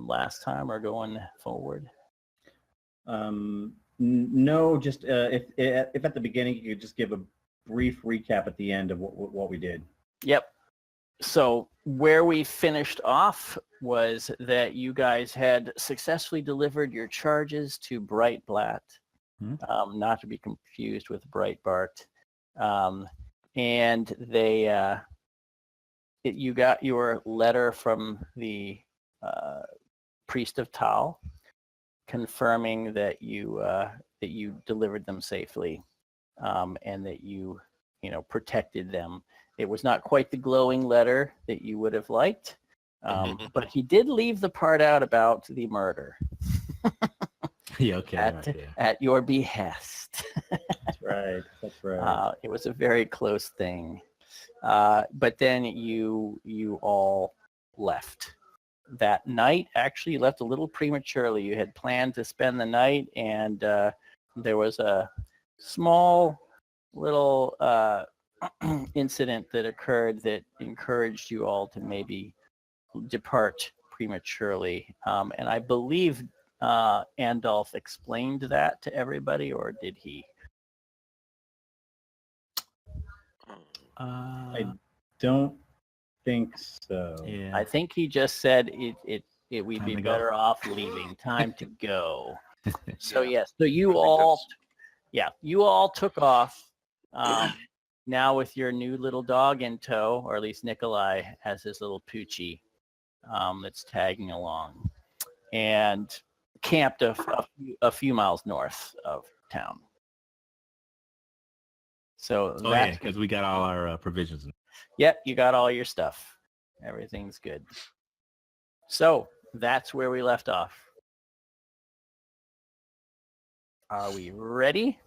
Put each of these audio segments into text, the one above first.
from last time or going forward? No, just if at the beginning you could just give a brief recap at the end of what we did. Yep. So where we finished off was that you guys had successfully delivered your charges to Breitblatt, not to be confused with Breitbart, and they you got your letter from the priest of Tal, confirming that you delivered them safely, and that you protected them. It was not quite the glowing letter that you would have liked, but he did leave the part out about the murder. Yeah, okay. At your behest. That's right. That's right. It was a very close thing, but then you all left. That night, actually, you left a little prematurely. You had planned to spend the night, and there was a small little incident that occurred that encouraged you all to maybe depart prematurely. And I believe Andolph explained that to everybody, or did he? I don't think so. Yeah. I think he just said we'd Time be to go. better off leaving. Time to go. So yes, so you all took off. Now with your new little dog in tow, or at least Nikolai has his little Poochie that's tagging along, and camped a few miles north of town. So because we got all our provisions. Yep, you got all your stuff. Everything's good. So that's where we left off. Are we ready?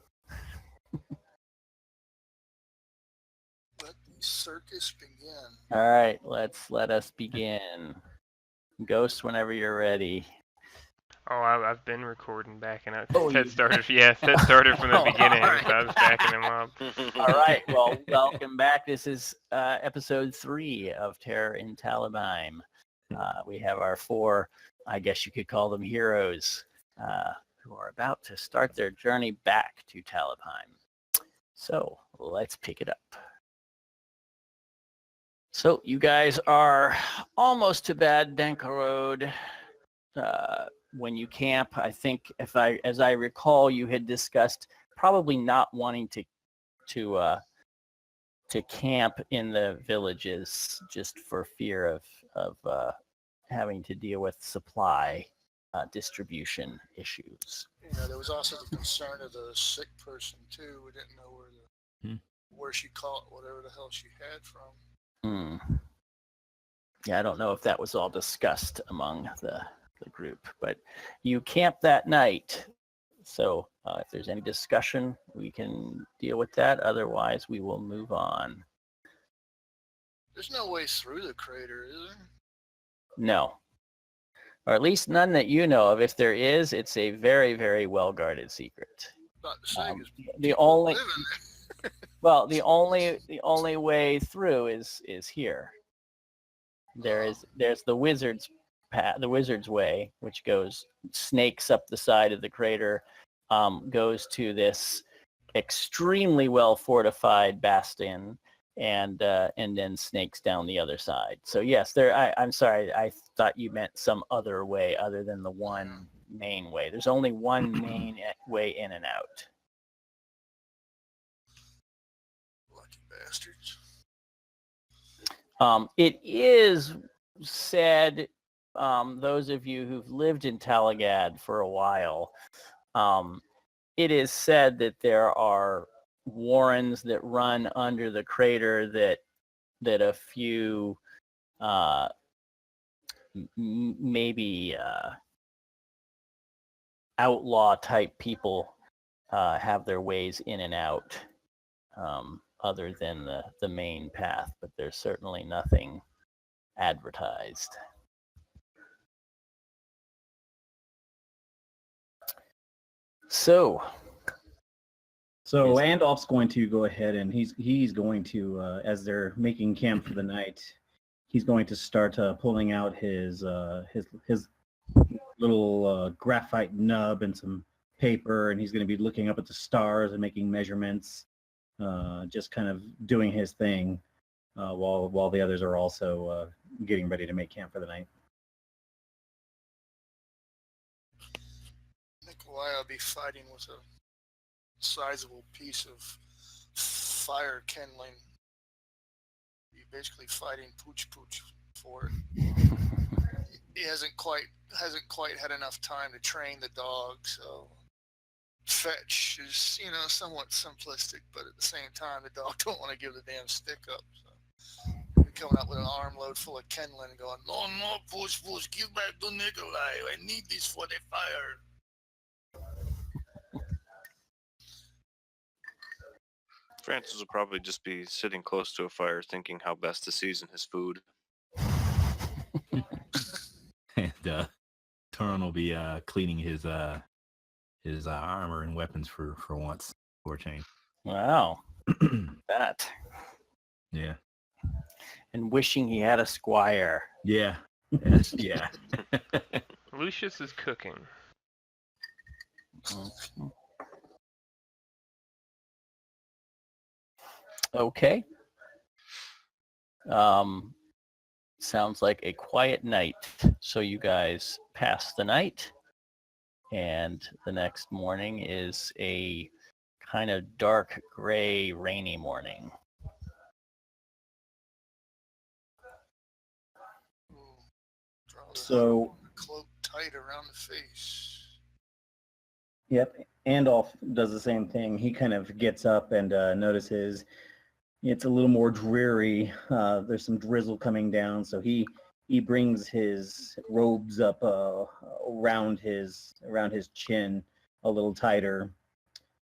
Let the circus begin. All right, let us begin. Ghost, whenever you're ready. Oh, I've been recording, backing up. Oh, That started from the beginning, so I was backing him up. All right, well, welcome back. This is episode 3 of Terror in Talabheim. We have our 4, I guess you could call them heroes, who are about to start their journey back to Talabheim. So let's pick it up. So you guys are almost to Bad Danka Road. When you camp, I think as I recall, you had discussed probably not wanting to camp in the villages just for fear of having to deal with supply distribution issues. Yeah, there was also the concern of the sick person too. We didn't know where she caught whatever the hell she had from. Yeah, I don't know if that was all discussed among the group, but you camped that night. So if there's any discussion, we can deal with that. Otherwise, we will move on. There's no way through the crater, is there? No. Or at least none that you know of. If there is, it's a very, very well-guarded secret. Not to say, 'cause The only live in there. well, the only way through is here. There's the wizard's path, the wizard's way, which snakes up the side of the crater, goes to this extremely well fortified bastion, and then snakes down the other side. So yes, I'm sorry, I thought you meant some other way other than the one main way. There's only one main way in and out. Lucky bastards. It is said, those of you who've lived in Talagad for a while, it is said that there are warrens that run under the crater that a few maybe outlaw type people have their ways in and out, other than the main path, but there's certainly nothing advertised. So Andolph's going to go ahead, and he's going to, as they're making camp for the night, he's going to start pulling out his little graphite nub and some paper, and he's going to be looking up at the stars and making measurements, just kind of doing his thing, while the others are also getting ready to make camp for the night. Nikolai will be fighting with a sizable piece of fire kindling. You're basically fighting pooch for it. He hasn't quite had enough time to train the dog, so fetch is, somewhat simplistic, but at the same time the dog don't want to give the damn stick up. So we're coming up with an armload full of kindling and going, no, push, give back to Nikolai. I need this for the fire. Francis will probably just be sitting close to a fire thinking how best to season his food. And Turon will be cleaning his armor and weapons for once for a change. Wow. That. Yeah. And wishing he had a squire. Yeah. Yes, yeah. Lucius is cooking. Mhm. Okay. Sounds like a quiet night. So you guys pass the night, and the next morning is a kind of dark, gray, rainy morning. Draw the So, cloak tight around the face. yep, Andolph does the same thing. He kind of gets up and notices it's a little more dreary. There's some drizzle coming down, so he brings his robes up around his chin a little tighter,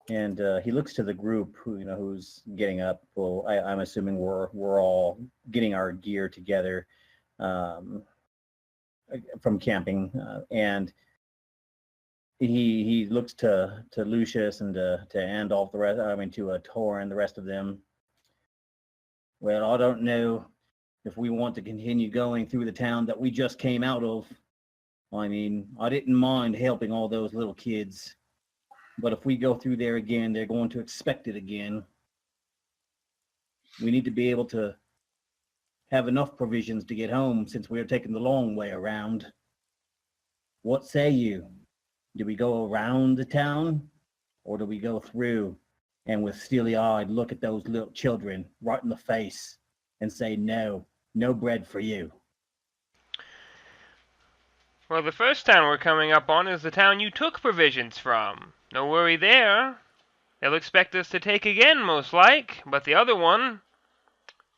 and he looks to the group who's getting up. Well, I'm assuming we're all getting our gear together from camping, and he looks to Lucius and to Andolph, to Tor and the rest of them. Well, I don't know if we want to continue going through the town that we just came out of. I mean, I didn't mind helping all those little kids, but if we go through there again, they're going to expect it again. We need to be able to have enough provisions to get home since we're taking the long way around. What say you? Do we go around the town, or do we go through and with steely-eyed look at those little children right in the face and say, no bread for you? Well, the first town we're coming up on is the town you took provisions from. No worry there. They'll expect us to take again, most like, but the other one,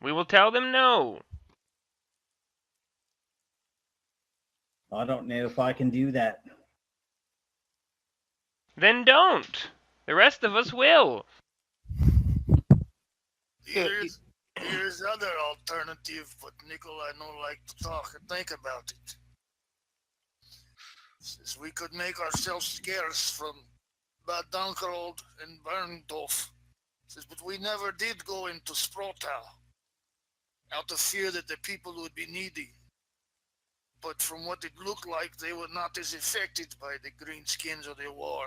we will tell them no. I don't know if I can do that. Then don't. The rest of us will. Here's other alternative, but Nikolai don't like to talk and think about it. Says we could make ourselves scarce from Bad Dankerold and Berndorf. Says, but we never did go into Sprotau out of fear that the people would be needy. But from what it looked like, they were not as affected by the greenskins of the war.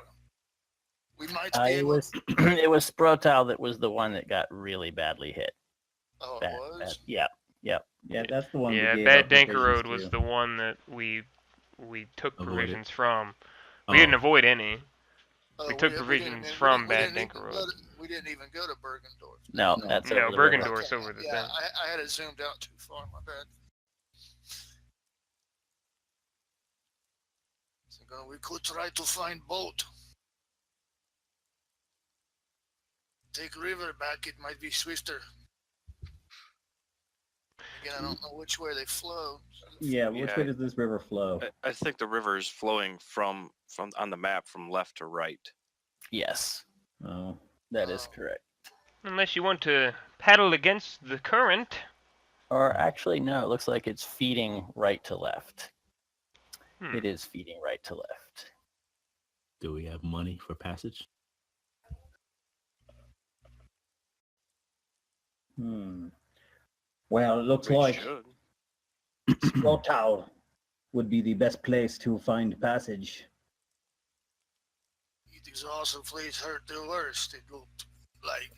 We might be able... It was Sprotow that was the one that got really badly hit. Oh, it Bad. was? Yeah. Yeah, that's the one. Yeah, we gave Bad up provisions Dankerode to. was the one that we took Avoided. provisions from. Oh. We didn't avoid any. Oh, We took provisions from Bad Dankerode. We didn't even go to Bergendorf. No, No. that's No, over the river. Bergendorf's over the Yeah, thing. I had it zoomed out too far, my bad. So we could try to find boat. Take river back, it might be swifter. Again, I don't know which way they flow. Yeah, which Yeah. way does this river flow? I think the river is flowing from on the map from left to right. Yes, Oh, that is correct. Unless you want to paddle against the current. Or actually, no, it looks like it's feeding right to left. Hmm. It is feeding right to left. Do we have money for passage? Well, it looks We like should. Sprotau would be the best place to find passage. It is also place hurt the worst. It looked like.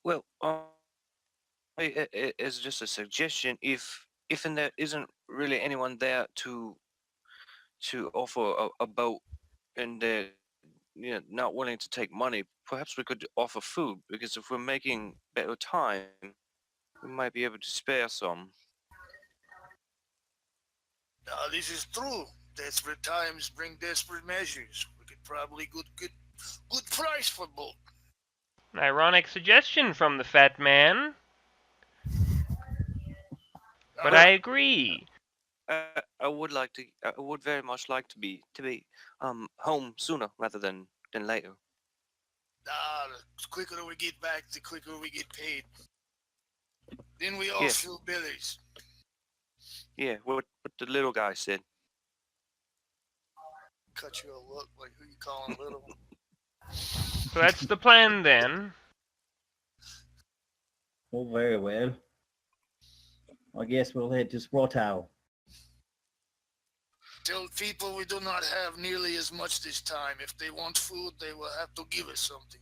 Well, it's just a suggestion. If and there isn't really anyone there to offer a boat, and they're not willing to take money, perhaps we could offer food. Because if we're making better time, we might be able to spare some. This is true. Desperate times bring desperate measures. We could probably good price for boat. An ironic suggestion from the fat man, but I agree. I would like to. I would very much like to be home sooner rather than later. The quicker we get back, the quicker we get paid. Then we all Yeah. fill bellies. Yeah, what the little guy said. Cut you a look like who you calling little? So that's the plan then. Oh, very well. I guess we'll head to Sprottow. Tell people we do not have nearly as much this time. If they want food, they will have to give us something.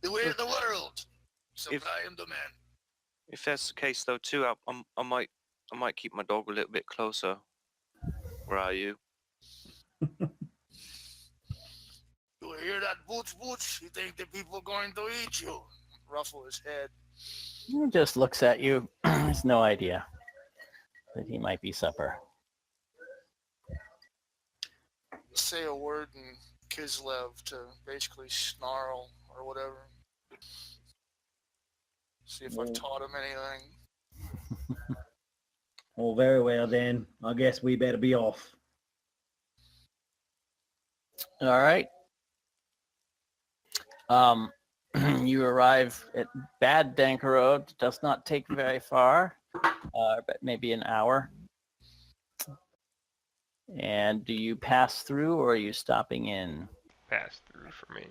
The way of the world. Supply and demand. If that's the case, though, too, I might keep my dog a little bit closer. Where are you? You hear that boots boots? You think the people going to eat you? Ruffle his head. He just looks at you. Has no idea that he might be supper. Say a word in Kislev to basically snarl or whatever. See if I've taught him anything. Oh, very well then. I guess we better be off. All right. You arrive at Bad Dankerode. Does not take very far, but maybe an hour. And do you pass through, or are you stopping in? Pass through for me.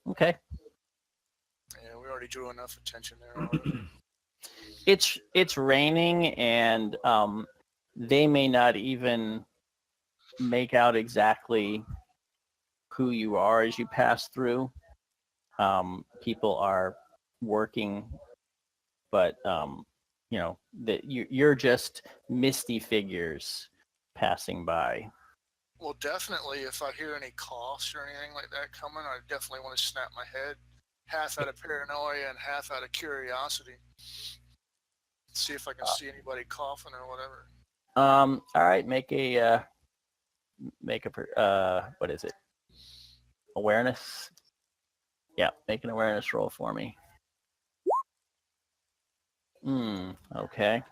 Okay. Yeah, we already drew enough attention there already. It's raining, and they may not even make out exactly who you are as you pass through. People are working, but that you're just misty figures passing by. Well, definitely, if I hear any coughs or anything like that coming, I definitely want to snap my head, half out of paranoia and half out of curiosity. See if I can see anybody coughing or whatever. All right, make a what is it? Awareness. Yeah, make an awareness roll for me. Okay.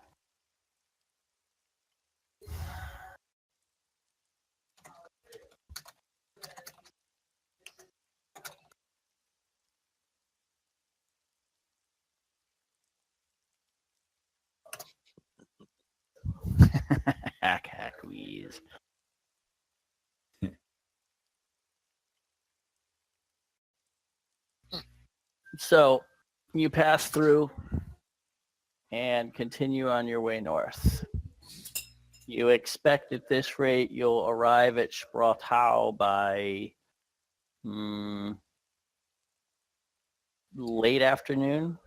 Hack, wheeze. So you pass through and continue on your way north. You expect at this rate you'll arrive at Sprottow by late afternoon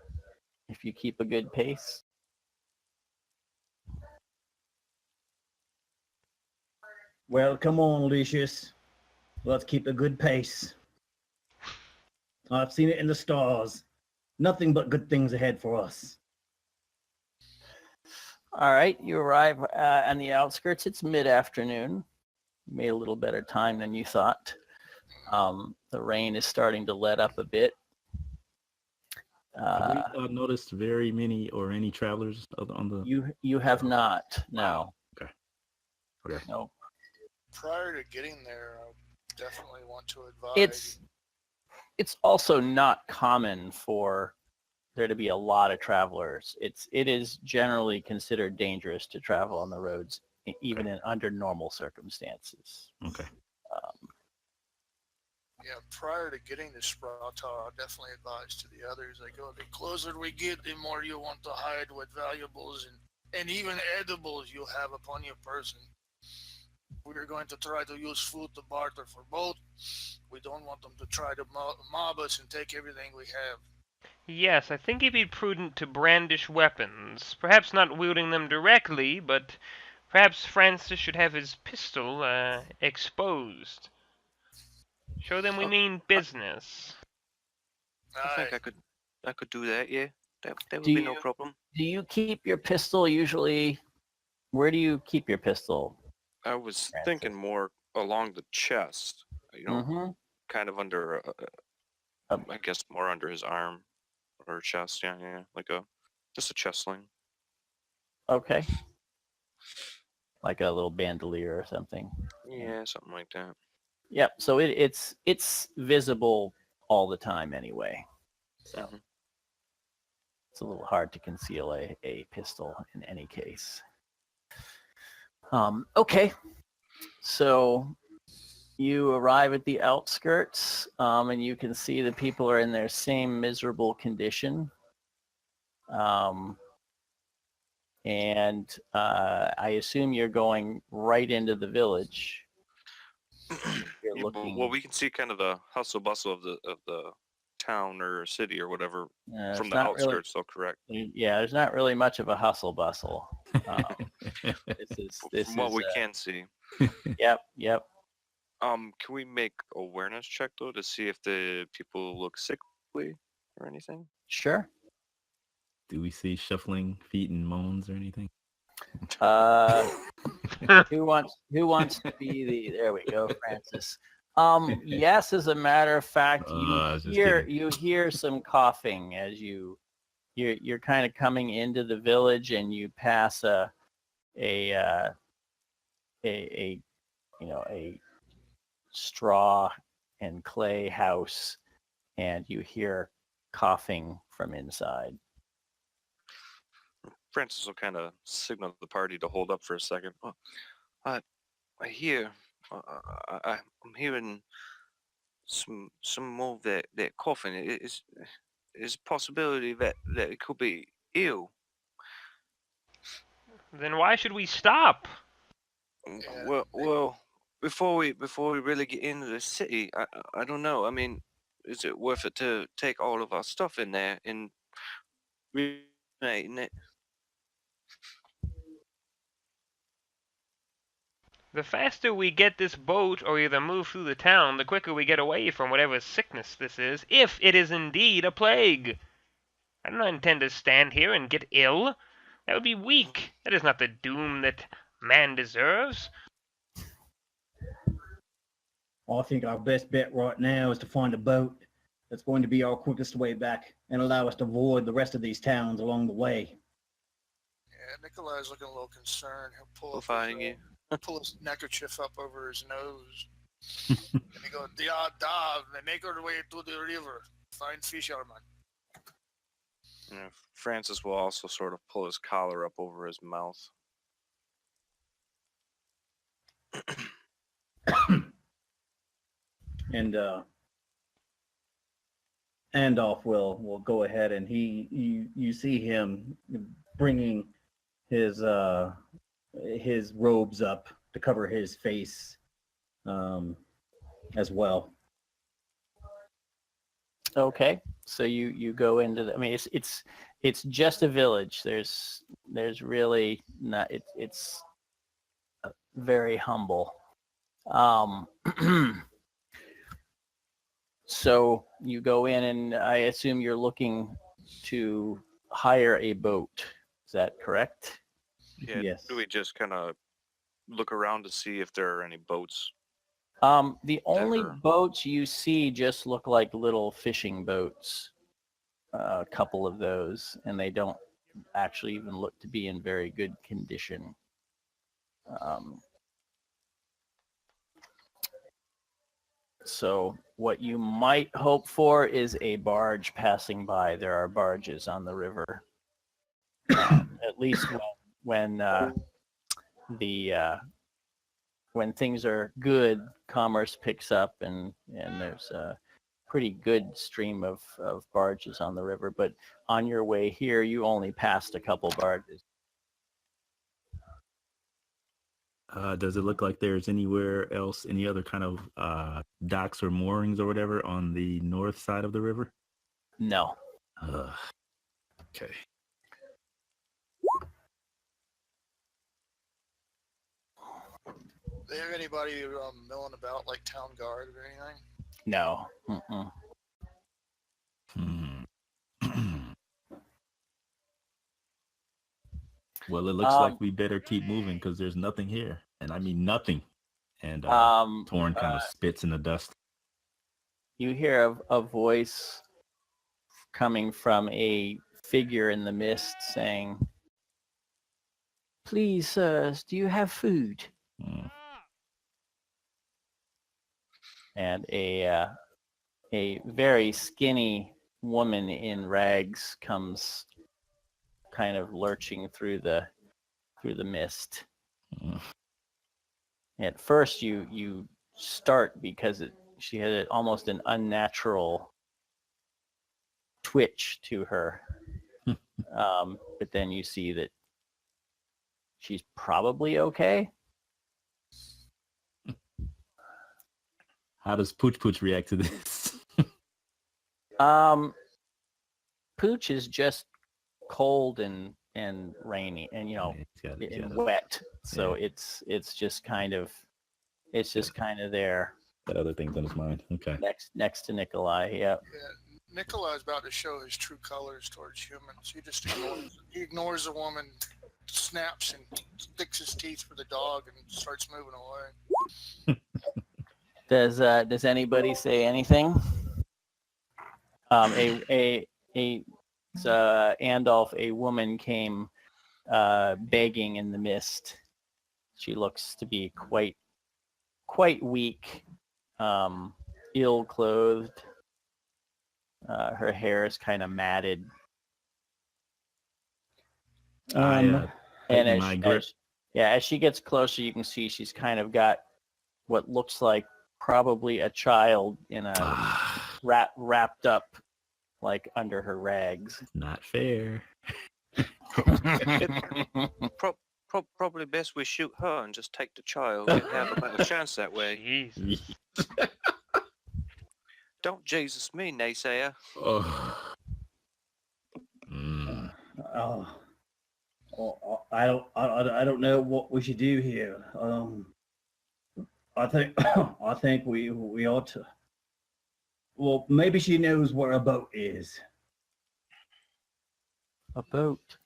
if you keep a good pace. Well, come on, Lucius. Let's keep a good pace. I've seen it in the stars. Nothing but good things ahead for us. All right, you arrive on the outskirts. It's mid-afternoon. You made a little better time than you thought. The rain is starting to let up a bit. Have we noticed very many or any travelers on the? You have not. No. Okay. No. Prior to getting there, I definitely want to advise. It's also not common for there to be a lot of travelers. It is generally considered dangerous to travel on the roads, even under normal circumstances. Okay. Yeah, prior to getting to Sprottow, I definitely advise to the others. I go, the closer we get, the more you want to hide with valuables and and even edibles you have upon your person. We're going to try to use food to barter for both. We don't want them to try to mob us and take everything we have. Yes, I think it'd be prudent to brandish weapons. Perhaps not wielding them directly, but perhaps Francis should have his pistol exposed. Show them we Oh, mean business. I think Aye. I could do that. Yeah, that Do would be no you problem. do you keep your pistol usually? Where do you keep your pistol? I was Francis? thinking more along the chest, Mm-hmm. kind of under, I guess more under his arm or chest. Yeah, yeah, like just a chest sling. Okay. Like a little bandolier or something. Yeah, something like that. Yep. So it's visible all the time anyway. So Mhm. it's a little hard to conceal a pistol in any case. Okay. So you arrive at the outskirts, and you can see the people are in their same miserable condition. And I assume you're going right into the village. You're Yeah, looking. well, we can see kind of the hustle bustle of the town or city or whatever from It's the not really. outskirts. So correct. Yeah, there's not really much of a hustle bustle. This From what is. we can see. Yep. Can we make awareness check though to see if the people look sickly or anything? Sure. Do we see shuffling feet and moans or anything? Who wants to be the? There we go, Francis. Yes, as a matter of fact, Just kidding. you hear some coughing as you're kind of coming into the village, and you pass a straw and clay house, and you hear coughing from inside. Francis will kind of signal the party to hold up for a second. Oh, I hear, I'm hearing some more of that coughing. It's a possibility that it could be ill. Then why should we stop? Yeah. Well, before we really get into the city, I don't know. I mean, is it worth it to take all of our stuff in there and reuniting it? The faster we get this boat or either move through the town, the quicker we get away from whatever sickness this is, if it is indeed a plague. I do not intend to stand here and get ill. That would be weak. That is not the doom that man deserves. I think our best bet right now is to find a boat. That's going to be our quickest way back and allow us to avoid the rest of these towns along the way. Yeah, Nikolai's looking a little concerned. He'll We'll find you. pull his neckerchief up over his nose. And he goes, da, they make our way to the river. Find fisherman. Francis will also sort of pull his collar up over his mouth. And Andolph will go ahead, and you see him bringing his robes up to cover his face as well. Okay, so you go into the. I mean, it's just a village. There's really not. It's very humble. So you go in, and I assume you're looking to hire a boat. Is that correct? Yeah. Yes. Do we just kind of look around to see if there are any boats? The only Denver. boats you see just look like little fishing boats. A couple of those, and they don't actually even look to be in very good condition. So what you might hope for is a barge passing by. There are barges on the river. At least when things are good, commerce picks up, and there's a pretty good stream of barges on the river. But on your way here, you only passed a couple barges. Does it look like there's anywhere else, any other kind of docks or moorings or whatever on the north side of the river? No. Okay. There anybody milling about like town guard or anything? No. Mm-mm. Well, it looks like we better keep moving because there's nothing here, and I mean nothing. And Torn kind of spits in the dust. You hear a voice coming from a figure in the mist saying, "Please, sirs, do you have food?" And a very skinny woman in rags comes kind of lurching through the mist. At first you start because she had almost an unnatural twitch to her. But then you see that she's probably okay. How does Pooch Pooch react to this? Pooch is just cold and rainy and and wet. So yeah. it's just kind of there. Got other things on his mind. Okay. Next to Nikolai, yeah. Nikolai's about to show his true colors towards humans. He just ignores the woman, snaps and sticks his teeth for the dog and starts moving away. Does anybody say anything? Andolph, a woman came begging in the mist. She looks to be quite weak, ill-clothed. Her hair is kind of matted. And as she gets closer, you can see she's kind of got what looks like probably a child in a wrapped up like under her rags. Not fair. Probably best we shoot her and just take the child and have a better chance that way. Jesus. Don't Jesus me, naysayer. I don't know what we should do here. I think we ought to. Well, maybe she knows where a boat is. A boat?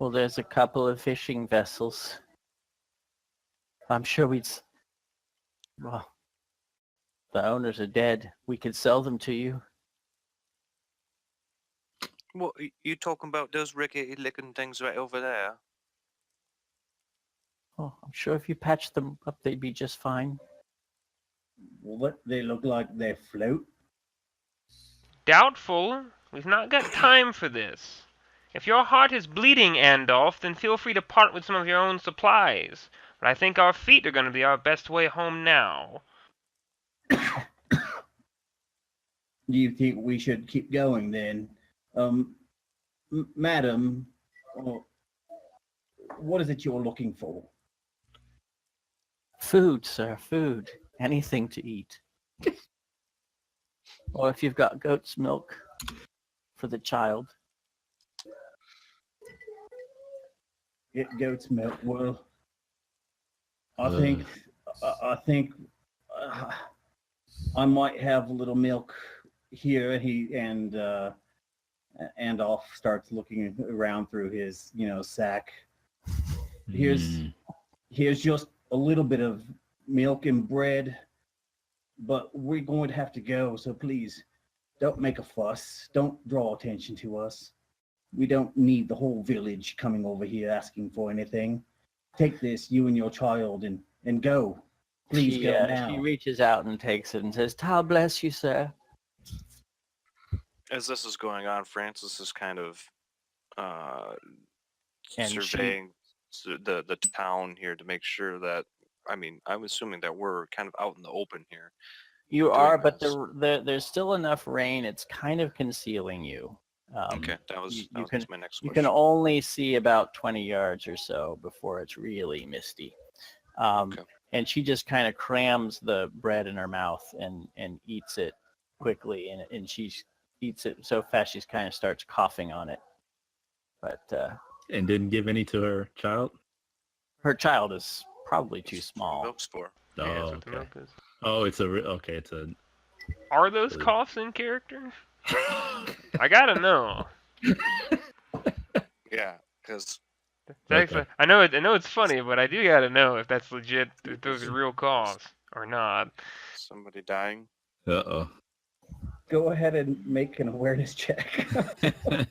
Well, there's a couple of fishing vessels. I'm sure well, the owners are dead. We could sell them to you. What, you talking about those rickety-looking things right over there? Oh, I'm sure if you patched them up, they'd be just fine. What, they look like they float? Doubtful. We've not got time for this. If your heart is bleeding, Andolph, then feel free to part with some of your own supplies. But I think our feet are going to be our best way home now. Do you think we should keep going then? Madam, what is it you're looking for? Food, sir, food. Anything to eat. Or if you've got goat's milk for the child. Get goat's milk. Well, I think I might have a little milk here. Andolph starts looking around through his, sack. Here's just a little bit of milk and bread, but we're going to have to go. So please, don't make a fuss. Don't draw attention to us. We don't need the whole village coming over here asking for anything. Take this, you and your child, and go. Please go now. She reaches out and takes it and says, "God bless you, sir." As this is going on, Francis is kind of And surveying the town here to make sure that, I'm assuming that we're kind of out in the open here. You are, but there's still enough rain. It's kind of concealing you. Okay, that was my next question. You can only see about 20 yards or so before it's really misty. Okay. And she just kind of crams the bread in her mouth and eats it quickly, and she eats it so fast she kind of starts coughing on it. But And didn't give any to her child? her child is probably too That's what small. milk's for. Oh, Yeah, that's what the okay. milk is. Oh, it's okay. It's a. Are those coughs in character? I gotta know. Yeah, because Actually, I know it's funny, but I do gotta know if that's legit, if those are real coughs or not. somebody dying. Uh-oh. Go ahead and make an awareness check.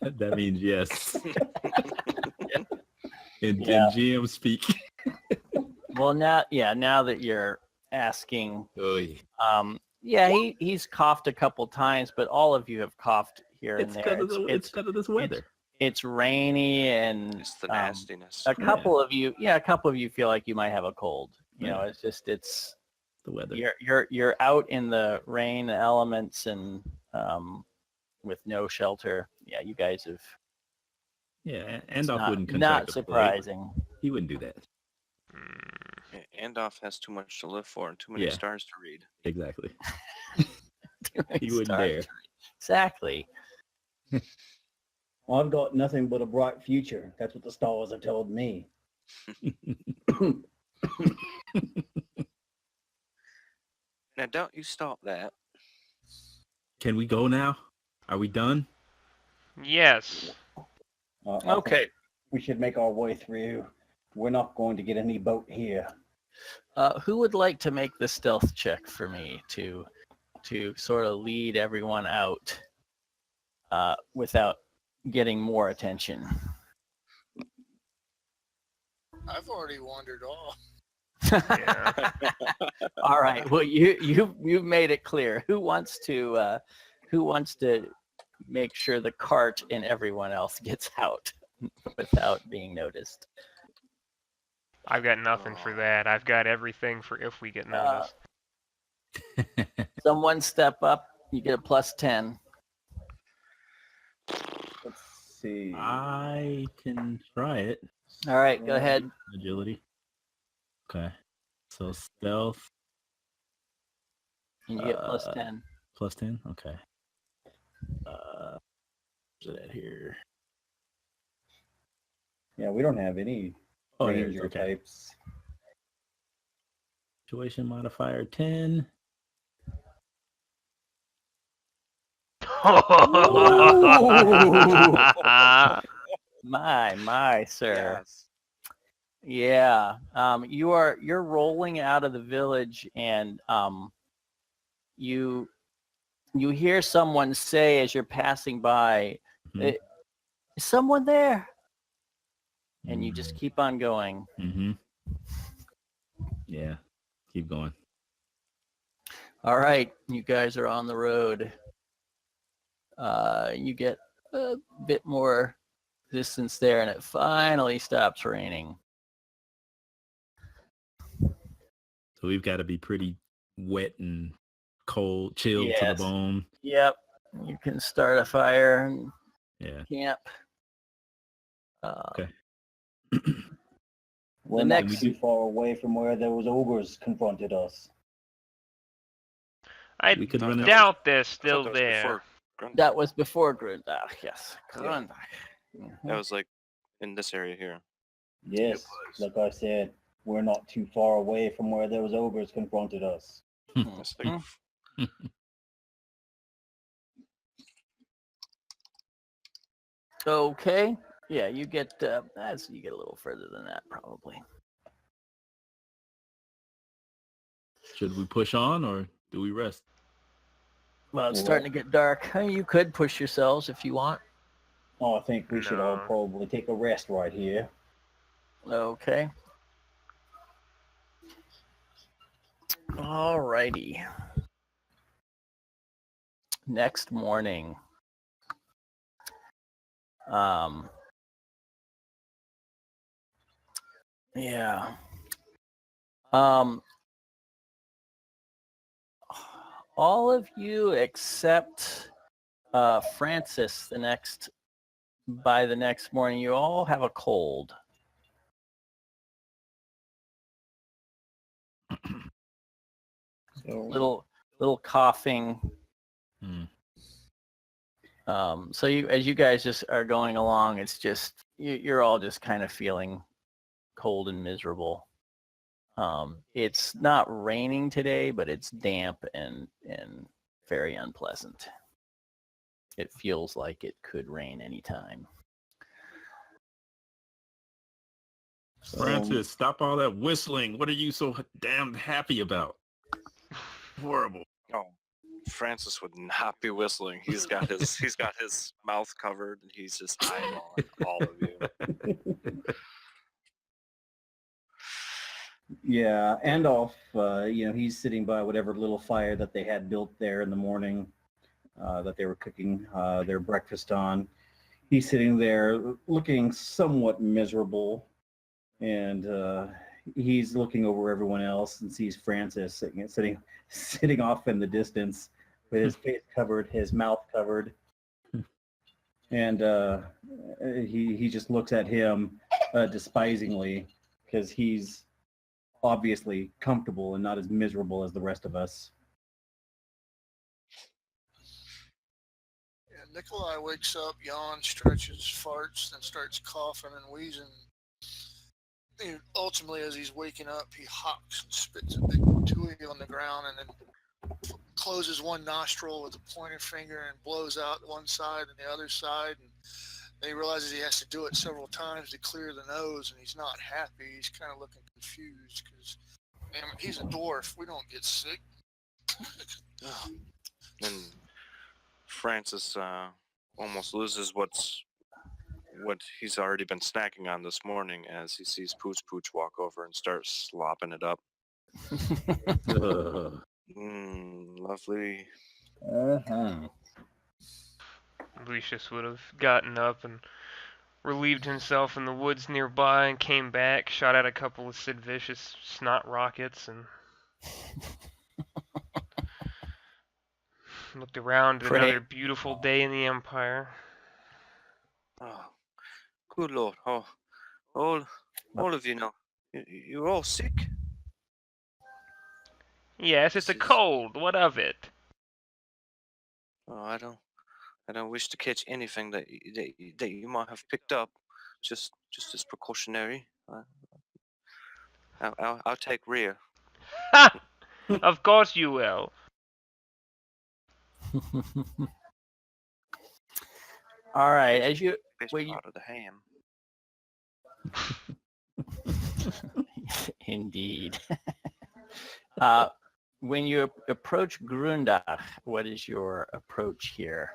That means yes. In Yeah. GM speak. Well, now that you're asking, Oy. he's coughed a couple times, but all of you have coughed here and It's there. because of this weather. It's rainy, and It's the nastiness. a couple of you feel like you might have a cold. You know, Yeah. it's The weather. you're out in the rain, the elements, and with no shelter. Yeah, you guys have. Yeah, It's Andoff wouldn't not contract a plague. surprising. He wouldn't do that. Andoff has too much to live for and too many Yeah. stars to read. Exactly. He He wouldn't dare. Exactly. Well, I've got nothing but a bright future. That's what the stars have told me. Now, don't you stop that. Can we go now? Are we done? Yes. I think Okay. we should make our way through. We're not going to get any boat here. Who would like to make the stealth check for me to sort of lead everyone out without getting more attention? I've already wandered off. Yeah. All right. Well, you've made it clear. Who wants to make sure the cart and everyone else gets out without being noticed? I've got nothing for that. I've got everything for if we get noticed. Someone step up. You get a +10. Let's see. I can try it. All right. Go ahead. Agility. Okay. So stealth And you get +10. +10. Okay. Where's it at here? Yeah, we don't have any Oh, there it is. ranger Okay. types. Situation modifier 10. My, sir. Yes. Yeah. You're rolling out of the village, and you hear someone say as you're passing by, Mhm. "Is someone there?" And you just keep on going. Mm-hmm. Yeah. Keep going. All right, you guys are on the road. You get a bit more distance there, and it finally stops raining. So we've got to be pretty wet and cold, chilled to the Yes. bone. Yep, you can start a fire and Yeah. camp. Okay. We're next- not too far away from where those ogres confronted us. I We could Thought run that it. doubt they're I thought still that was there. before Grund- That was before Grundach, yes. Yeah. Grundach. That was like in this area here. Yes, like I said, we're not too far away from where those ogres confronted us. It's like Okay. Yeah, you get you get a little further than that probably. Should we push on or do we rest? Well, it's starting to get dark. You could push yourselves if you want. Oh, I think we should all No. probably take a rest right here. Okay. Alrighty. Next morning. Yeah. All of you except Francis by the next morning, you all have a cold. little coughing. So as you guys just are going along, it's just you're all just kind of feeling cold and miserable. It's not raining today, but it's damp and very unpleasant. It feels like it could rain anytime. Francis, stop all that whistling. What are you so damn happy about? Horrible. Oh, Francis would not be whistling. He's got his mouth covered, and he's just eyeballing all of you. Yeah, Andolph, he's sitting by whatever little fire that they had built there in the morning that they were cooking their breakfast on. He's sitting there looking somewhat miserable, and he's looking over everyone else and sees Francis sitting off in the distance with his face covered, his mouth covered, and he just looks at him despisingly because he's obviously comfortable and not as miserable as the rest of us. Yeah, Nikolai wakes up, yawns, stretches, farts, then starts coughing and wheezing. And ultimately, as he's waking up, he hocks and spits a big tui on the ground and then closes one nostril with a pointer finger and blows out one side and the other side. And then he realizes he has to do it several times to clear the nose, and he's not happy. He's kind of looking confused because, man, he's a dwarf. We don't get sick. And Francis almost loses what he's already been snacking on this morning as he sees Pooch Pooch walk over and start slopping it up. Lovely. Lucius would have gotten up and relieved himself in the woods nearby and came back, shot out a couple of Sid Vicious snot rockets, and looked around at another beautiful day in the Empire. Oh, good Lord. Oh, all of you now. You're all sick? Yes, it's a cold. What of it? Oh, I don't wish to catch anything that you might have picked up, just as precautionary. I'll take rear. Ha! Of course you will. All right, as you Best well, part of the ham. Indeed. When you approach Grundach, what is your approach here?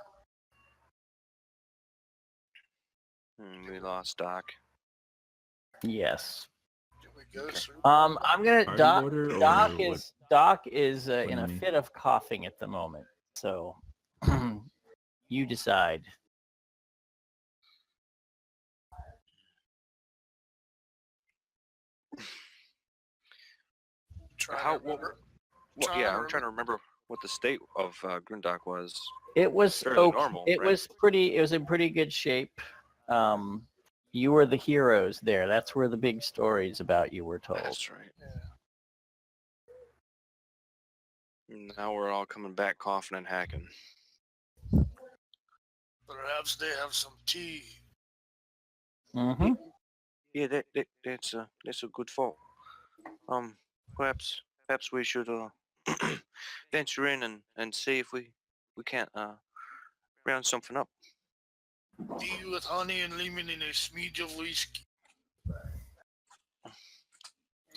We lost Doc. Yes. Did we go through? I'm gonna Party Doc is in do a you mean? fit of coughing at the moment, so you decide. I'm trying to remember what the state of Grundach was. It was Fairly normal, it right? was in pretty good shape. You were the heroes there. That's where the big stories about you were told. That's right. Yeah. Now we're all coming back coughing and hacking. Perhaps they have some tea. Mm-hmm. Yeah, that's a good thought. Perhaps we should venture in and see if we can't round something up. Tea with honey and lemon in a smidge of whiskey.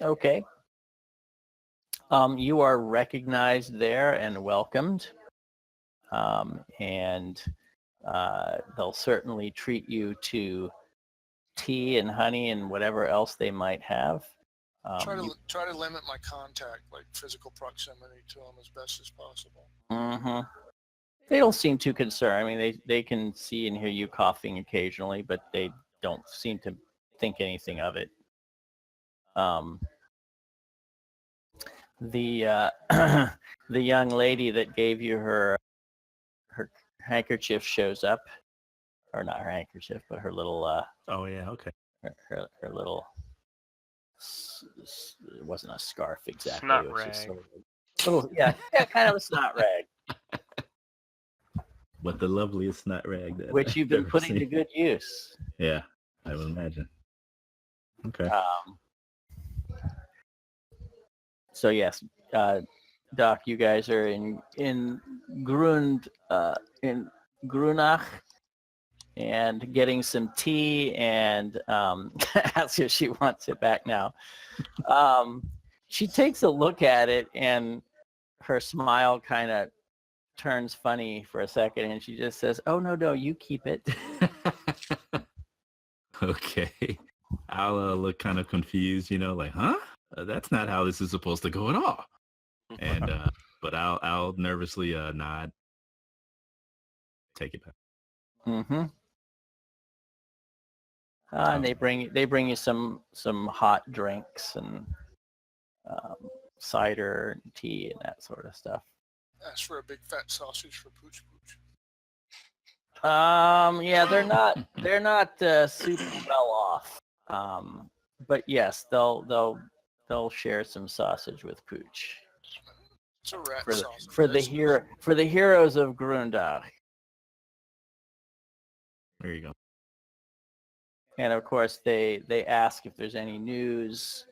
Okay. You are recognized there and welcomed, and they'll certainly treat you to tea and honey and whatever else they might have. Try to limit my contact, like physical proximity to them as best as possible. Mm-hmm. They don't seem too concerned. I mean, they can see and hear you coughing occasionally, but they don't seem to think anything of it. The the young lady that gave you her handkerchief shows up, or not her handkerchief, but her little Oh yeah, okay. her little, it wasn't a scarf exactly. Snot It was just rag. Kind of a snot rag, But the loveliest snot rag that which you've been I've ever putting to seen. good use. Yeah, I would imagine. Okay. So yes, Doc, you guys are in Grunach and getting some tea, and asks if she wants it back now. She takes a look at it, and her smile kind of turns funny for a second, and she just says, "Oh no, you keep it." Okay. I'll look kind of confused, like, huh? That's not how this is supposed to go at all. And but I'll nervously nod, take it back. Mm-hmm. And they bring you some hot drinks and cider and tea and that sort of stuff. Ask for a big fat sausage for Pooch Pooch. Yeah, they're not super well off. But yes, they'll share some sausage with Pooch It's a rat for sausage. for the heroes of Grundach. There you go. And of course, they ask if there's any news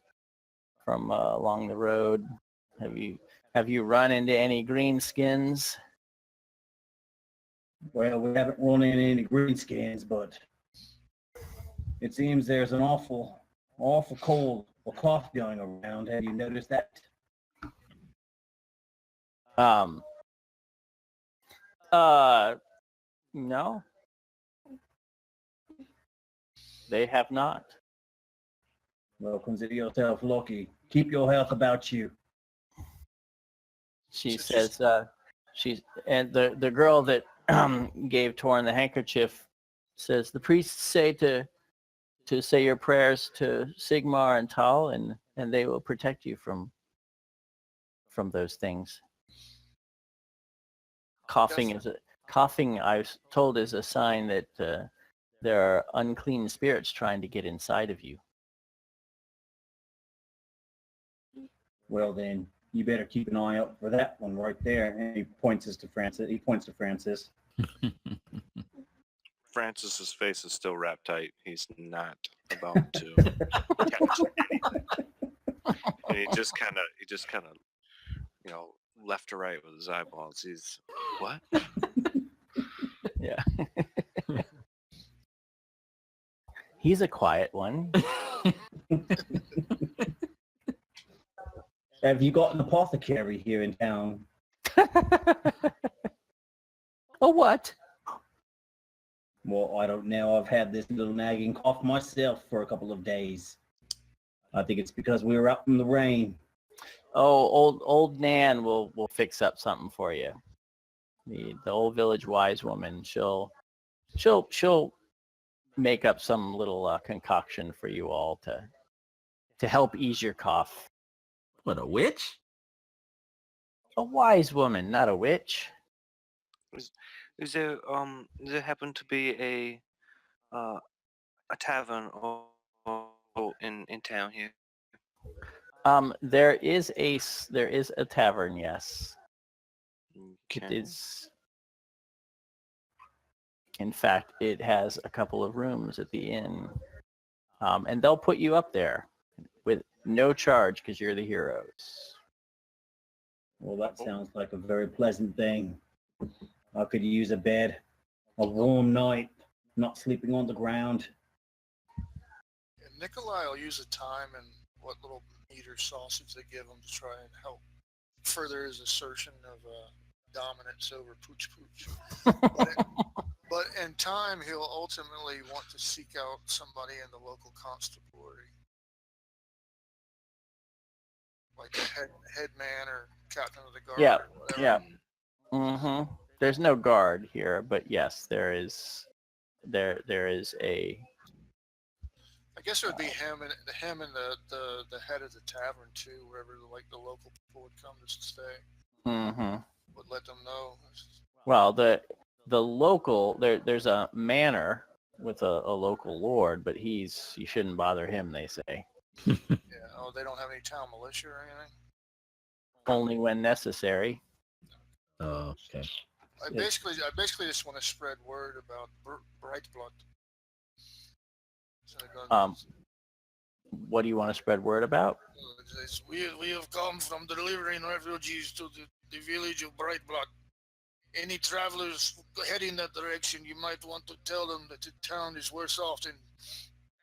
from along the road. Have you run into any greenskins? Well, we haven't run into any greenskins, but it seems there's an awful cold or cough going around. Have you noticed that? No. They have not. Well, consider yourself lucky. Keep your health about you. She says, and the girl that gave Torn the handkerchief says, the priests say to say your prayers to Sigmar and Tal, and they will protect you from those things. Coughing I was told, is a sign that there are unclean spirits trying to get inside of you. Well, then you better keep an eye out for that one right there. And he points to Francis. Francis's face is still wrapped tight. He's not about to catch anything. And he just kind of, left to right with his eyeballs. He's what? Yeah. He's a quiet one. Have you got an apothecary here in town? Oh, what? Well, I don't know. I've had this little nagging cough myself for a couple of days. I think it's because we were out in the rain. Oh, old Nan will fix up something for you. The old village wise woman, she'll make up some little concoction for you all to help ease your cough. What, a witch? A wise woman, not a witch. Is there happen to be a tavern or in town here? There is a tavern, yes. Okay. It is. In fact, it has a couple of rooms at the inn, and they'll put you up there with no charge because you're the heroes. Well, that sounds like a very pleasant thing. I could use a bed, a warm night, not sleeping on the ground. And Nikolai will use the time and what little meat or sausage they give him to try and help further his assertion of dominance over Pooch Pooch. But in time, he'll ultimately want to seek out somebody in the local constabulary, like a head man or captain of the guard. Yeah, or whatever. yeah. Mm-hmm. There's no guard here, but yes, there is a. I guess it would be him and the head of the tavern too, wherever like the local people would come to stay. Mm-hmm. Would let them know. Well, the local there's a manor with a local lord, but you shouldn't bother him, they say. Yeah. Oh, they don't have any town militia or anything. only when necessary. Oh, okay. I basically just want to spread word about bright blood. So What do you want to spread word about? we have come from delivering refugees to the village of Bright Blood. Any travelers heading that direction, you might want to tell them that the town is worse off than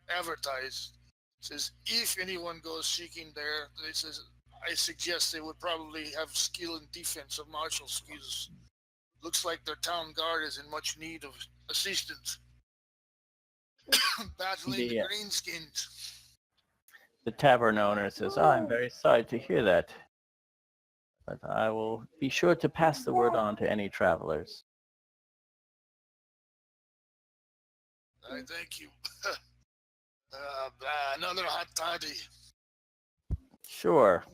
advertised. It says if anyone goes seeking there, it says I suggest they would probably have skill in defense of martial skills. Looks like their town guard is in much need of assistance. Battling the greenskins. The tavern owner says, "Oh, I'm very sorry to hear that, but I will be sure to pass the word on to any travelers." I thank you. Another hot toddy. Sure.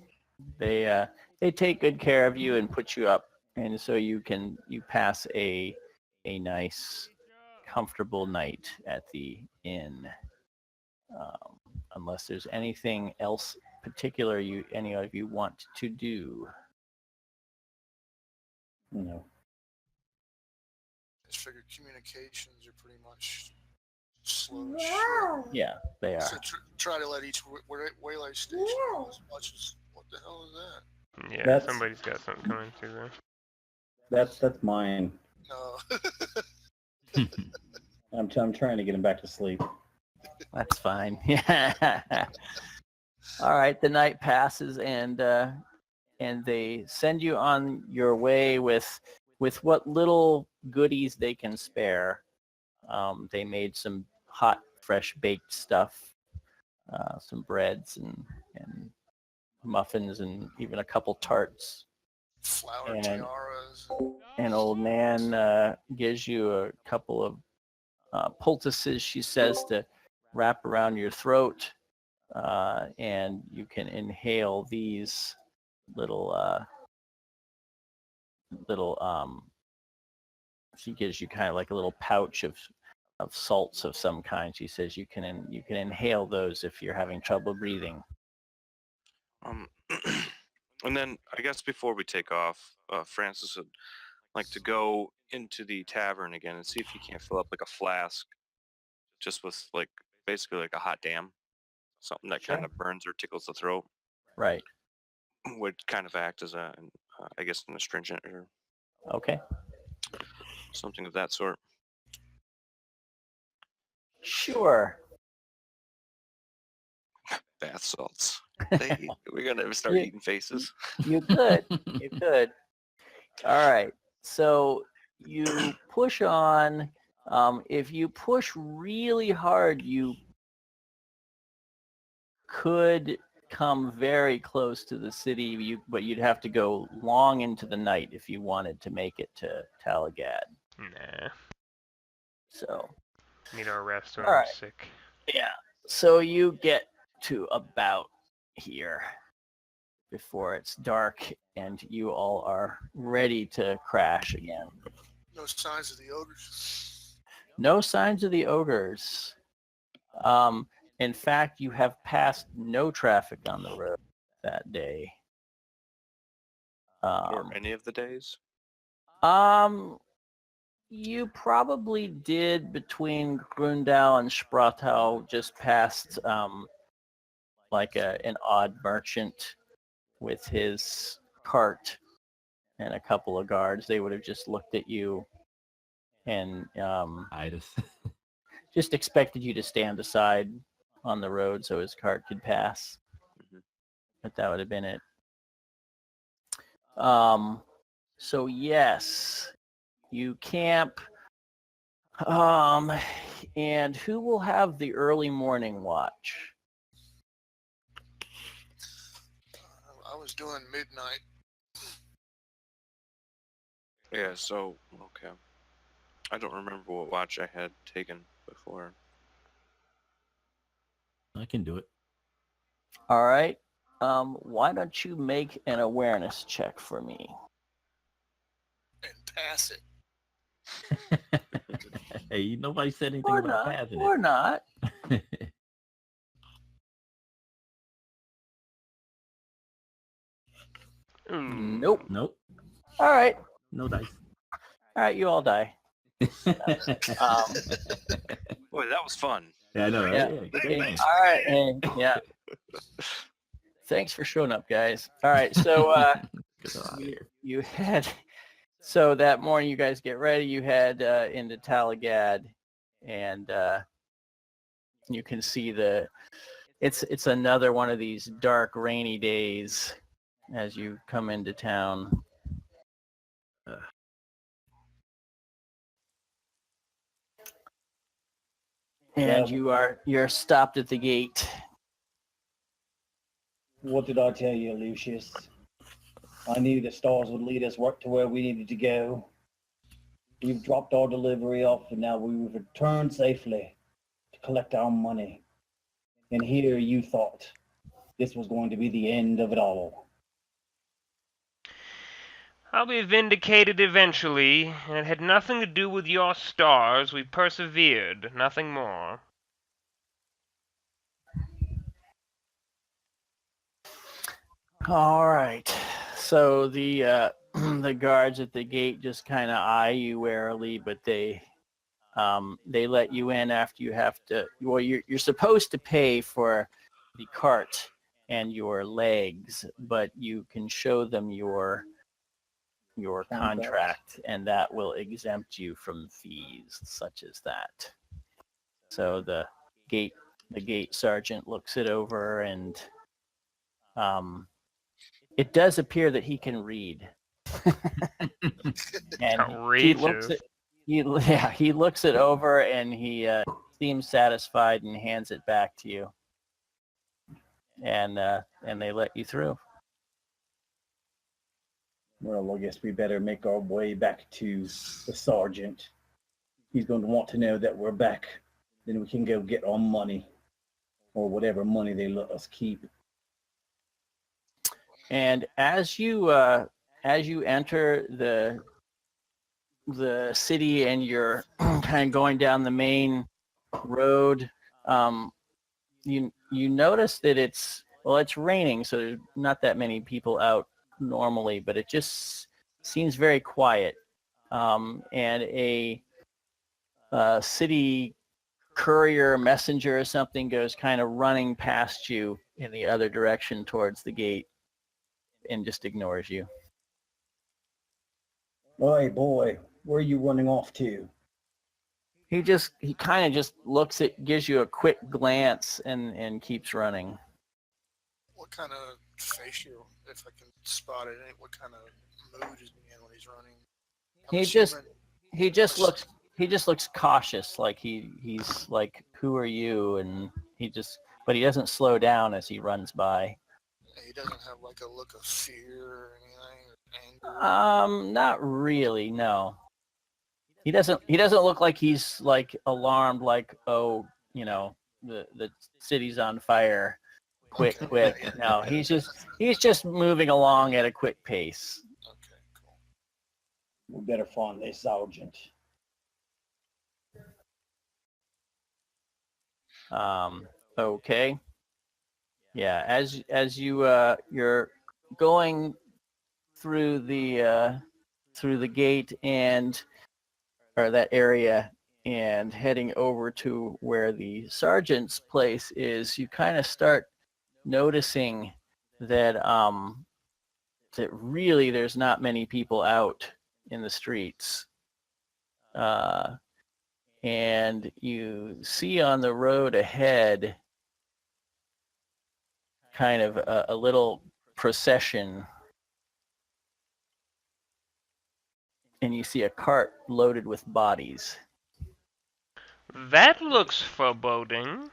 They take good care of you and put you up, and so you pass a nice, comfortable night at the inn. Unless there's anything else particular any of you want to do. No. I just figured communications are pretty much slow as shit. Yeah, they are. So try to let each waylay station know as much as what the hell is that? Yeah, That's- somebody's got something coming through there. That's mine. No. I'm trying to get him back to sleep. That's fine. Yeah. All right. The night passes, and they send you on your way with what little goodies they can spare. They made some hot, fresh baked stuff, some breads and muffins, and even a couple tarts. Flower And- tiaras. An old man gives you a couple of poultices, she says, to wrap around your throat, and you can inhale these little she gives you kind of like a little pouch of salts of some kind. She says you can inhale those if you're having trouble breathing. And then I guess before we take off, Francis would like to go into the tavern again and see if he can't fill up like a flask, just with like basically like a hot damn, something that Sure. kind of burns or tickles the throat, Right. would kind of act as I guess an astringent or Okay. something of that sort. Sure. Bath salts. We're gonna start Yeah. eating faces. You could. You could. All right. So you push on. If you push really hard, you could come very close to the city, but you'd have to go long into the night if you wanted to make it to Talagad. Nah. So, Need our rest when All I'm right. sick. yeah. So you get to about here before it's dark and you all are ready to crash again. No signs of the ogres. No signs of the ogres. In fact, you have passed no traffic on the road that day. Or any of the days. You probably did between Grundau and Spratau, just past like an odd merchant with his cart and a couple of guards. They would have just looked at you and Itis. just expected you to stand aside on the road so his cart could pass. Mhm. But that would have been it. So yes, you camp. And who will have the early morning watch? I was doing midnight. Yeah, so okay. I don't remember what watch I had taken before. I can do it. All right. Why don't you make an awareness check for me? And pass it. Hey, nobody said anything Or about not. passing Or not. it. Nope. Nope. All right. No dice. All right. You all die. Boy, that was fun. Yeah, I know, right? Yeah. Yeah, great game. All right. And, yeah. Thanks for showing up, guys. All right. So Get the hell out of here. you had. So that morning, you guys get ready. You head into Talagad, and you can see it's another one of these dark, rainy days as you come into town. And you're stopped at the gate. What did I tell you, Lucius? I knew the stars would lead us right to where we needed to go. We've dropped our delivery off, and now we've returned safely to collect our money. And here you thought this was going to be the end of it all. I'll be vindicated eventually, and it had nothing to do with your stars. We persevered, nothing more. All right. So the the guards at the gate just kind of eye you warily, but they let you in after you have to. Well, you're supposed to pay for the cart and your legs, but you can show them your contract, and that will exempt you from fees such as that. So the gate sergeant looks it over, and it does appear that he can read. And he looks it over, and he seems satisfied and hands it back to you. And they let you through. Well, I guess we better make our way back to the sergeant. He's going to want to know that we're back. Then we can go get our money, or whatever money they let us keep. And as you enter the city, and you're kind of going down the main road, you notice that it's raining, so there's not that many people out normally, but it just seems very quiet. And a city courier, messenger or something goes kind of running past you in the other direction towards the gate and just ignores you. Hey, boy, where are you running off to? He kind of just looks at, gives you a quick glance, and keeps running. What kind of facial, if I can spot it, what kind of mood is he in when he's running? He just looks cautious, like he's like, who are you? And but he doesn't slow down as he runs by. He doesn't have like a look of fear or anything, or anger. Not really, no. He doesn't look like he's like alarmed, like, oh, the city's on fire. Quick. No, he's just moving along at a quick pace. Okay, cool. We better find this sergeant. Okay. Yeah, as you're going through the gate or that area, and heading over to where the sergeant's place is, you kind of start noticing that really there's not many people out in the streets. And you see on the road ahead kind of a little procession, and you see a cart loaded with bodies. That looks foreboding.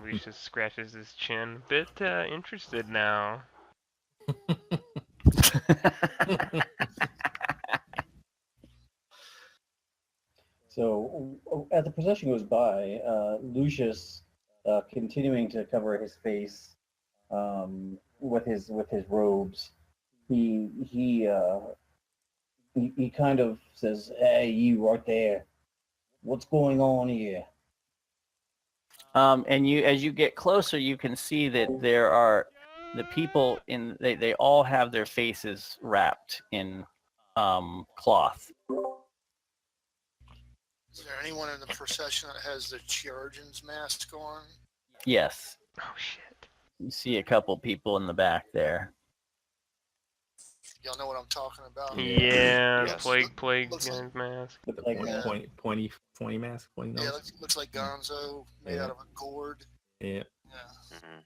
Lucius scratches his chin. A bit interested now. So as the procession goes by, Lucius, continuing to cover his face with his robes, he kind of says, "Hey, you right there, what's going on here?" And as you get closer, you can see that there are the people they all have their faces wrapped in cloth. Is there anyone in the procession that has the Chiarjan's mask on? Yes, Oh shit. you see a couple people in the back there. Y'all know what I'm talking about. Yeah, Yes. plague Looks like- guy's mask. Look The like pointy, that. pointy mask, pointy nose. Yeah, looks like Gonzo made Yeah. out of a gourd. Yeah. Yeah. Mhm.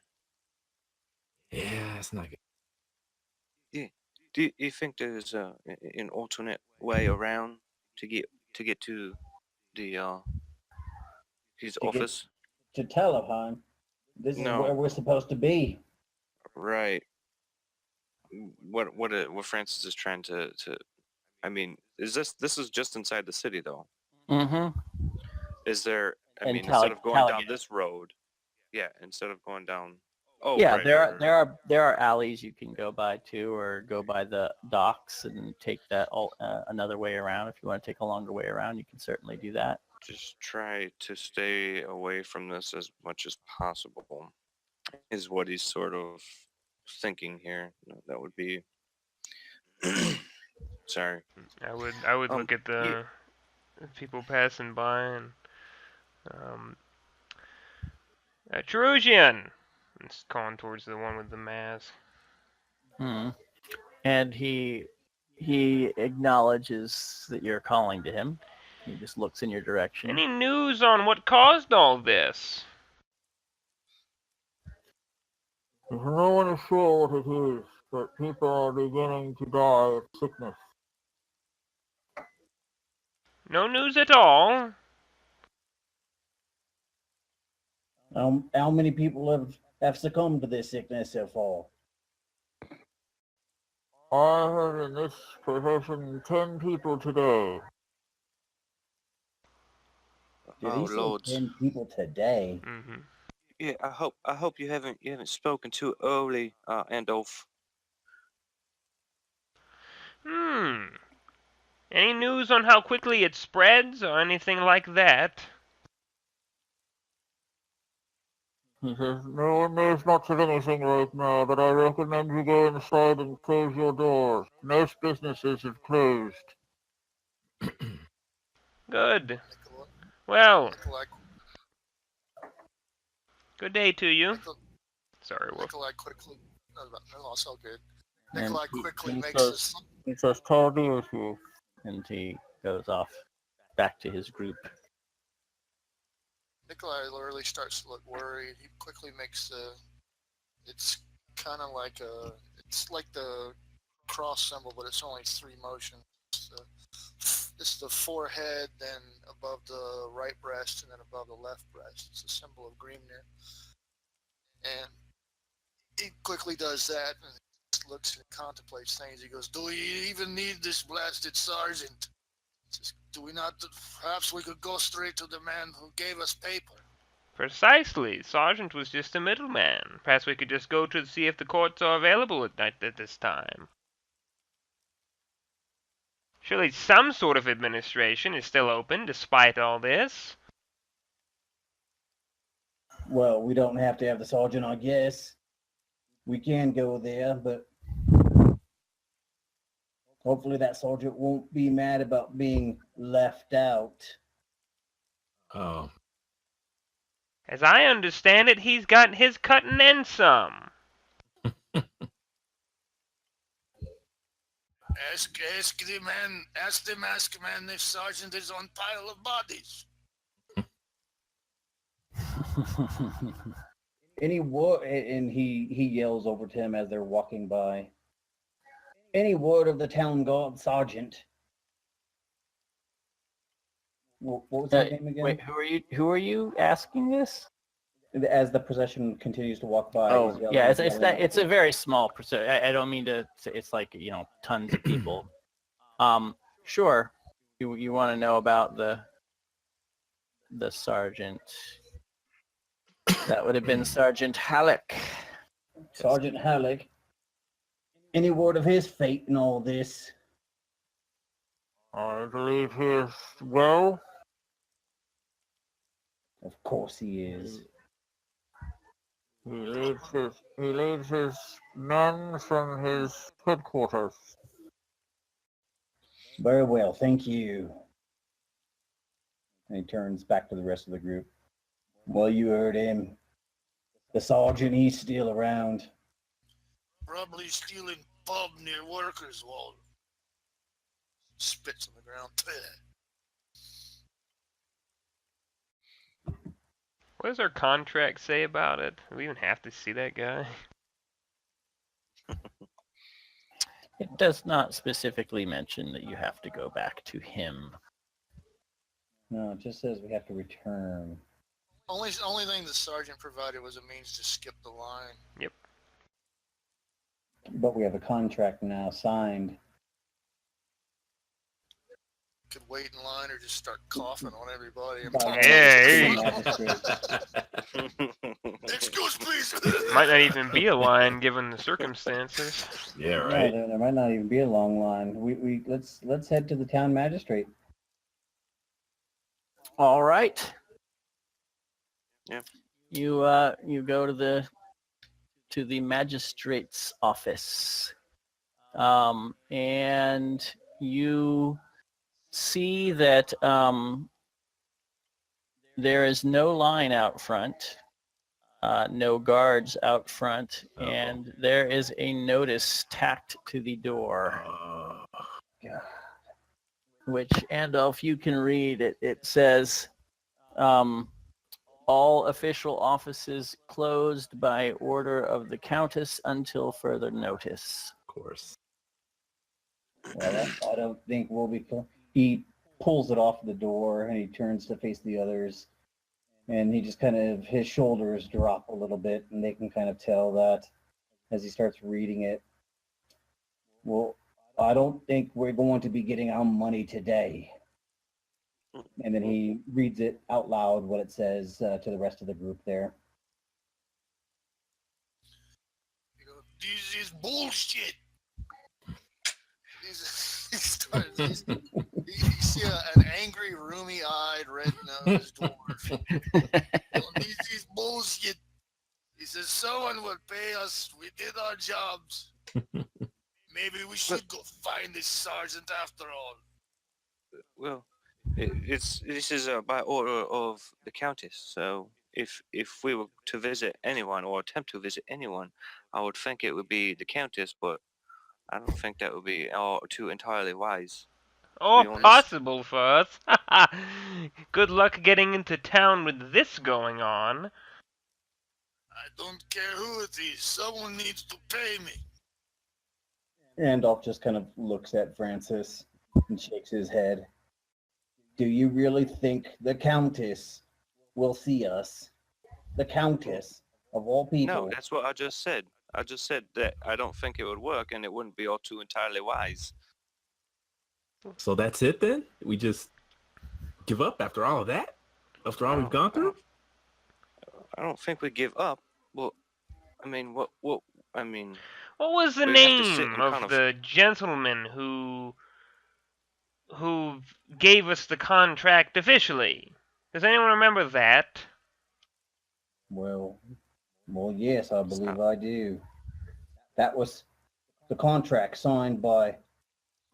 Yeah, that's not good. Do you think there's an alternate way around to get to the his To get- office? To Talabheim. This is No. where we're supposed to be. Right. What Francis is trying to I mean, is this is just inside the city though? Mm-hmm. Is there? I And mean, instead of going down Talabheim. this road, yeah. Instead of going down. Oh, Yeah, right, there are alleys you can go by too, or go by the docks and take that another way around. If you want to take a longer way around, you can certainly do that. Just try to stay away from this as much as possible. Is what he's sort of thinking here. That would be. Sorry. I would look at the people passing by and Cherusian. It's calling towards the one with the mask. Hmm. And he acknowledges that you're calling to him. He just looks in your direction. Any news on what caused all this? No one is sure what it is, but people are beginning to die of sickness. No news at all. How many people have succumbed to this sickness so far? I heard in this profession 10 people today. Did Oh he say lords. 10 people today? Mm-hmm. Yeah, I hope you haven't spoken too early, Andolf. Any news on how quickly it spreads or anything like that? He says, no one knows much of anything right now, but I recommend you go inside and close your doors. Most businesses have closed. Good. Nikolai, Well, Nikolai, good day to you. Nikolai, Sorry, Wolf. Nikolai quickly. No, it's all good. And Nikolai he- quickly he makes says- this. He says, "Tall deal to you." And he goes off back to his group. Nikolai literally starts to look worried. He quickly makes the. It's kind of like it's like the cross symbol, but it's only 3 motions. It's the forehead, then above the right breast, and then above the left breast. It's a symbol of Grimnir. And he quickly does that and looks and contemplates things. He goes, "Do we even need this blasted sergeant? Do we not? Perhaps we could go straight to the man who gave us paper." Precisely. Sergeant was just a middleman. Perhaps we could just go to see if the courts are available at this time. Surely some sort of administration is still open despite all this. Well, we don't have to have the sergeant, I guess. We can go there, but hopefully that sergeant won't be mad about being left out. Oh, As I understand it, he's got his cut and then some. Ask the masked man if Sergeant is on pile of bodies. Any word, and he yells over to him as they're walking by. Any word of the town guard sergeant? What was his name again? Wait, who are you asking this? As the procession continues to walk by. Oh, he's yelling- yeah, yelling it's a very small procession. I don't mean to say it's like, tons of people. Sure. You want to know about the sergeant. That would have been Sergeant Halleck. Sergeant Halleck. Any word of his fate in all this? I believe he is well. Of course he is. He leads his men from his headquarters. Very well, thank you. And he turns back to the rest of the group. Well, you heard him. The sergeant, he's still around. Probably stealing pub near workers' wall. Spits on the ground. What does our contract say about it? Do we even have to see that guy? It does not specifically mention that you have to go back to him. No, it just says we have to return. Only thing the sergeant provided was a means to skip the line. Yep. But we have a contract now signed. Could wait in line or just start coughing on everybody. Excuse please. Might not even be a line given the circumstances. Yeah, No, right. there might not even be a long line. Let's head to the town magistrate. All right. Yeah. You go to the magistrate's office, and you see that there is no line out front, no guards out front, and there is a notice tacked to the door. Which, Andolph, you can read. It says, all official offices closed by order of the Countess until further notice. Of course. Well, I don't think we'll be... He pulls it off the door and he turns to face the others. And he just kind of, his shoulders drop a little bit and they can kind of tell that as he starts reading it. Well, I don't think we're going to be getting our money today. And then he reads it out loud, what it says to the rest of the group there. This is bullshit. You see an angry, roomy-eyed, red-nosed dwarf. This is bullshit. He says, someone will pay us. We did our jobs. Maybe we should go find this sergeant after all. Well, this is by order of the Countess. So if we were to visit anyone or attempt to visit anyone, I would think it would be the Countess, but I don't think that would be too entirely wise. Or possible for us. Good luck getting into town with this going on. I don't care who it is. Someone needs to pay me. Andolph just kind of looks at Francis and shakes his head. Do you really think the Countess will see us? The Countess, of all people. No, that's what I just said. I just said that I don't think it would work and it wouldn't be all too entirely wise. So that's it then? We just give up after all of that? After all we've gone through? I don't think we give up. Well, I mean, what was the name of the gentleman who gave us the contract officially? Does anyone remember that? Well, yes, I believe I do. That was the contract signed by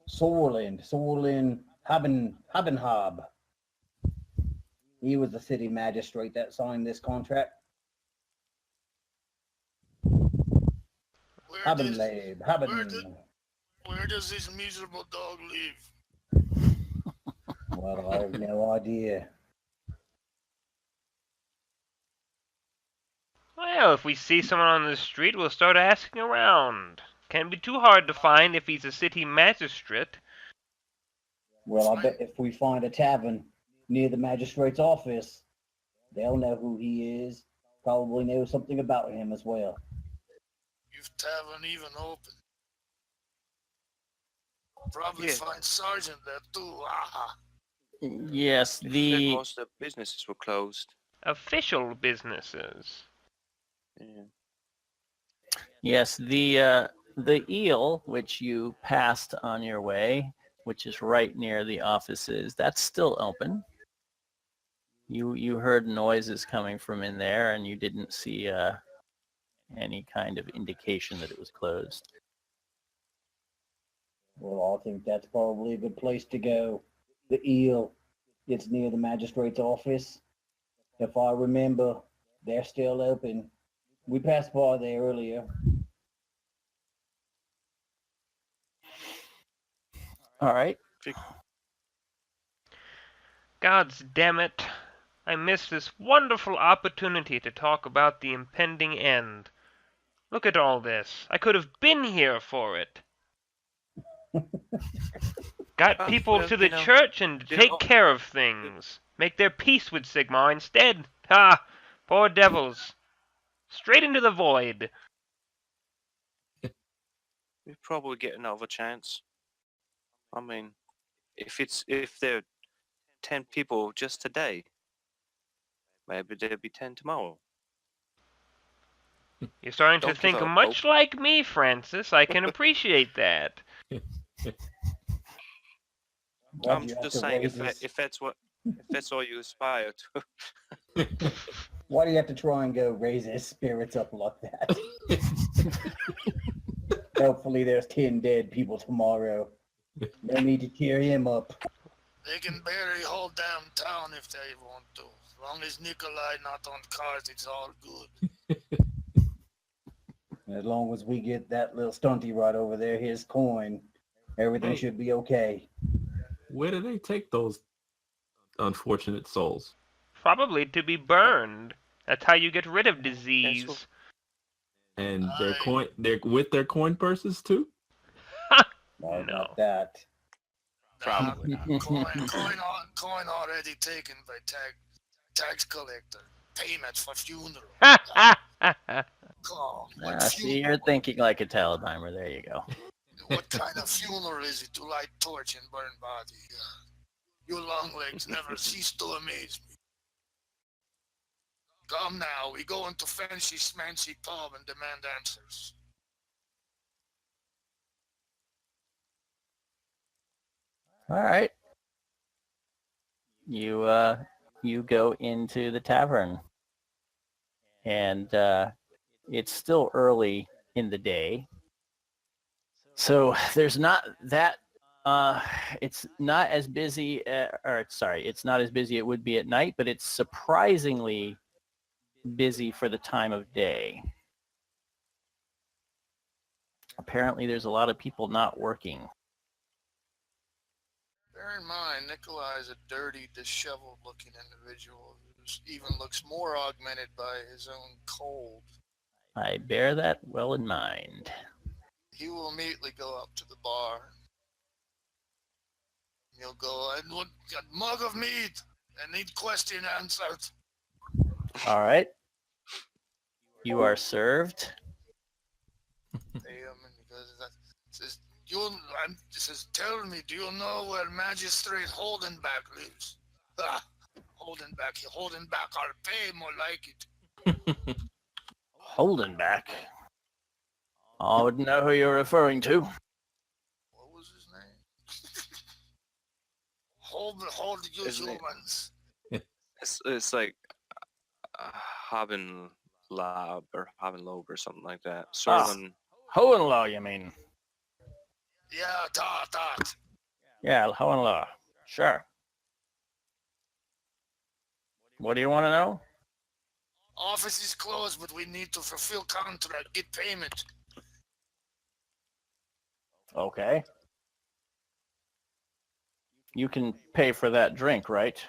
Sorlin Habenhab. He was the city magistrate that signed this contract. Where does this miserable dog live? Well, I have no idea. Well, if we see someone on the street, we'll start asking around. Can't be too hard to find if he's a city magistrate. Well, I bet if we find a tavern near the magistrate's office, they'll know who he is. Probably know something about him as well. If tavern even open. Probably find sergeant there too. Aha. Yes, most of the businesses were closed. Official businesses. Yeah. Yes, the eel, which you passed on your way, which is right near the offices, that's still open. You heard noises coming from in there, and you didn't see any kind of indication that it was closed. Well, I think that's probably a good place to go. The eel. It's near the magistrate's office. If I remember, they're still open. We passed by there earlier. All right. Gods damn it. I missed this wonderful opportunity to talk about the impending end. Look at all this. I could have been here for it. Got people Well, to the church and you take know- care of things. Make their peace with Sigmar instead. Ha! Poor devils. Straight into the void. We probably get another chance. I mean, if there are 10 people just today, maybe there'll be 10 tomorrow. You're starting to Don't give think up much like me, Francis. I can appreciate that. Why'd I'm you have just to saying, raise this- if that's all you aspire to. Why do you have to try and go raise his spirits up like that? Hopefully there's 10 dead people tomorrow. No need to cheer him up. They can barely hold down town if they want to. As long as Nikolai not on cards, it's all good. As long as we get that little stunty right over there, his coin, everything Hey. should be okay. Where do they take those unfortunate souls? Probably to be burned. That's how you get rid of disease. And they're with their coin purses too? No, No. not that. Probably not. Coin already taken by tax collector. Payments for funeral. Come, what See, you're thinking like a Talabheimer. There you go. What kind of funeral is it to light torch and burn body? Your long legs never cease to amaze me. Come now, we go into fancy smancy pub and demand answers. All right. You go into the tavern, and it's still early in the day, so there's not that. It's not as busy, it's not as busy it would be at night, but it's surprisingly busy for the time of day. Apparently, there's a lot of people not working. Bear in mind, Nikolai is a dirty, disheveled-looking individual who even looks more augmented by his own cold. I bear that well in mind. He will immediately go up to the bar. He'll go, I want a mug of meat. I need question answered. All right. You are served. Because that says, tell me, do you know where Magistrate Holdenback lives? Holdenback, I'll pay more like it. Holdenback. I wouldn't know who you're referring to. What was his name? Hold you Isn't it? humans. It's like Haben Lab or Haben Loeb or something like that. Servant. Hohenlaw, you mean? Yeah, that. Yeah, Hohenlaw. Sure. What do you want to know? Office is closed, but we need to fulfill contract, get payment. Okay. You can pay for that drink, right?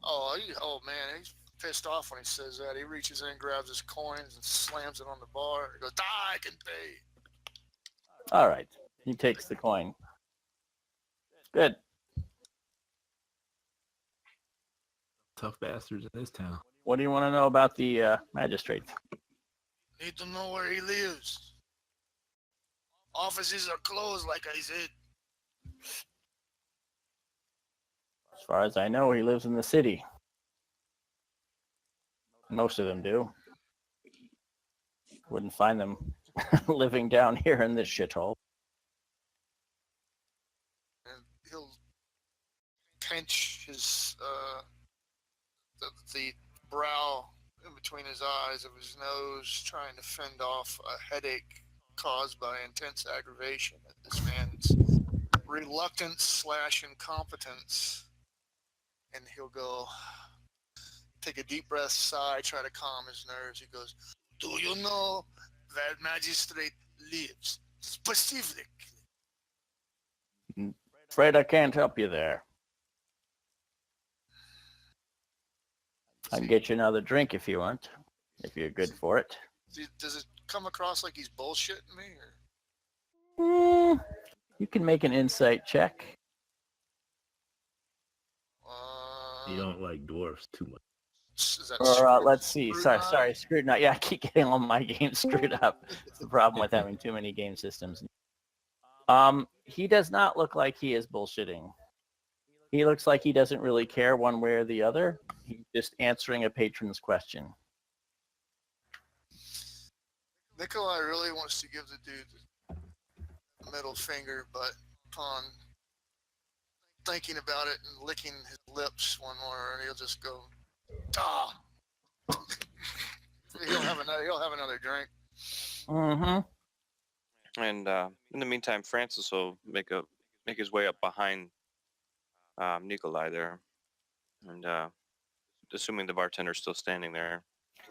Oh man, he's pissed off when he says that. He reaches in, grabs his coins, and slams it on the bar. He goes, I can pay. All right. He takes the coin. Good. Tough bastards in this town. What do you want to know about the magistrate? Need to know where he lives. Offices are closed, like I said. As far as I know, he lives in the city. Most of them do. Wouldn't find them living down here in this shithole. And he'll pinch his the brow in between his eyes of his nose, trying to fend off a headache caused by intense aggravation at this man's reluctance / incompetence. And he'll go, take a deep breath, sigh, try to calm his nerves. He goes, "Do you know that magistrate lives specifically?" Afraid I can't help you there. I can get you another drink if you want, if you're good for it. Does it come across like he's bullshitting me? You can make an insight check. You don't like dwarfs too much. Is that Or let's see. scrutinize? Sorry, scrutinize. Yeah, I keep getting all my games screwed up. It's the problem with having too many game systems. He does not look like he is bullshitting. He looks like he doesn't really care one way or the other. He's just answering a patron's question. Nikolai really wants to give the dude the middle finger, but upon thinking about it and licking his lips one more, he'll just go, "Ah." He'll have another drink. Mm-hmm. And in the meantime, Francis will make his way up behind Nikolai there, and assuming the bartender's still standing there,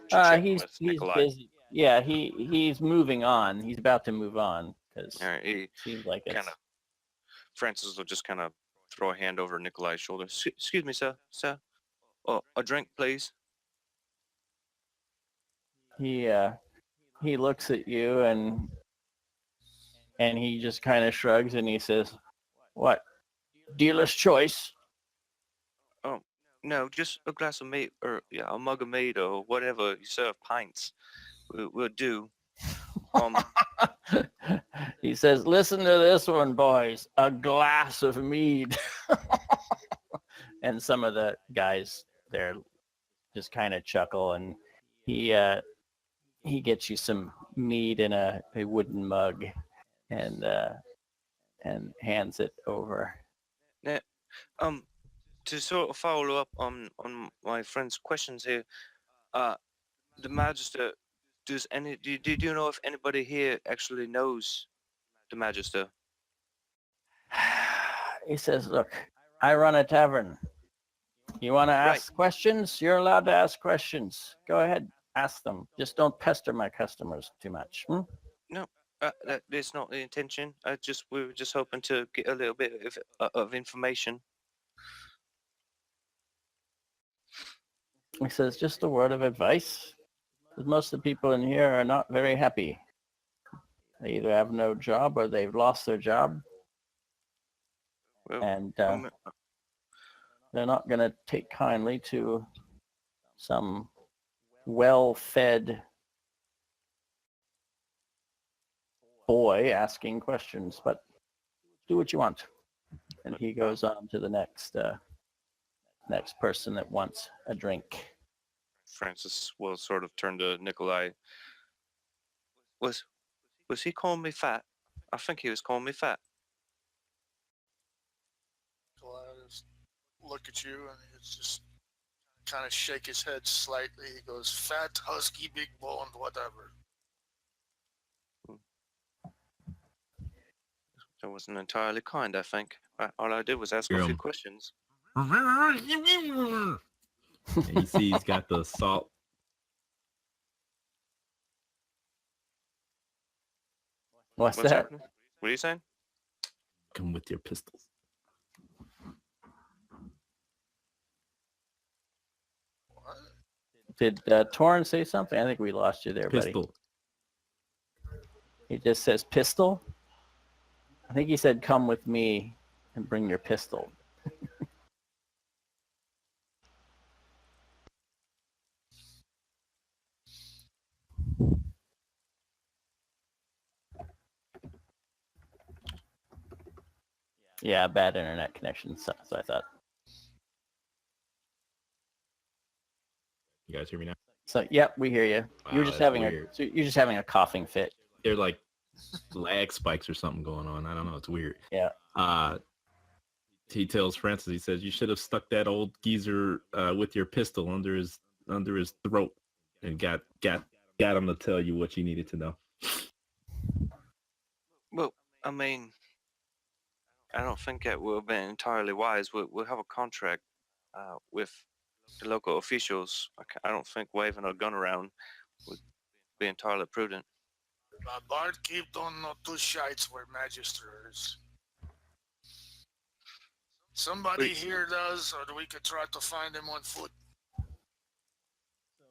chit-chatting He's with Nikolai. busy. Yeah, he's moving on. He's about to move on because All right, it seems like it's... Francis will just kind of throw a hand over Nikolai's shoulder. Excuse me, sir. Oh, a drink, please. He looks at you and he just kind of shrugs and he says, "What? Dealer's choice?" Oh, no, just a glass of meat, or a mug of meat, or whatever you serve. Pints will do. He says, "Listen to this one, boys. A glass of mead." And some of the guys there just kind of chuckle, and he gets you some mead in a wooden mug and hands it over. Now, to sort of follow up on my friend's questions here, the Magister, do you know if anybody here actually knows the Magister? He says, "Look, I run a tavern. You want to ask questions? You're allowed to ask questions. Go ahead, ask them. Just don't pester my customers too much." No, that's not the intention. We were just hoping to get a little bit of information. He says, "Just a word of advice. Most of the people in here are not very happy. They either have no job or they've lost their job. Well, and they're not going to take kindly to some well-fed boy asking questions, but do what you want." And he goes on to the next person that wants a drink. Francis will sort of turn to Nikolai. Was he calling me fat? I think he was calling me fat. Nikolai will just look at you and he'll just kind of shake his head slightly. He goes, "Fat, husky, big boned, whatever." That wasn't entirely kind, I think. All I did was ask a few questions. And you see he's got the salt. What's that? Happening? What are you saying? Come with your pistols. Did Torrin say something? I think we lost you there, Pistol. buddy. He just says pistol? I think he said, "Come with me and bring your pistol." Yeah, bad internet connection, so I thought. You guys hear me now? So, yep, we hear you. You're Wow, just that's having weird. you're just having a coughing fit. They're like lag spikes or something going on. I don't know. It's weird. Yeah. He tells Francis, he says, "You should have stuck that old geezer with your pistol under his throat." and got him to tell you what you needed to know. Well, I mean, I don't think it would have been entirely wise. We'll have a contract with the local officials. I don't think waving a gun around would be entirely prudent. Barkeep don't know two shites where Magister is. Somebody here does, or we could try to find him on foot.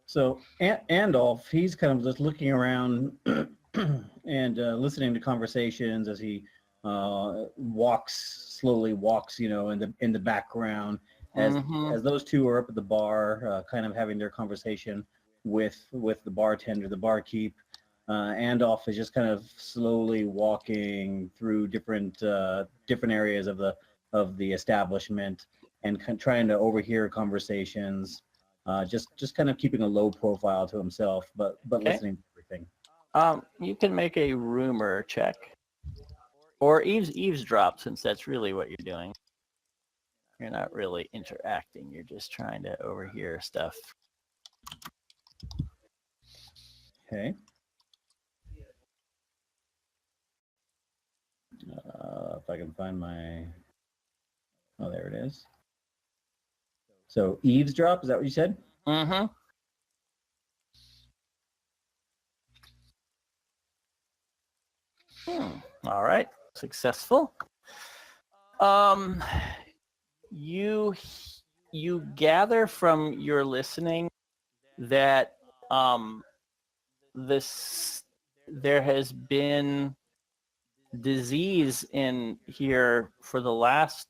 So Andolph, he's kind of just looking around and listening to conversations as he slowly walks, in the background as those two are up at the bar, kind of having their conversation with the bartender, the barkeep. Andolph is just kind of slowly walking through different areas of the establishment and trying to overhear conversations. Just kind of keeping a low profile to himself, but Okay. listening to everything. You can make a rumor check, or eavesdrop, since that's really what you're doing. You're not really interacting. You're just trying to overhear stuff. Okay. If I can find my... Oh, there it is. So eavesdrop, is that what you said? Mm-hmm. All right. Successful. You gather from your listening that there has been disease in here for the last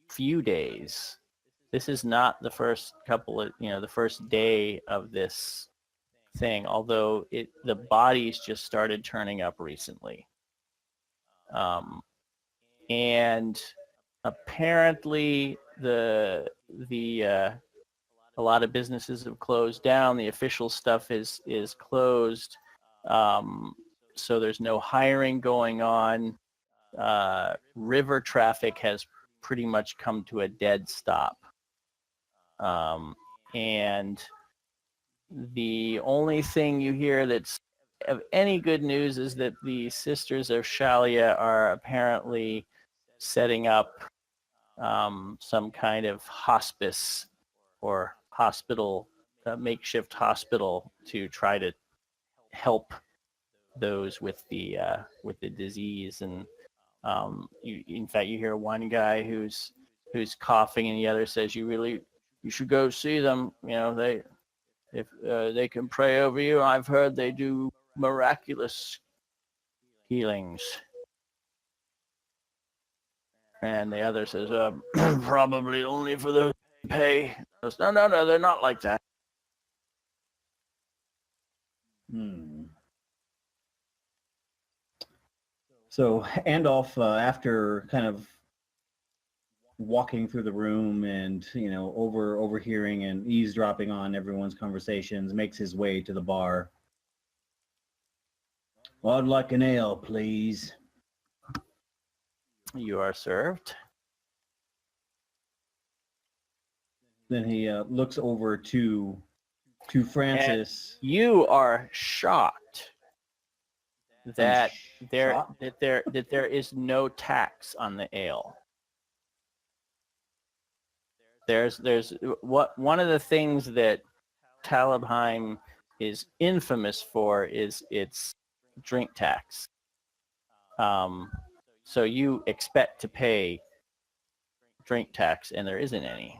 few days. This is not the first the first day of this thing, although the bodies just started turning up recently. And apparently a lot of businesses have closed down. The official stuff is closed. So there's no hiring going on. River traffic has pretty much come to a dead stop. And the only thing you hear that's of any good news is that the Sisters of Shalia are apparently setting up some kind of hospice or hospital, makeshift hospital, to try to help those with the disease. And in fact, you hear one guy who's coughing, and the other says, you should go see them. If they can pray over you. I've heard they do miraculous healings. And the other says, probably only for those who pay. Goes, no, they're not like that. So Andolph, after kind of walking through the room and overhearing and eavesdropping on everyone's conversations, makes his way to the bar. Well, I'd like an ale, please. You are served. Then he looks over to Francis. And you are shocked that there is no tax on the ale. There's one of the things that Talabheim is infamous for is its drink tax. So you expect to pay drink tax, and there isn't any.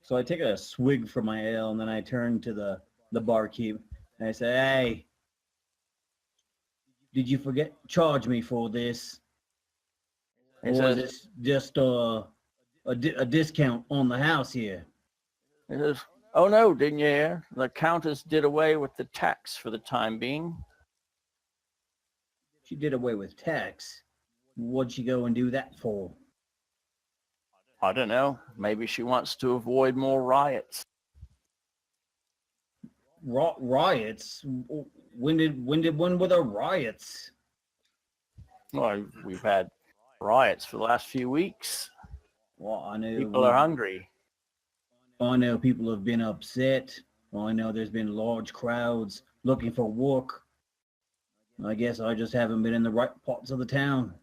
So I take a swig from my ale, and then I turn to the barkeep, and I say, "Hey, did you forget to charge me for this? Or is this just a discount on the house here?" He says, "Oh no, didn't you hear? The Countess did away with the tax for the time being." She did away with tax. What'd she go and do that for? I don't know. Maybe she wants to avoid more riots. Riots? When were there riots? Well, we've had riots for the last few weeks. Well, I know People are hungry. I know people have been upset. Well, I know there's been large crowds looking for work. I guess I just haven't been in the right parts of the town.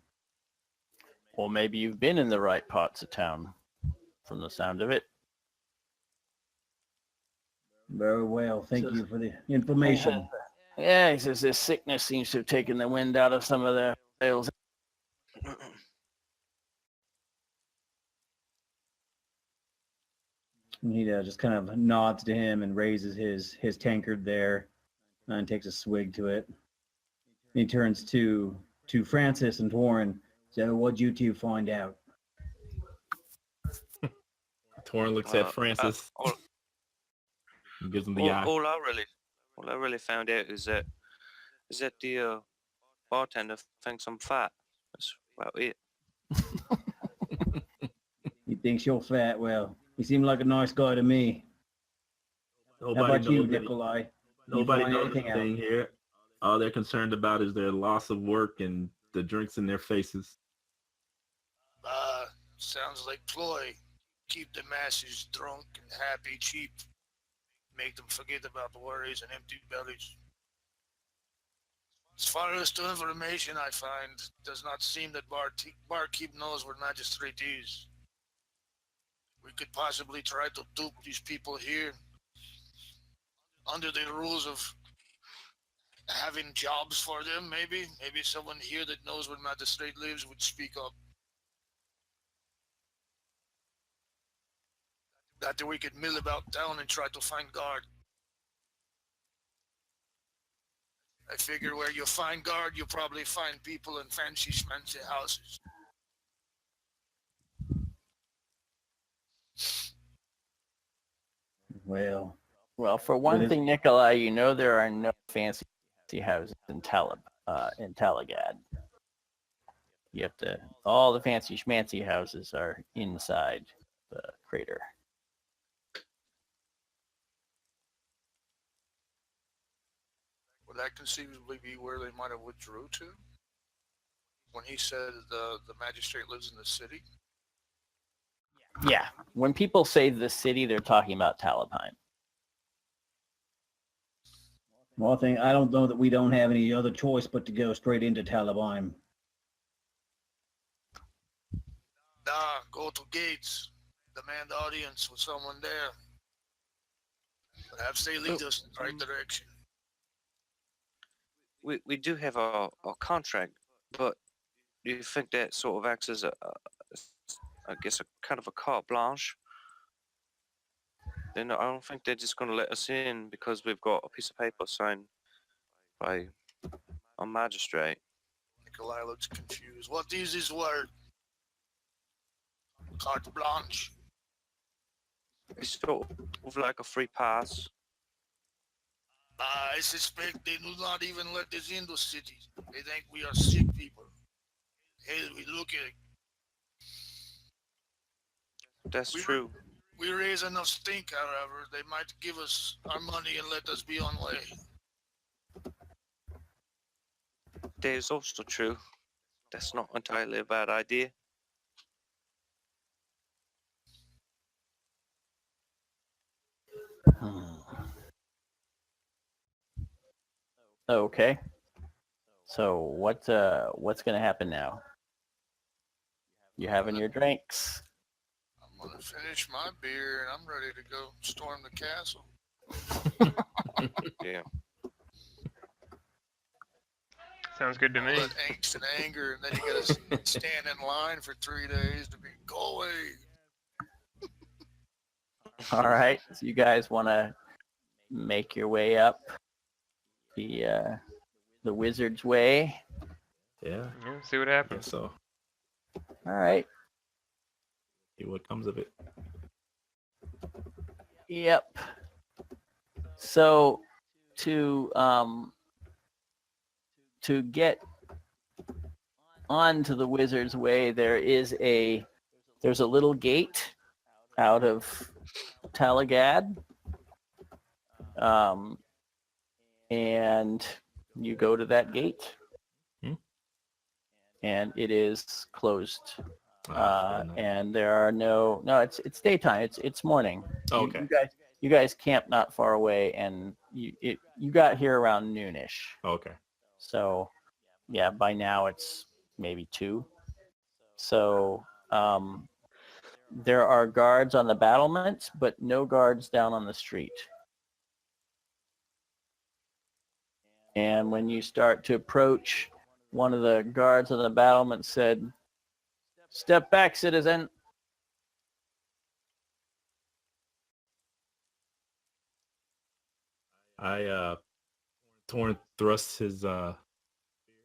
Or maybe you've been in the right parts of town, from the sound of it. Very well. Thank you for the information. Yeah, he says this sickness seems to have taken the wind out of some of their sails. He just kind of nods to him and raises his tankard there and takes a swig to it. He turns to Francis and Torrin. So what'd you two find out? Torrin looks at Francis. And gives him the eye. All I really found out is that the bartender thinks I'm fat. That's about it. He thinks you're fat. Well, he seemed like a nice guy to me. How about you, Nikolai? Nobody find knows anything out? anything here. All they're concerned about is their loss of work and the drinks in their faces. Sounds like ploy. Keep the masses drunk and happy, cheap. Make them forget about the worries and empty bellies. As far as to information I find, it does not seem that barkeep knows where magistrate is. We could possibly try to dupe these people here under the rules of having jobs for them, maybe. Maybe someone here that knows where magistrate lives would speak up. That we could mill about town and try to find guard. I figure where you find guard, you probably find people in fancy schmancy houses. Well, for one thing, Nikolai, you know there are no fancy houses in Talagad. You have to. All the fancy schmancy houses are inside the crater. Would that conceivably be where they might have withdrew to? When he said the magistrate lives in the city? Yeah, when people say the city, they're talking about Talabheim. Well, I don't know that we don't have any other choice but to go straight into Talabheim. Go to gates. Demand audience with someone there. Perhaps they lead us in the right direction. We do have our contract, but do you think that sort of acts as I guess a kind of a carte blanche? Then I don't think they're just going to let us in because we've got a piece of paper signed by a magistrate. Nikolai looks confused. What is this word? Carte blanche. It's sort of like a free pass. I suspect they do not even let us into cities. They think we are sick people. Hell, we look at it. That's true. We raise enough stink, however, they might give us our money and let us be on way. That is also true. That's not entirely a bad idea. Okay. So what's going to happen now? You having your drinks? I'm gonna finish my beer and I'm ready to go storm the castle. Yeah. Sounds good to me. All that angst and anger, and then you gotta stand in line for 3 days to be go away. All right. So you guys want to make your way up the wizard's way? Yeah. See what happens. So. All right. See what comes of it. Yep. So to get onto the wizard's way, there's a little gate out of Talagad, and you go to that gate, and it is closed. Nice. And there are no, it's daytime. It's morning. Okay. you guys camped not far away, and you got here around noonish. Okay. So, yeah, by now it's maybe 2. So there are guards on the battlements, but no guards down on the street. And when you start to approach, one of the guards on the battlement said, "Step back, citizen." Torn thrusts his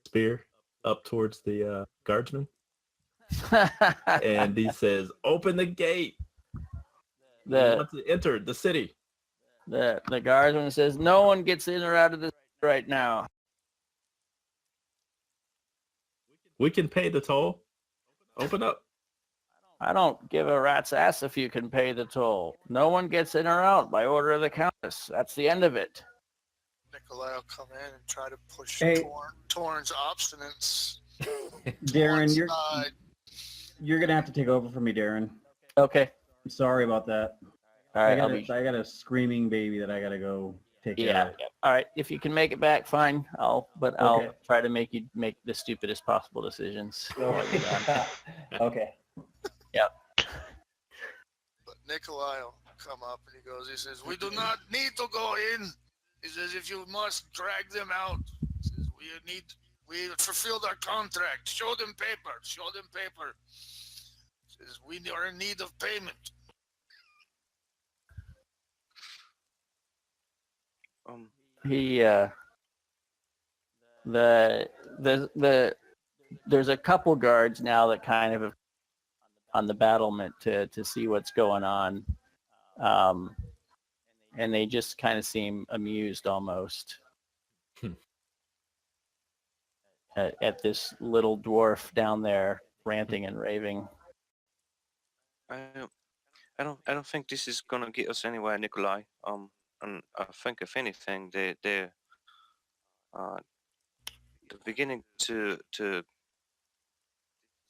spear up towards the guardsman, and he says, "Open the gate. We want to enter the city." The guardsman says, "No one gets in or out of this right now." We can pay the toll. Open up. "I don't give a rat's ass if you can pay the toll. No one gets in or out by order of the Countess. That's the end of it." Nikolai will come in and try to push Hey. Torn's obstinance. Darren, Torn's you're gonna have to take over for me, Darren. Okay. I'm sorry about that. All right. I got a screaming baby that I gotta go take care Yeah. of. All right. If you can make it back, fine. I'll Okay. try to make you make the stupidest possible decisions. while you're gone. Okay. But Nikolai will come up and he says, "We do not need to go in." He says, "If you must drag them out." He says, we fulfilled our contract. Show them paper. He says, "We are in need of payment." He there's a couple guards now that kind of on the battlement to see what's going on, and they just kind of seem amused almost at this little dwarf down there ranting and raving. I don't think this is gonna get us anywhere, Nikolai. And I think if anything, they're beginning to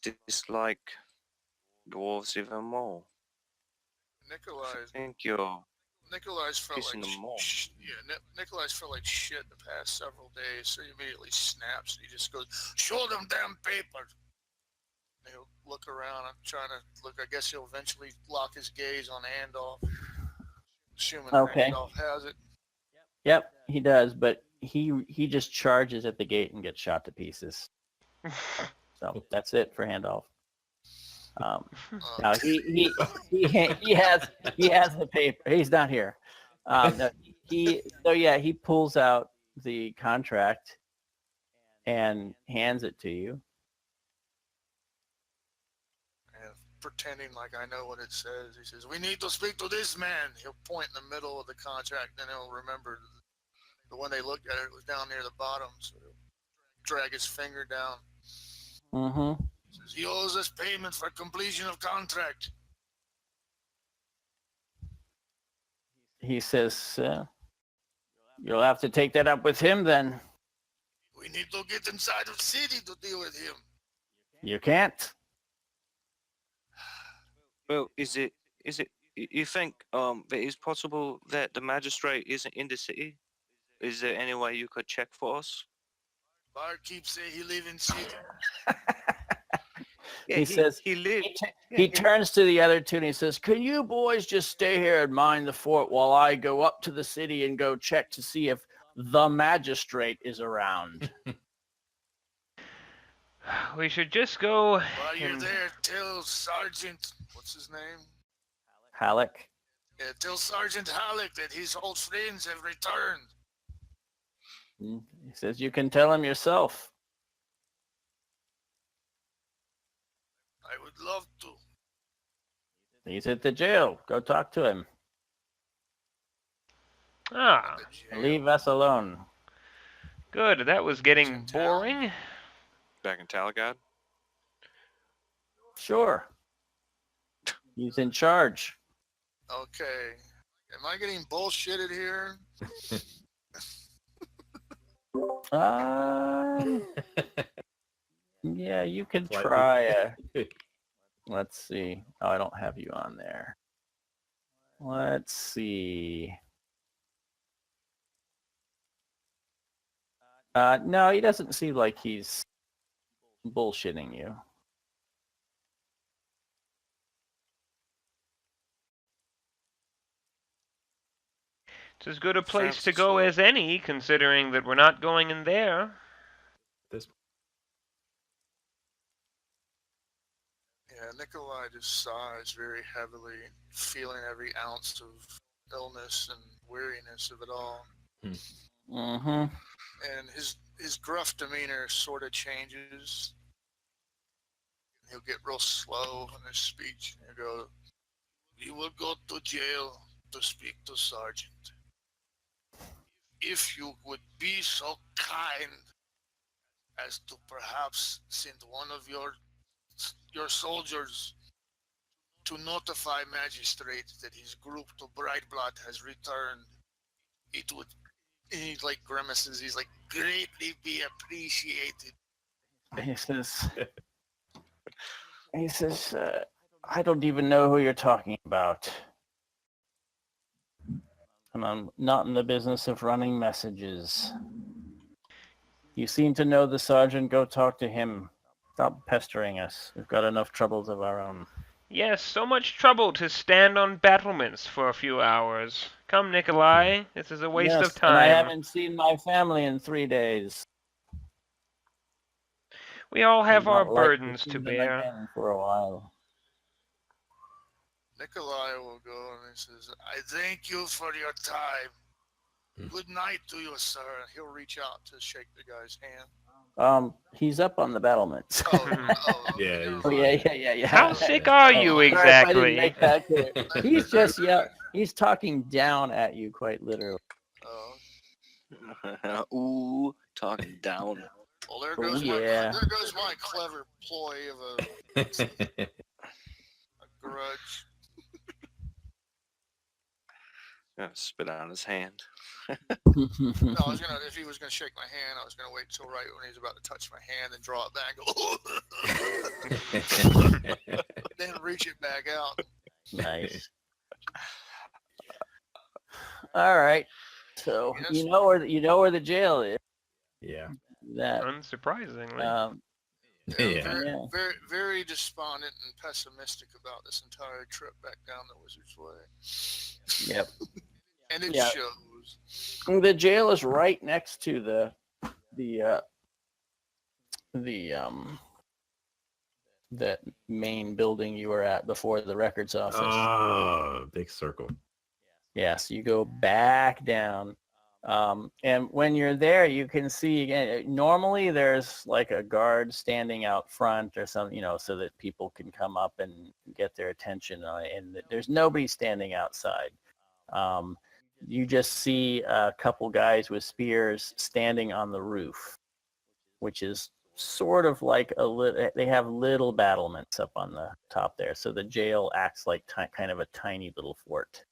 dislike dwarves even more. I think Nikolai's felt pissing like them off. Nikolai's felt like shit the past several days, so he immediately snaps and he just goes, "Show them damn paper." And he'll look around. I'm trying to look. I guess he'll eventually lock his gaze on Andolph. Assuming Okay. Andolph has it. Yep, he does, but he just charges at the gate and gets shot to pieces. So that's it for Handolph. Now he has the paper. He's not here. No, he pulls out the contract and hands it to you. And pretending like I know what it says, he says, "We need to speak to this man." He'll point in the middle of the contract, then he'll remember the one they looked at. It was down near the bottom, so he'll drag his finger down. Mm-hmm. Says, "He owes us payment for completion of contract." He says, "You'll have to take that up with him then." "We need to get inside the city to deal with him." "You can't." Well, is it you think that it's possible that the magistrate isn't in the city? Is there any way you could check for us? Barkeep say he live in city. Yeah, He says he lives. he turns to the other two and he says, "Can you boys just stay here and mind the fort while I go up to the city and go check to see if the magistrate is around?" We should just go. While you're there, tell Sergeant, what's his name? Halleck. Yeah, tell Sergeant Halleck that his old friends have returned. He says, "You can tell him yourself." I would love to. He's at the jail. Go talk to him. Ah, Leave us alone. good. That was getting Town. boring. Back in Talagad. Sure. He's in charge. Okay. Am I getting bullshitted here? Yeah, you can Slightly. try. Let's see. Oh, I don't have you on there. Let's see. No, he doesn't seem like he's bullshitting you. It's as good a place to Francis, go as any, considering that we're not going in there. This Yeah, Nikolai just sighs very heavily, feeling every ounce of illness and weariness of it all. Mm-hmm. And his gruff demeanor sort of changes. He'll get real slow in his speech. He'll go, "You will go to jail to speak to Sergeant. If you would be so kind as to perhaps send one of your soldiers to notify magistrate that his group to Brightblood has returned, it would," he like grimaces, he's like, "greatly be appreciated." He says, I don't even know who you're talking about. And I'm not in the business of running messages. You seem to know the sergeant. Go talk to him. Stop pestering us. We've got enough troubles of our own. Yes, so much trouble to stand on battlements for a few hours. Come, Nikolai, this is a waste of time. And I haven't seen my family in 3 days. We all have I'd our not like burdens see to them bear. again for a while. Nikolai will go and he says, "I thank you for your time. Good night to you, sir." He'll reach out to shake the guy's hand. He's up on the battlements. Yeah, never he's- mind. yeah. How sick are you Sorry if I didn't exactly? make that clear. He's just he's talking down at you quite literally. Ooh, talking down. Well, there Oh, goes yeah. there goes my clever ploy of a grudge. Gonna spit on his hand. No, if he was gonna shake my hand, I was gonna wait till right when he's about to touch my hand and draw it back, and go, then reach it back out. Nice. All right. So Yes. you know where the jail is. yeah. That Unsurprisingly. Yeah. Very, very despondent and pessimistic about this entire trip back down the Wizard's Way. Yep. And it Yeah. shows. The jail is right next to that main building you were at before the records office. Oh, big circle. Yes, you go back down. And when you're there, you can see again, normally there's like a guard standing out front or something, so that people can come up and get their attention. And there's nobody standing outside. You just see a couple guys with spears standing on the roof, which is sort of like they have little battlements up on the top there. So the jail acts like kind of a tiny little fort.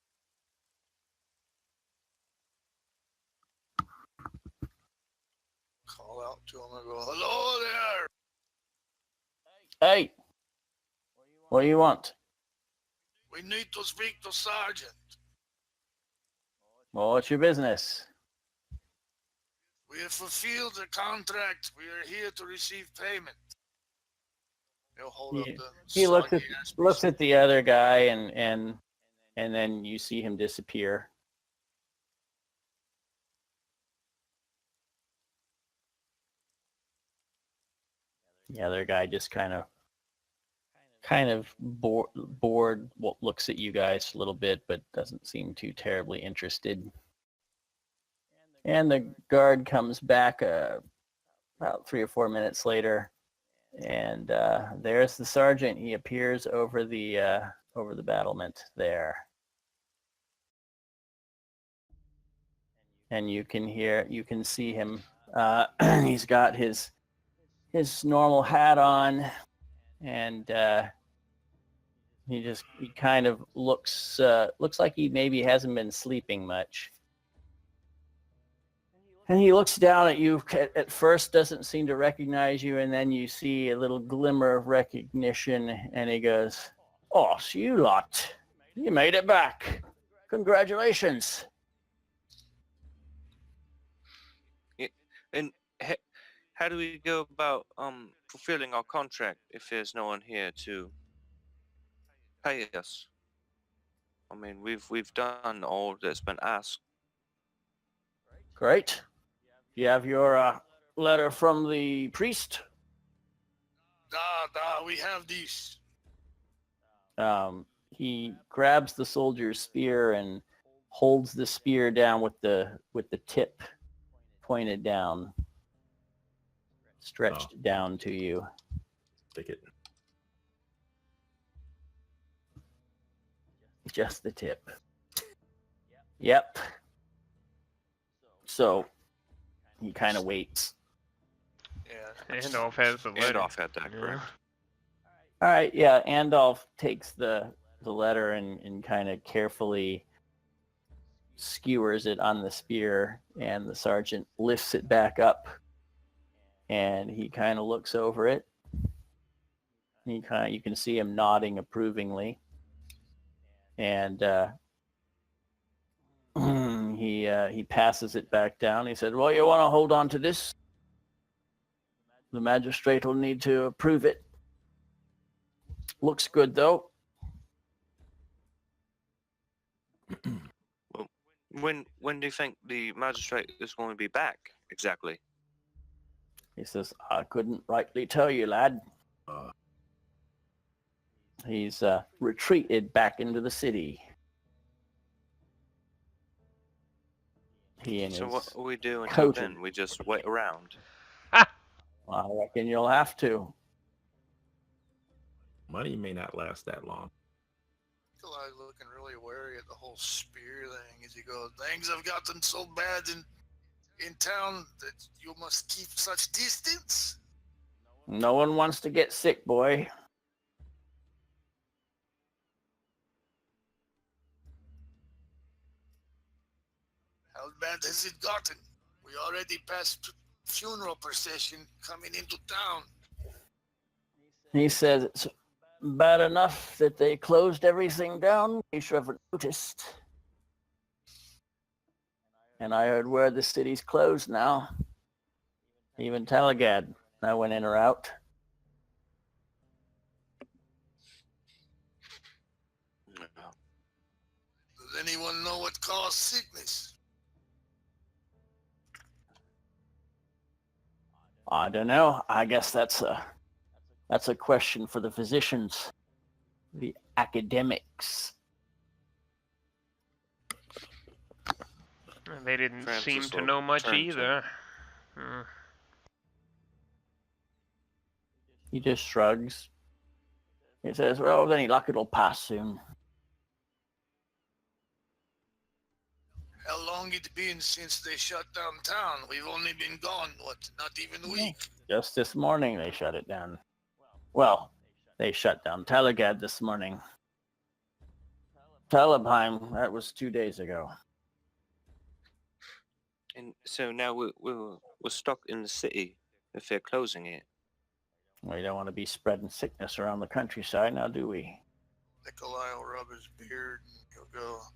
Call out to him and go, "Hello there. Hey, what do you want? We need to speak to Sergeant. Well, what's your business? We have fulfilled the contract. We are here to receive payment." He'll hold up the He looks soggy-ass at the other guy and then you see him disappear. The other guy just kind of bored looks at you guys a little bit, but doesn't seem too terribly interested. And the guard comes back about 3 or 4 minutes later, and there's the sergeant. He appears over the battlement there, and you can see him. He's got his normal hat on, and he kind of looks like he maybe hasn't been sleeping much. And he looks down at you. At first doesn't seem to recognize you, and then you see a little glimmer of recognition, and he goes, "Oh, so you lot, you made it back. Congratulations. And how do we go about fulfilling our contract if there's no one here to pay us? I mean, we've done all that's been asked. Great. You have your letter from the priest? We have these. He grabs the soldier's spear and holds the spear down with the tip pointed down, stretched down to you. Take it. Just the tip. Yep. So he kind of waits. Yeah. Andolph has the letter. Andolph had that, Yeah. correct? All right, yeah, Andolph takes the letter and kind of carefully skewers it on the spear, and the sergeant lifts it back up, and he kind of looks over it. You can see him nodding approvingly, and he passes it back down. He said, "Well, you want to hold on to this? The magistrate will need to approve it. Looks good, though." Well, when do you think the magistrate is going to be back exactly? He says, "I couldn't rightly tell you, lad. He's retreated back into the city." He and So his what we do until coat then? We just wait around. I reckon you'll have to. Money may not last that long. Nikolai's looking really wary at the whole spear thing as he goes, "Things have gotten so bad in town that you must keep such distance." No one wants to get sick, boy. How bad has it gotten? We already passed funeral procession coming into town. He says it's bad enough that they closed everything down, in case you haven't noticed. And I heard word the city's closed now. Even Talagad, I went in or out. Does anyone know what caused sickness? I don't know. I guess that's a question for the physicians, the academics. They didn't Francis seem to will know much turn to- either. Hmm. He just shrugs. He says, "Well, with any luck, it'll pass soon." How long it been since they shut down town? We've only been gone, what, not even a week? Just this morning, they shut it down. Well, they shut down Talagad this morning. Talabheim, that was 2 days ago. And so now we're stuck in the city if they're closing it. We don't want to be spreading sickness around the countryside, now do we? Nikolai will rub his beard and he'll go,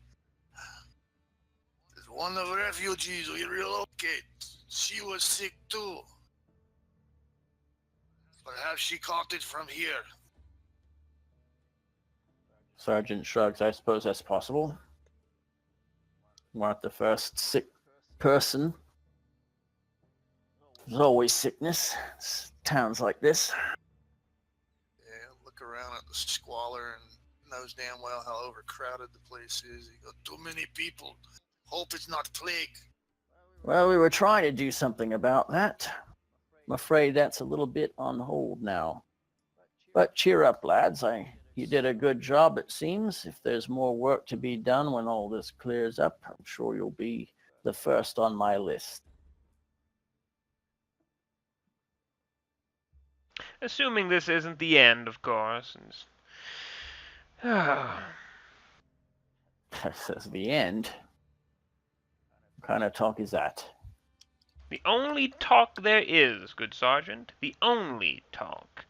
"There's one of the refugees we relocate. She was sick too. Perhaps she caught it from here." Sergeant shrugs. I suppose that's possible. We aren't the first sick person. There's always sickness. It's towns like this. Yeah, look around at the squalor and knows damn well how overcrowded the place is. He goes, "Too many people. Hope it's not plague." Well, we were trying to do something about that. I'm afraid that's a little bit on hold now. But cheer up, lads. You did a good job, it seems. If there's more work to be done when all this clears up, I'm sure you'll be the first on my list. Assuming this isn't the end, of course. This is the end. What kind of talk is that? The only talk there is, good sergeant. The only talk.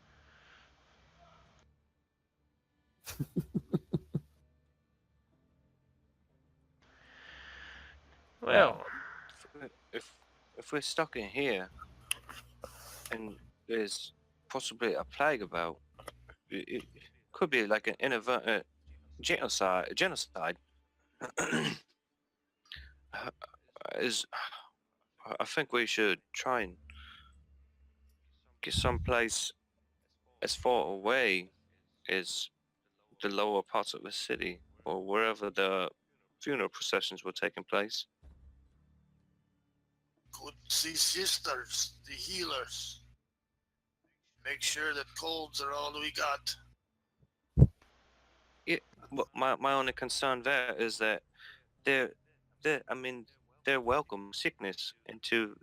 if we're stuck in here, and there's possibly a plague about, it could be like an inadvertent genocide. Is I think we should try and get someplace as far away as the lower parts of the city, or wherever the funeral processions were taking place. Could see sisters, the healers. Make sure that colds are all we got. Yeah, but my only concern there is that they're welcome sickness into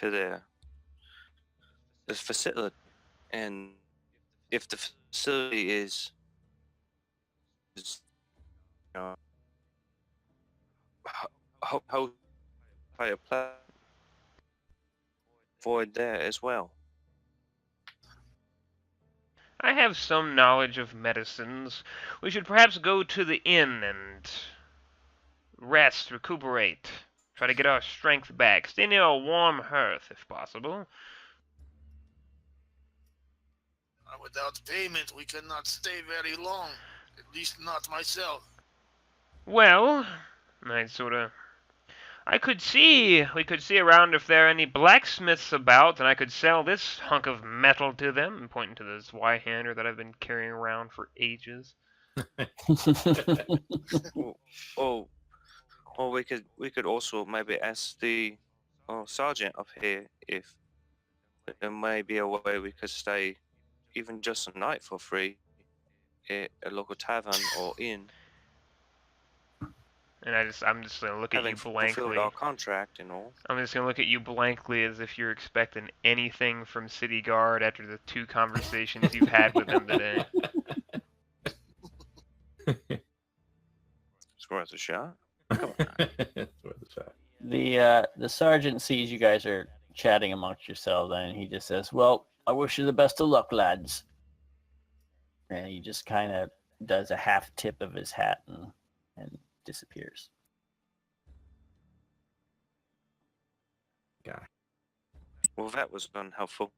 their the facility, and if the facility is you know, how I apply void there as well. I have some knowledge of medicines. We should perhaps go to the inn and rest, recuperate, try to get our strength back. Stay near a warm hearth, if possible. Without payment, we cannot stay very long. At least not myself. Well, we could see around if there are any blacksmiths about, and I could sell this hunk of metal to them, and pointing to the Zweihänder that I've been carrying around for ages. Or we could also maybe ask the sergeant up here if there may be a way we could stay even just a night for free at a local tavern or inn. And I'm just gonna look at you blankly. Fulfilled our contract and all. I'm just gonna look at you blankly as if you're expecting anything from City Guard after the 2 conversations you've had with them today. It's worth a shot. It's worth a shot. The sergeant sees you guys are chatting amongst yourselves, and he just says, "Well, I wish you the best of luck, lads." And he just kind of does a half tip of his hat and disappears. Guy. Well, that was unhelpful.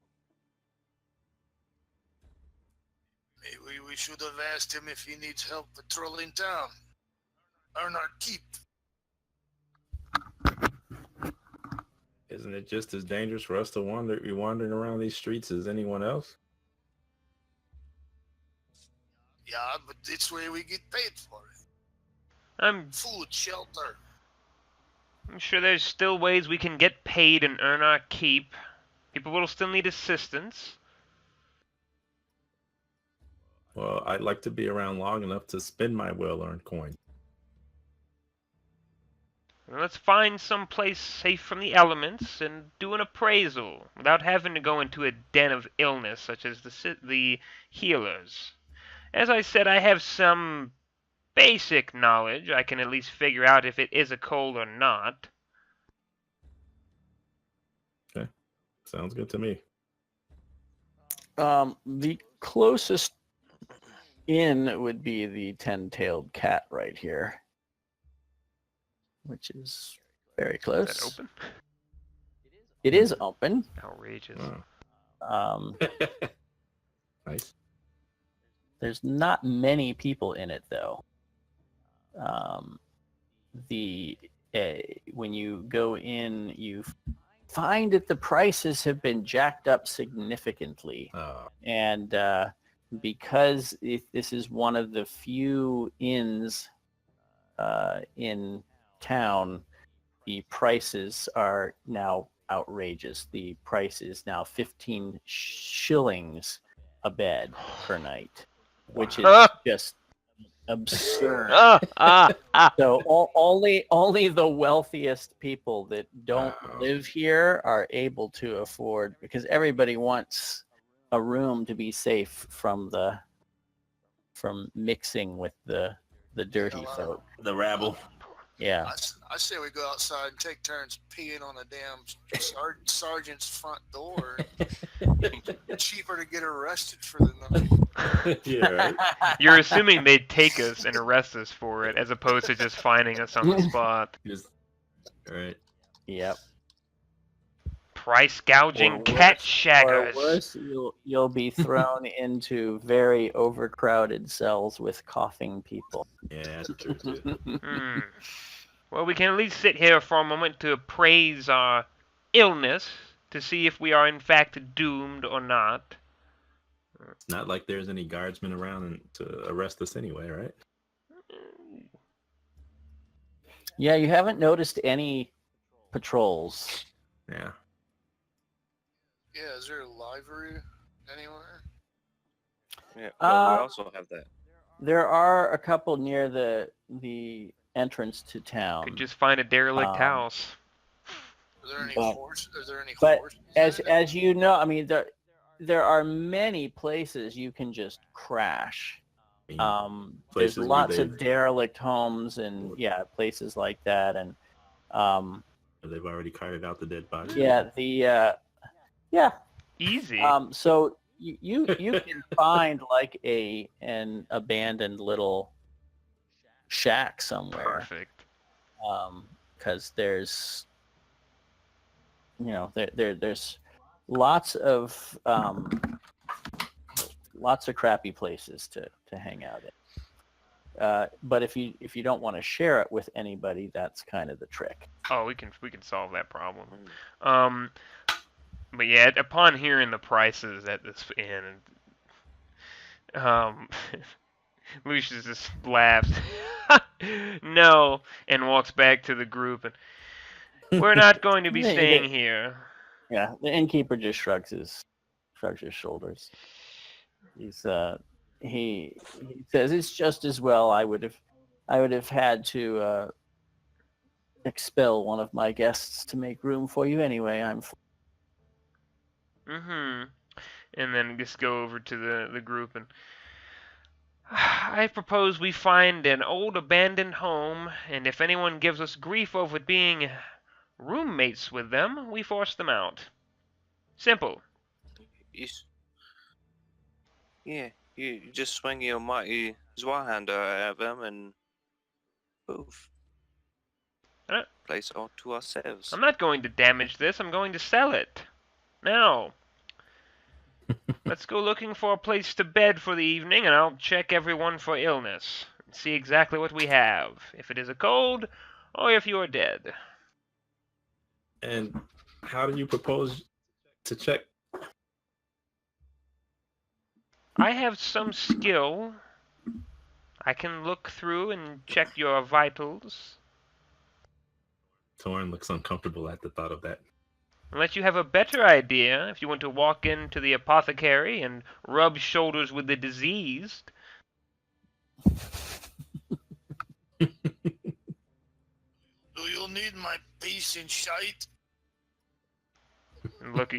Maybe we should have asked him if he needs help patrolling town. Earn our keep. Isn't it just as dangerous for us to be wandering around these streets as anyone else? Yeah, but it's where we get paid for it. Food, shelter. I'm sure there's still ways we can get paid and earn our keep. People will still need assistance. Well, I'd like to be around long enough to spend my well-earned coin. Well, let's find some place safe from the elements and do an appraisal without having to go into a den of illness such as the healers. As I said, I have some basic knowledge. I can at least figure out if it is a cold or not. Okay, sounds good to me. The closest inn would be the 10-tailed cat right here, which is very close. Is that open? It is open. Outrageous. Nice. There's not many people in it, though. When you go in, you find that the prices have been jacked up significantly. And because this is one of the few inns in town, the prices are now outrageous. The price is now 15 shillings a bed per night, which is just absurd. So only the wealthiest people that don't live here are able to afford, because everybody wants a room to be safe from mixing with the dirty folk, the rabble. Yeah. I say we go outside and take turns peeing on the damn sergeant's front door. Cheaper to get arrested for the night. Yeah, right. You're assuming they'd take us and arrest us for it, as opposed to just finding us on the spot. All right. Yep. Price gouging Or cat worse, shaggers. Or worse, you'll be thrown into very overcrowded cells with coughing people. Yeah, that's true too. Hmm. Well, we can at least sit here for a moment to appraise our illness to see if we are in fact doomed or not. It's not like there's any guardsmen around to arrest us anyway, right? Yeah, you haven't noticed any patrols. Yeah. Yeah, is there a library anywhere? Yeah. Well, we Uh, also have that. There are a couple near the entrance to town. Could just find a derelict house. Are there any But- horse? Are there any But horses? as you know, I mean, there are many places you can just crash. I mean, There's places where lots they've- of derelict homes and places like that, and they've already carted out the dead body. Easy. So you can find like an abandoned little shack somewhere. Perfect. Because there's there's lots of crappy places to hang out in. But if you don't want to share it with anybody, that's kind of the trick. Oh, we can solve that problem. But yeah, upon hearing the prices at this inn, Lucius just laughs. No, and walks back to the group. And we're not going to be Yeah, staying here. Yeah, the innkeeper just shrugs his shoulders. He says it's just as well. I would have had to expel one of my guests to make room for you anyway. And then just go over to the group and I propose we find an old abandoned home, and if anyone gives us grief over being roommates with them, we force them out. Simple. Yeah, you just swing your mighty Zweihänder at them and poof. Place all to ourselves. I'm not going to damage this. I'm going to sell it. Now, let's go looking for a place to bed for the evening, and I'll check everyone for illness. And see exactly what we have. If it is a cold, or if you are dead. And how do you propose to check? I have some skill. I can look through and check your vitals. Torn looks uncomfortable at the thought of that. Unless you have a better idea, if you want to walk into the apothecary and rub shoulders with the diseased. Do you need my piece in shite? Look,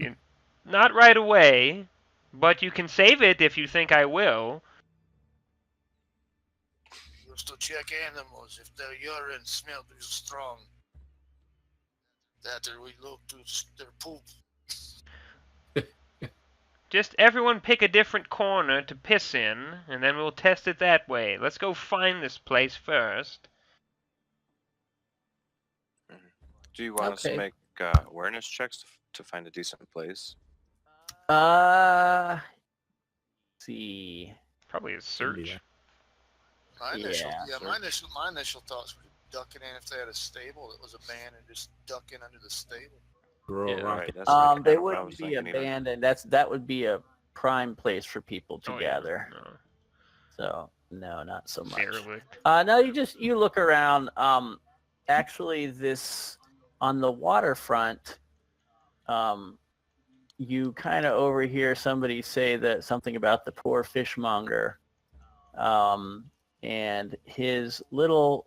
not right away, but you can save it if you think I will. Just to check animals if their urine smell too strong. That we look to their poop. Just everyone pick a different corner to piss in, and then we'll test it that way. Let's go find this place first. Do you want us to Okay. make awareness checks to find a decent place? See. Probably a search. My initial, Yeah, my initial thoughts were ducking in if they had a stable that was abandoned, just duck in under the stable. Throw Yeah, a Right, rocket. that's kind They of what I wouldn't was be thinking even. abandoned. That would be a prime place for people to Oh, yeah. gather. No. So no, not so much. Derelict. No, you look around. Actually, this on the waterfront. You kind of overhear somebody say that something about the poor fishmonger, and his little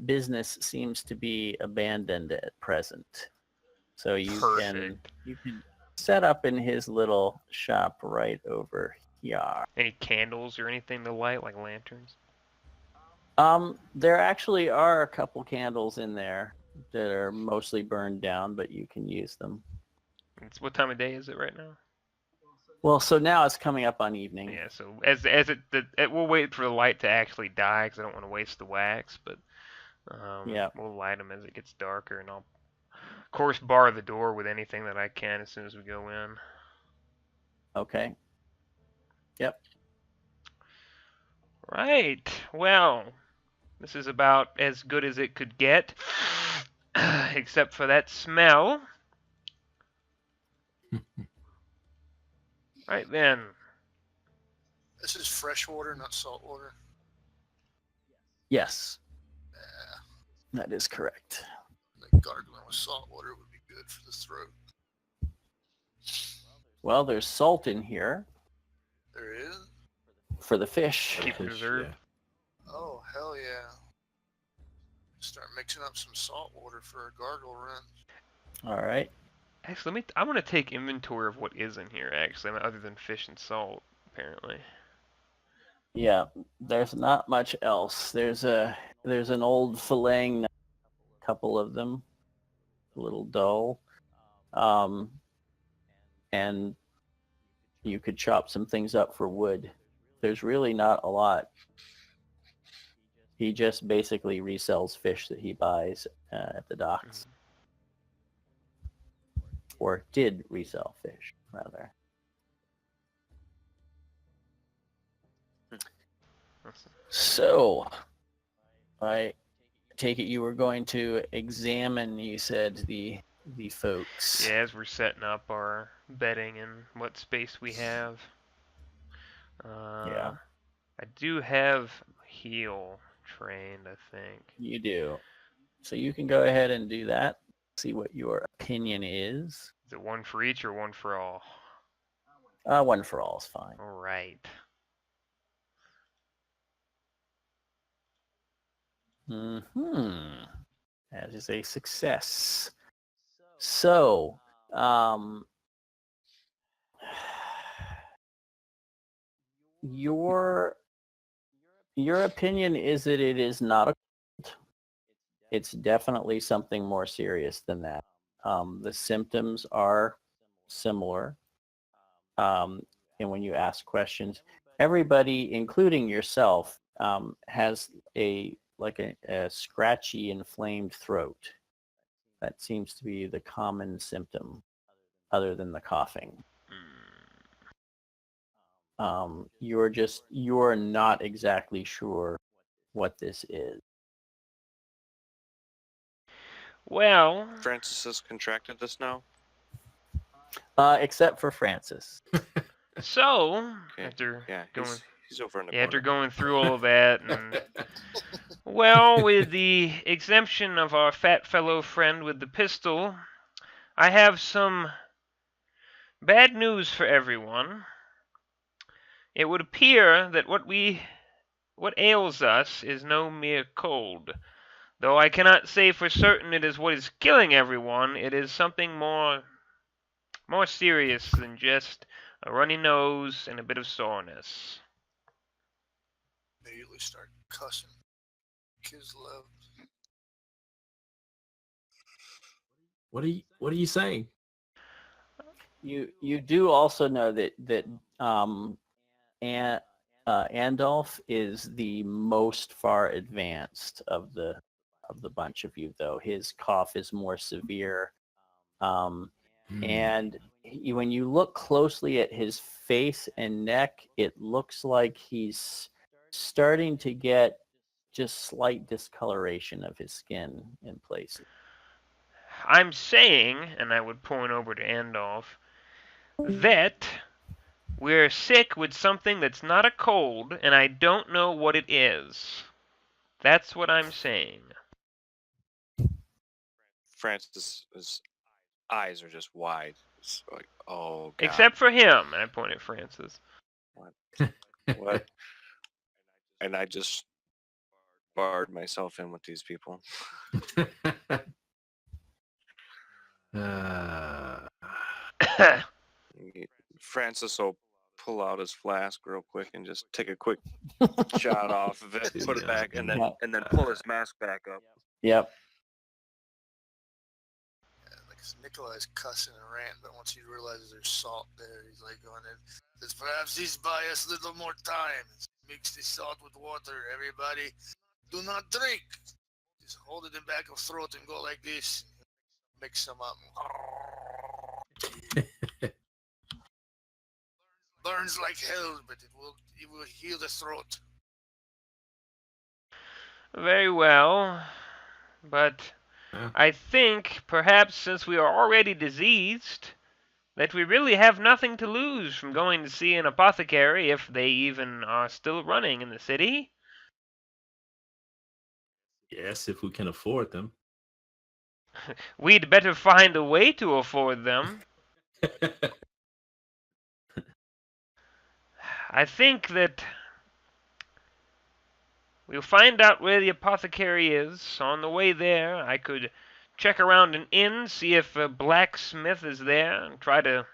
business seems to be abandoned at present. So you can set up in his little shop right over here. Any candles or anything to light, like lanterns? There actually are a couple candles in there that are mostly burned down, but you can use them. What time of day is it right now? Well, so now it's coming up on evening. Yeah, so we'll wait for the light to actually die because I don't want to waste the wax, but Yeah. we'll light them as it gets darker, and I'll course, bar the door with anything that I can as soon as we go in. Okay. Yep. Right. Well, this is about as good as it could get, except for that smell. Right then. This is fresh water, not salt water. Yes. That is correct. Like gargling with salt water would be good for the throat. Well, there's salt in here There is? for the fish. Keep it reserved. Oh, hell yeah. Start mixing up some salt water for a gargle run. All right. Actually, I want to take inventory of what is in here, actually, other than fish and salt, apparently. Yeah, there's not much else. There's an old filleting knife, a couple of them, a little dull, and you could chop some things up for wood. There's really not a lot. He just basically resells fish that he buys at the docks, or did resell fish rather. So, I take it you were going to examine, you said, the folks. Yeah, as we're setting up our bedding and what space we have. Yeah. I do have heel trained, I think. You do. So you can go ahead and do that. See what your opinion is. Is it one for each or one for all? One for all is fine. All right. That is a success. So, your opinion is that it is not a cold. It's definitely something more serious than that. The symptoms are similar. And when you ask questions, everybody, including yourself, has a scratchy, inflamed throat. That seems to be the common symptom, other than the coughing. You're not exactly sure what this is. Well, Francis has contracted this now. Except for Francis. So Okay. after Yeah, going, he's over in the after corner. going through all of that, and well, with the exemption of our fat fellow friend with the pistol, I have some bad news for everyone. It would appear that what ails us is no mere cold. Though I cannot say for certain it is what is killing everyone, it is something more serious than just a runny nose and a bit of soreness. Immediately start cussing. Kids love. What are you saying? You do also know that Andolph is the most far advanced of the bunch of you, though. His cough is more severe. And when you look closely at his face and neck, it looks like he's starting to get just slight discoloration of his skin in places. I'm saying, and I would point over to Andolph, that we're sick with something that's not a cold, and I don't know what it is. That's what I'm saying. Francis's eyes are just wide. It's like, oh God. Except for him, and I point at Francis. What? And I just barred myself in with these people. Francis will pull out his flask real quick and just take a quick shot off of it, put it back, and then pull his mask back up. Yep. Like Nikolai's cussing and ranting, but once he realizes there's salt there, he's like going in. Says, perhaps he's buy us a little more time. Mix the salt with water. Everybody, do not drink. Just hold it in back of throat and go like this. mix them up. Burns like hell, but it will heal the throat. Very well, but Yeah. I think perhaps since we are already diseased, that we really have nothing to lose from going to see an apothecary if they even are still running in the city. Yes, if we can afford them. We'd better find a way to afford them. I think that we'll find out where the apothecary is. On the way there, I could check around an inn, see if a blacksmith is there, and try to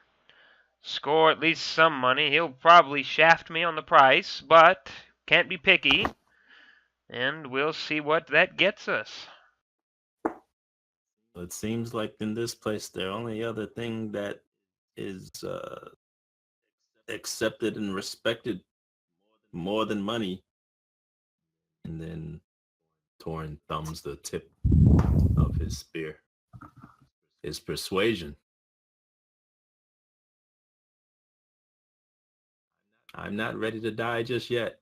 score at least some money. He'll probably shaft me on the price, but can't be picky. And we'll see what that gets us. It seems like in this place, the only other thing that is accepted and respected more than money. And then Torin thumbs the tip of his spear. His persuasion. I'm not ready to die just yet.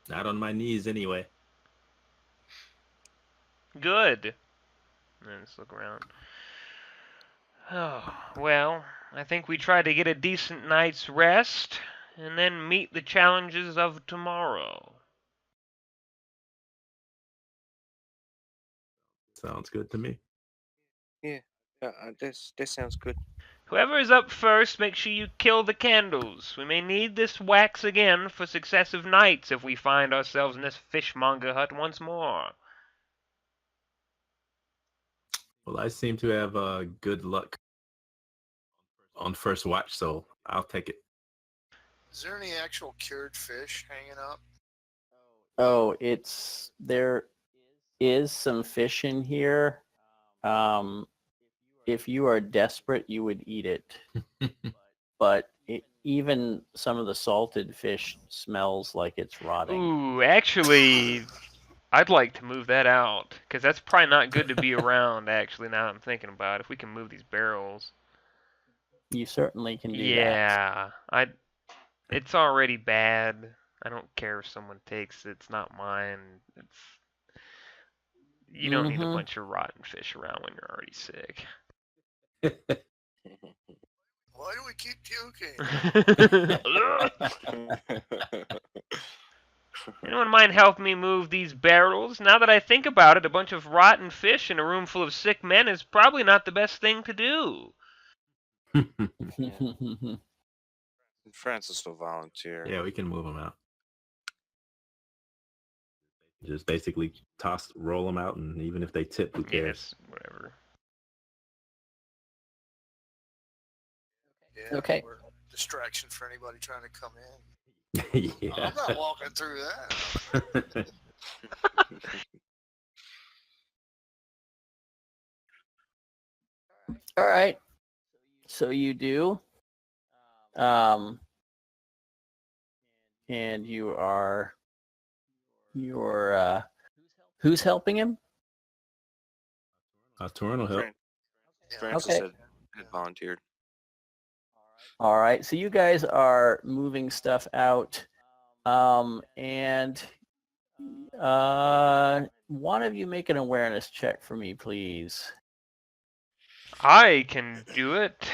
Not on my knees, anyway. Good. Let's look around. Oh, well, I think we try to get a decent night's rest and then meet the challenges of tomorrow. Sounds good to me. Yeah, this sounds good. Whoever is up first, make sure you kill the candles. We may need this wax again for successive nights if we find ourselves in this fishmonger hut once more. Well, I seem to have good luck on first watch, so I'll take it. Is there any actual cured fish hanging up? Oh, there is some fish in here. If you are desperate, you would eat it. But even some of the salted fish smells like it's rotting. Ooh, actually, I'd like to move that out, because that's probably not good to be around, actually, now that I'm thinking about it, if we can move these barrels. You certainly can do that. Yeah, it's already bad. I don't care if someone takes it. It's not mine. You don't need a bunch of rotten fish around when you're already sick. Why do we keep puking? Anyone mind help me move these barrels? Now that I think about it, a bunch of rotten fish in a room full of sick men is probably not the best thing to do. Francis will volunteer. Yeah, we can move them out. Just basically roll them out, and even if they tip, who cares? Yes, whatever. Yeah, Okay. Or distraction for anybody trying to come in. Yeah. I'm not walking through that. All right. So you do. And you're who's helping him? Torin will help. Francis Okay. had volunteered. All right. So you guys are moving stuff out. And one of you make an awareness check for me, please. I can do it.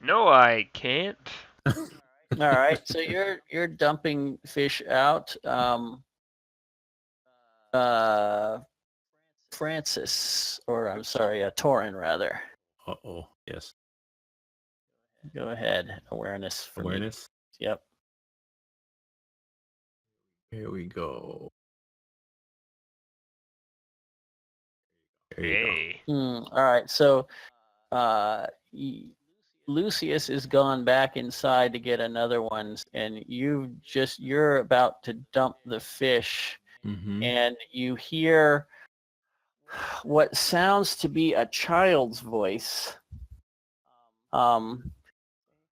No, I can't. All right. So you're dumping fish out. Francis, or I'm sorry, Torin rather. Uh-oh. Yes. Go ahead. Awareness for me. Awareness. Yep. Here we go. There you go. Hey. All right. So Lucius is gone back inside to get another one, and you're about to dump the fish, and you hear what sounds to be a child's voice.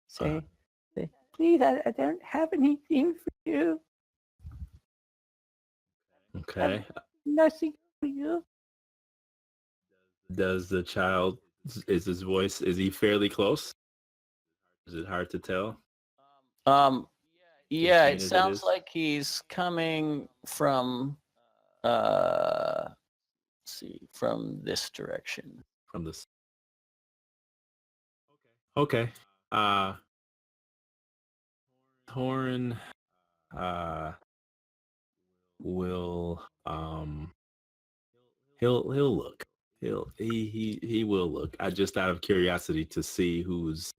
Say, please, I don't have anything for you. Okay. Nothing for you. Does the child, is his voice, is he fairly close? Is it hard to tell? Yeah, faint it as it sounds is? like he's coming from, let's see, from this direction. From this. Okay. Torn will he'll look. He will look. I just out of curiosity to see who's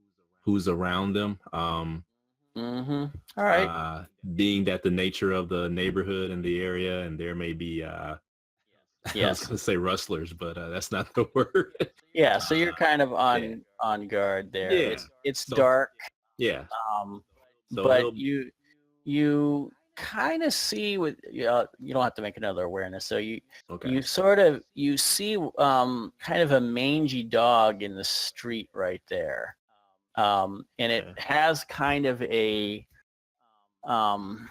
around them. Mm-hmm. All right. Being that the nature of the neighborhood and the area, and there may be I was Yes. gonna say rustlers, but that's not the word. Yeah. So you're kind of yeah. on guard there. Yeah. It's So- dark. Yeah. So But he'll- you kind of see with you don't have to make another awareness. So you okay. you see kind of a mangy dog in the street right there. And it Okay. has kind of a an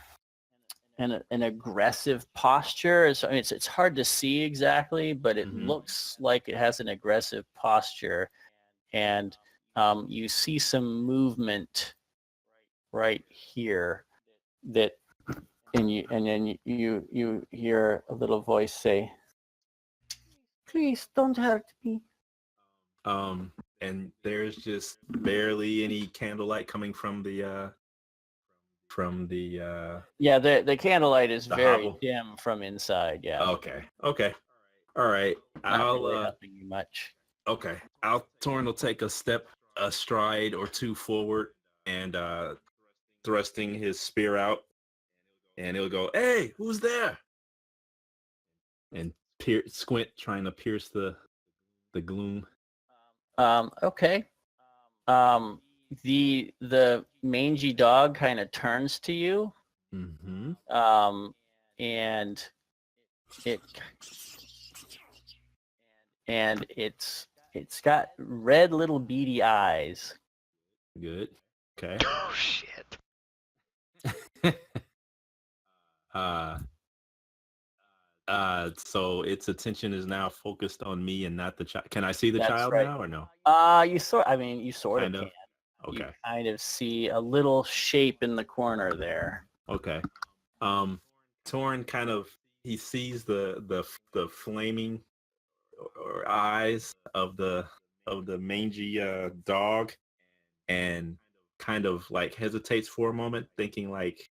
aggressive posture. It's hard to see exactly, but it Mhm. looks like it has an aggressive posture, and you see some movement right here that, and then you hear a little voice say, "Please don't hurt me." And there's just barely any candlelight coming from the Yeah, the candlelight is The very hovel. dim from inside. Yeah, okay. All right. not I'll really helping you much. okay. Torn will take a stride or two forward, and thrusting his spear out, and he'll go, "Hey, who's there?" And squint, trying to pierce the gloom. Okay. The mangy dog kind of turns to you, Mm-hmm. and it's got red little beady eyes. Good. Okay. Oh shit. So its attention is now focused on me and not the child. Can I see the That's child right. now or no? You sort of Kind of. can. You Okay. kind of see a little shape in the corner there. Okay. Torn kind of, he sees the flaming or eyes of the mangy dog, and kind of like hesitates for a moment, thinking like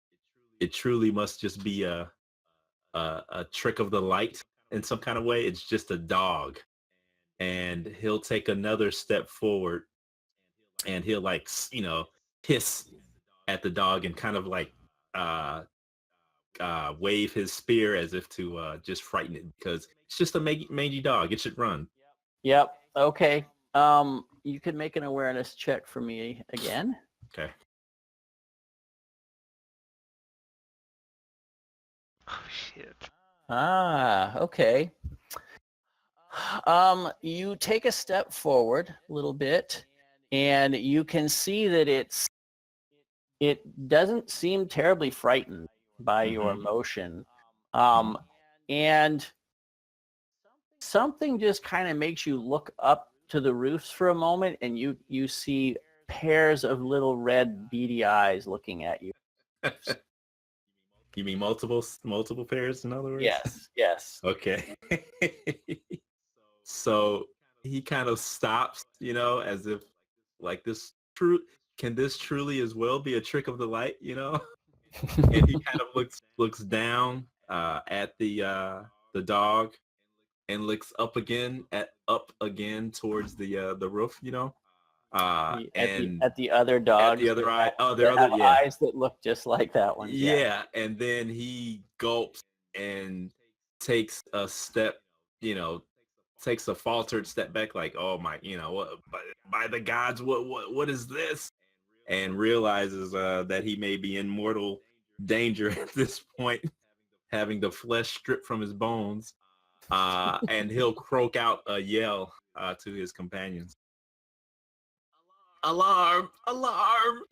it truly must just be a trick of the light in some kind of way. It's just a dog. And he'll take another step forward, and he'll like hiss at the dog and kind of like uh wave his spear as if to just frighten it, because it's just a mangy dog. It should run. Yep. Okay. You could make an awareness check for me again. Okay. Oh shit. Okay. You take a step forward a little bit, and you can see that it doesn't seem terribly frightened by your Mhm. motion. And something just kind of makes you look up to the roofs for a moment, and you see pairs of little red beady eyes looking at you. You mean multiple pairs, in other words? Yes. Okay. So he kind of stops, as if like can this truly as well be a trick of the light, And he kind of looks down at the dog, and looks up again towards the roof, and At the other dogs the other eye. Oh, that there other have yeah. eyes that look just like that one. Yeah, and then he gulps and takes a step, takes a faltered step back, like, oh my, what, by the gods, what is this? And realizes that he may be in mortal danger at this point, having the flesh stripped from his bones, and he'll croak out a yell to his companions. Alarm! Alarm!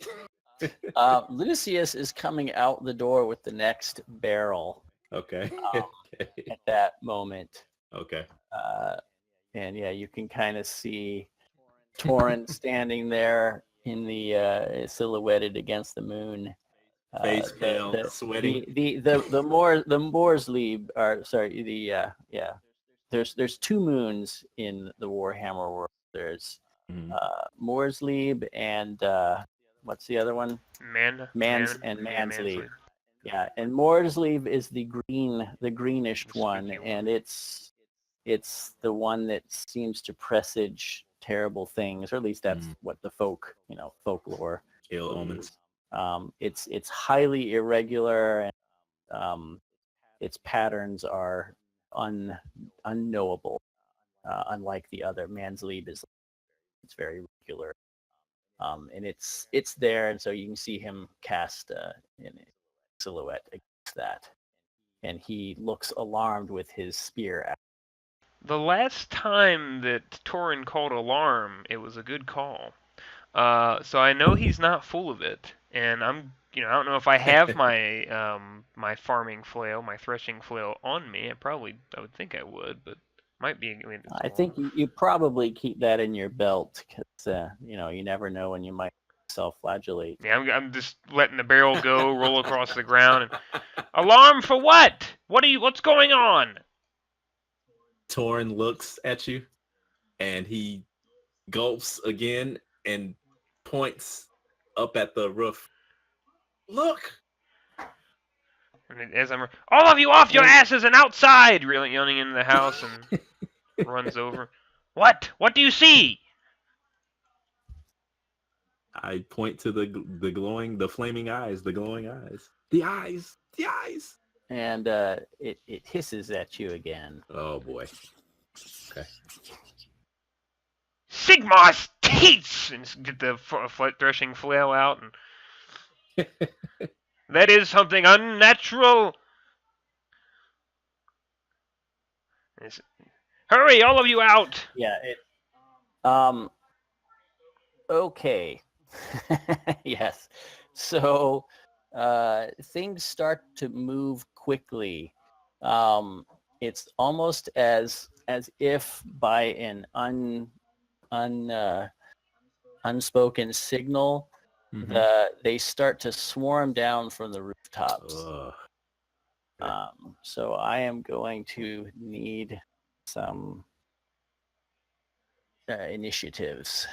Lucius is coming out the door with the next barrel. Okay. Okay. at that moment. Okay. And yeah, you can kind of see Torin standing there in the silhouetted against the moon. Face pale, sweating. The Moorsleib are sorry there's two moons in the Warhammer world. There's Moorsleib and what's the other one? Mansleib. Yeah, and Moorsleib is the greenish one, and it's the one that seems to presage terrible things, or at least that's what the folklore. Ill omens. It's highly irregular, and its patterns are unknowable. Unlike the other, Mansleib it's very regular, and it's there, and so you can see him cast in a silhouette against that, and he looks alarmed with his spear. The last time that Torin called alarm, it was a good call. So I know he's not full of it, and I don't know if I have my my farming flail, my threshing flail on me. I would think I would, but might be. I think you probably keep that in your belt because you never know when you might self-flagellate. Yeah, I'm just letting the barrel go, roll across the ground. And, alarm for what? What's going on? Torin looks at you, and he gulps again and points up at the roof. Look! And as I'm, all of you off your asses and outside! Really yelling into the house and runs over. What? What do you see? I point to the flaming eyes, the glowing eyes. The eyes! The eyes! And it hisses at you again. Oh boy. Okay. Sigmar's teeth! And get the threshing flail out. And that is something unnatural. Hurry, all of you out! Yeah. Okay. Yes. So things start to move quickly. It's almost as if by an unspoken signal, they start to swarm down from the rooftops. So I am going to need some initiatives.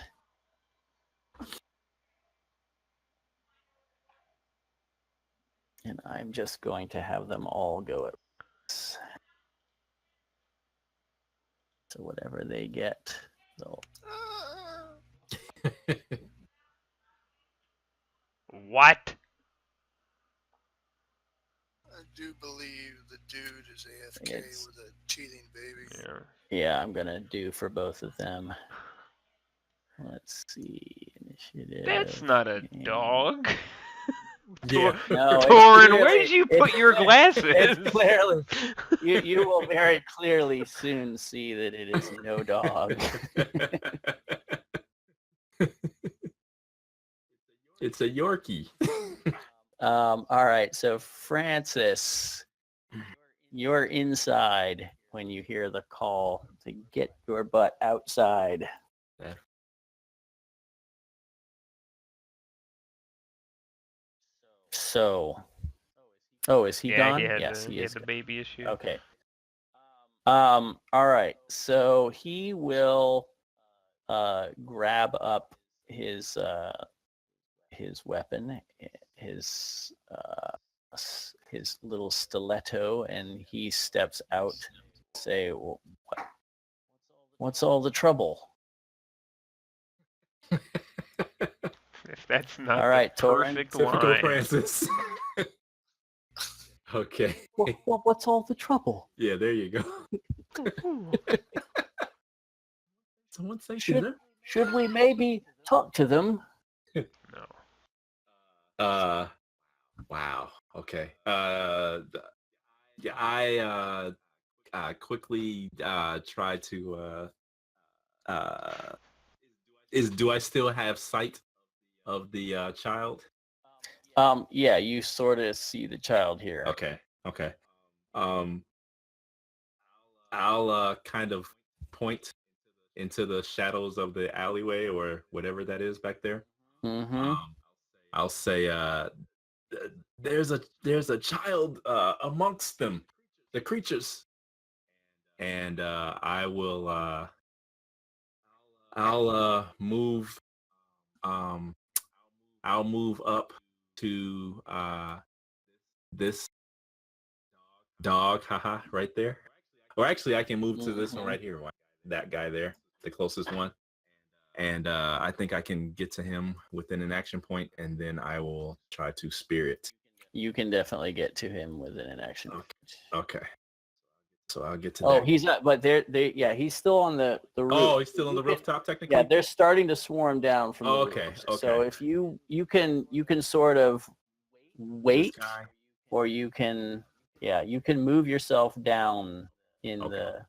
And I'm just going to have them all go at once. So whatever they get, they'll... What? I do believe the dude is AFK with a teething baby. Yeah, I'm gonna do for both of them. Let's see, initiative. That's not a dog. Yeah. No, Torin, where did you put your glasses? It's clearly, you will very clearly soon see that it is no dog. It's a Yorkie. All right, so Francis, you're inside when you hear the call to get your butt outside. Yeah. So, is he gone? Yes, he is. The baby issue. Okay. All right. So he will grab up his weapon, his little stiletto, and he steps out to say, well, what's all the trouble? If that's not all right, the perfect Typical line. Francis. Okay. Well, what's all the trouble? Yeah, there you go. Someone say should we maybe talk to them? No. Wow. Okay. Yeah, I quickly try to do I still have sight of the child? Yeah, you sort of see the child here. Okay. Um, I'll kind of point into the shadows of the alleyway or whatever that is back there. Mm-hmm. I'll say, there's a child amongst them, the creatures, and I'll move I'll move up to this dog, haha, right there. Or actually, I can move to this one right here, that guy there, the closest one. And I think I can get to him within an action point, and then I will try to spear it. You can definitely get to him within an action. Okay. So I'll get to Oh, that. he's not, but yeah, he's still on the roof. Oh, he's still on the rooftop, technically? Yeah, they're starting to swarm down from the Okay, roof. okay. So if you can sort of wait, or you can move yourself down in the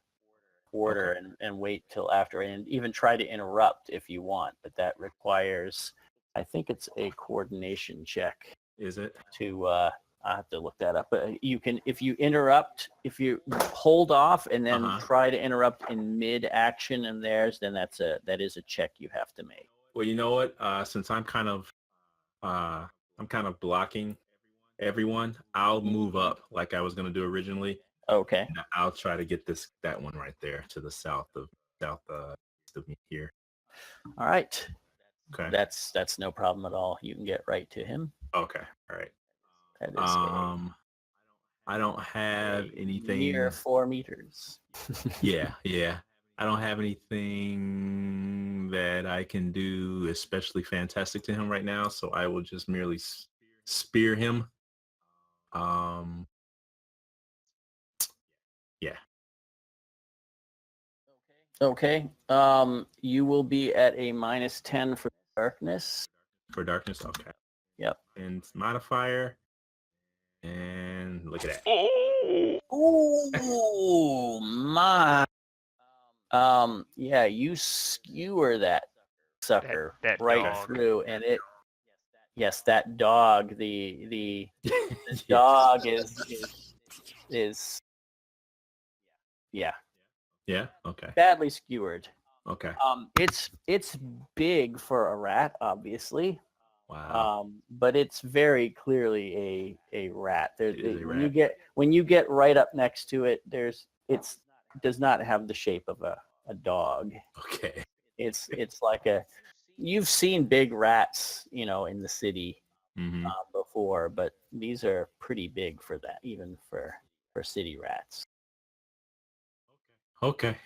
order and wait till after, and even try to interrupt if you want, but that requires, I think it's a coordination check. Is it? To I have to look that up, but you can, if you hold off and then try to interrupt in mid-action and theirs, then that is a check you have to make. Well, you know what? Since I'm kind of blocking everyone, I'll move up like I was gonna do originally. Okay. And I'll try to get that one right there to the south of me here. All right. Okay. That's no problem at all. You can get right to him. Okay. All right. That is I don't have anything near 4 meters. yeah. I don't have anything that I can do especially fantastic to him right now, so I will just merely spear him. Yeah. Okay. You will be at a -10 for darkness. For darkness, okay. Yep. And modifier. And look at that. Oh my. Yeah, you skewer that sucker that right dog. through, and that dog, the Yes. dog is Yeah, okay. badly skewered. Okay. It's big for a rat, obviously. Wow. But it's very clearly a rat. It is a rat. When you get right up next to it, it does not have the shape of a dog. Okay. It's like you've seen big rats, in the city before, but these are pretty big for that, even for city rats. Okay.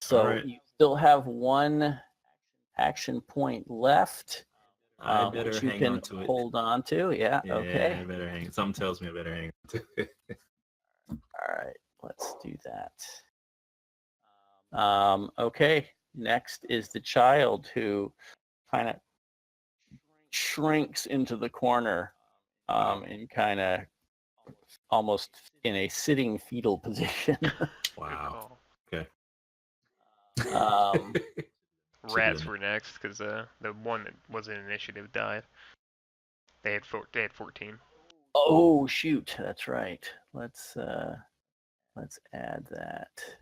So right. you still have one action point left. I better which you hang can on to it. hold on to. Yeah. Okay. I better hang. Something tells me I better hang on to it. All right. Let's do that. Okay. Next is the child, who kind of shrinks into the corner, and kind of almost in a sitting fetal position. Wow. Okay. Rats were next because the one that was in initiative died. They had 14. Oh shoot, that's right. Let's add that.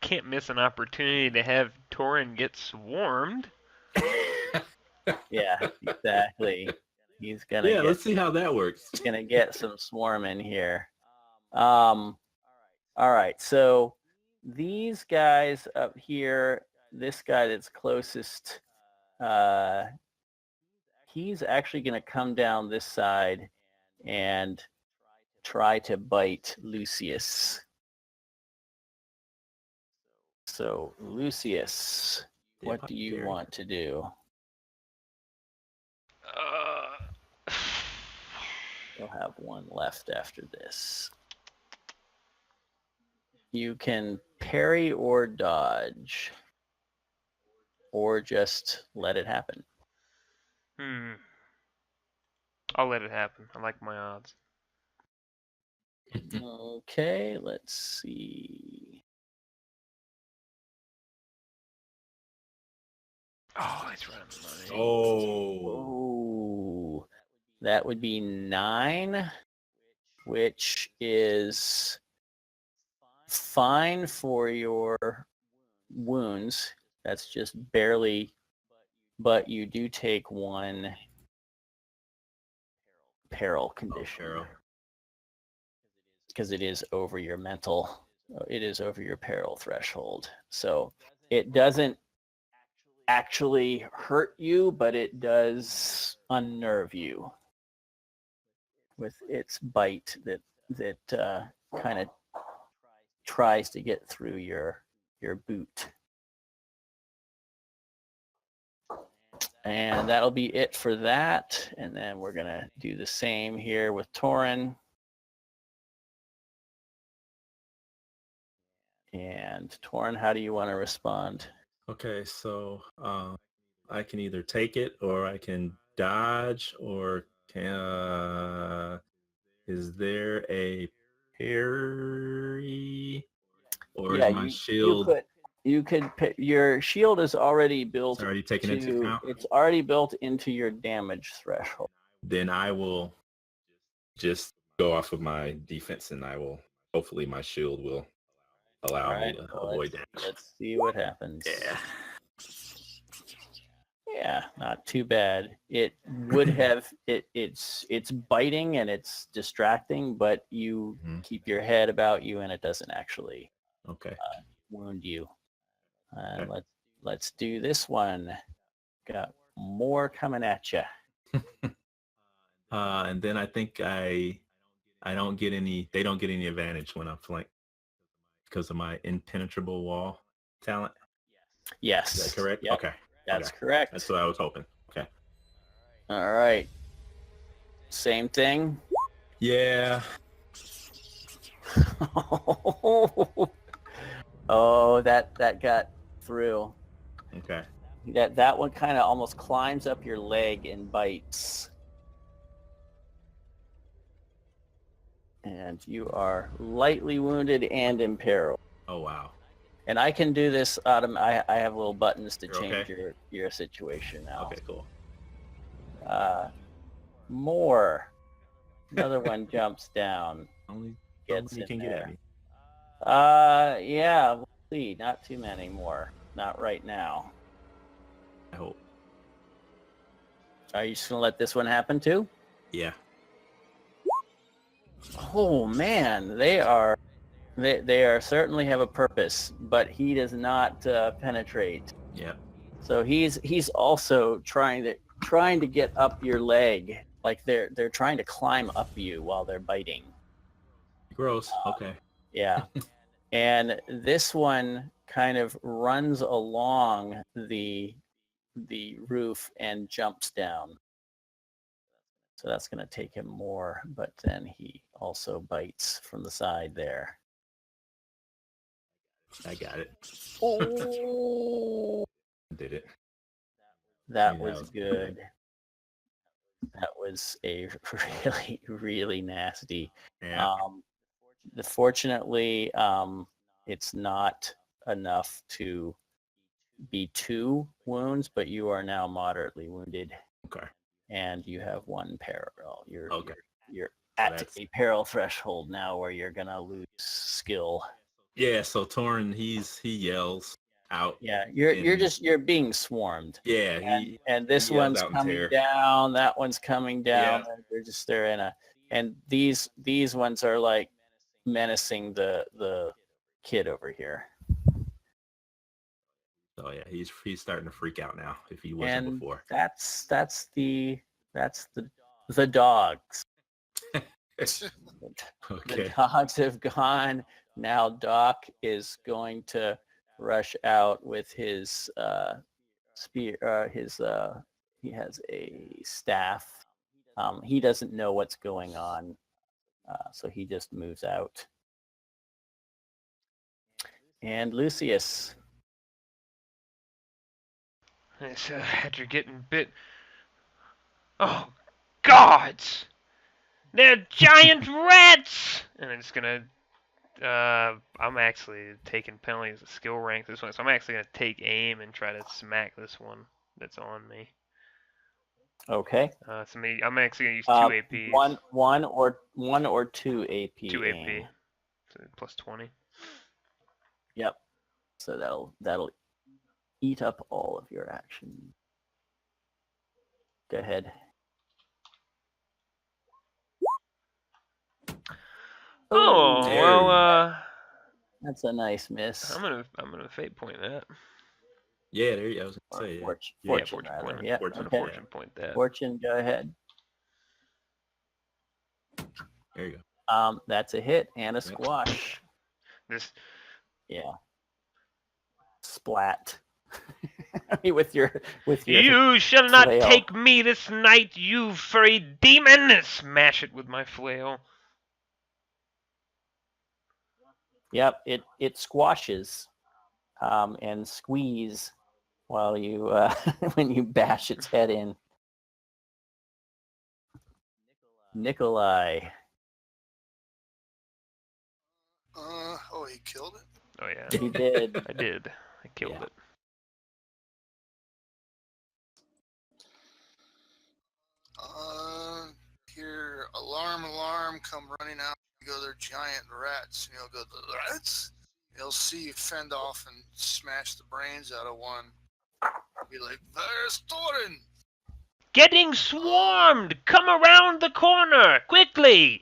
Can't miss an opportunity to have Torin get swarmed. Yeah, exactly. He's gonna. Yeah, let's see how that works. He's gonna get some swarm in here. All right. So these guys up here, this guy that's closest, he's actually gonna come down this side and try to bite Lucius. So Lucius, what do you want to do? You'll have one left after this. You can parry or dodge, or just let it happen. I'll let it happen. I like my odds. Okay, let's see. Oh, it's running money. Oh, that would be 9, which is fine for your wounds. That's just barely, but you do take 1 peril condition because it is over your mental. It is over your peril threshold. So it doesn't actually hurt you, but it does unnerve you with its bite that kind of tries to get through your boot. And that'll be it for that. And then we're gonna do the same here with Torin. And Torin, how do you want to respond? Okay, so I can either take it or I can dodge, or is there a parry, or is my shield you could your shield is already built already taken into account? It's already built into your damage threshold. Then I will just go off of my defense, and hopefully my shield will allow me to avoid damage. Let's see what happens. Yeah, not too bad. It would have it's biting and it's distracting, but you keep your head about you and it doesn't actually wound you. And let's do this one. Got more coming at you. And then I think I don't get any. They don't get any advantage when I'm flanked because of my impenetrable wall talent. Yes. Is that correct? Yep. Okay. That's correct. That's what I was hoping. Okay. All right. Same thing. Yeah. Oh, that got through. Okay. That one kind of almost climbs up your leg and bites. And you are lightly wounded and imperiled. Oh, wow. And I can do this I have little buttons to change okay? your situation now. Okay, cool. More. Another one jumps down. Only Gets you in can there. get at me. Yeah, we'll see. Not too many more. Not right now. I hope. Are you just gonna let this one happen too? Yeah. Oh man, they certainly have a purpose, but he does not penetrate. Yeah. So he's also trying to get up your leg, like they're trying to climb up you while they're biting. Gross. Okay. Yeah. And this one kind of runs along the roof and jumps down. So that's going to take him more, but then he also bites from the side there. I got it. Oh, Did it. that was good. That was a really, really nasty. Yeah. Fortunately, it's not enough to be 2 wounds, but you are now moderately wounded. Okay. And you have 1 peril. You're at That's a peril threshold now where you're gonna lose skill. Yeah, so Torin, he yells out. Yeah, you're being swarmed. Yeah, and this one's coming down, that one's coming down. Yeah. They're in a, and these ones are like menacing the kid over here. So yeah, he's starting to freak out now if he wasn't before. That's the dogs. Okay. The dogs have gone. Now Doc is going to rush out with his spear. He has a staff. He doesn't know what's going on, so he just moves out. And Lucius. After getting bit. Oh, gods! They're giant rats! And I'm just gonna. I'm actually taking penalties of skill rank this one, so I'm actually gonna take aim and try to smack this one that's on me. Okay. So I'm actually gonna use 2 APs. One or 2 AP. 2 AP. aim. So plus 20. Yep. So that'll eat up all of your action. Go ahead. Oh, there well, That's a nice miss. I'm gonna fate point that. Yeah, there you go. I was Or gonna say, yeah. fortune, Yeah, fortune fortune rather. point. Yeah. Fortune, Okay. Fortune point that. Fortune, go ahead. There you go. That's a hit and a squash. This Yeah. Splat. with your You shall not flail. take me this night, you furry demon! Smash it with my flail. Yep, it squashes and squeeze while you when you bash its head in. Nikolai. Oh, he killed it? Oh yeah, He did. I did. I killed Yeah. it. Hear alarm, come running out. You go, they're giant rats. And he'll go, the rats? He'll see you fend off and smash the brains out of one. Be like, there's Thorin! Getting swarmed! Come around the corner! Quickly!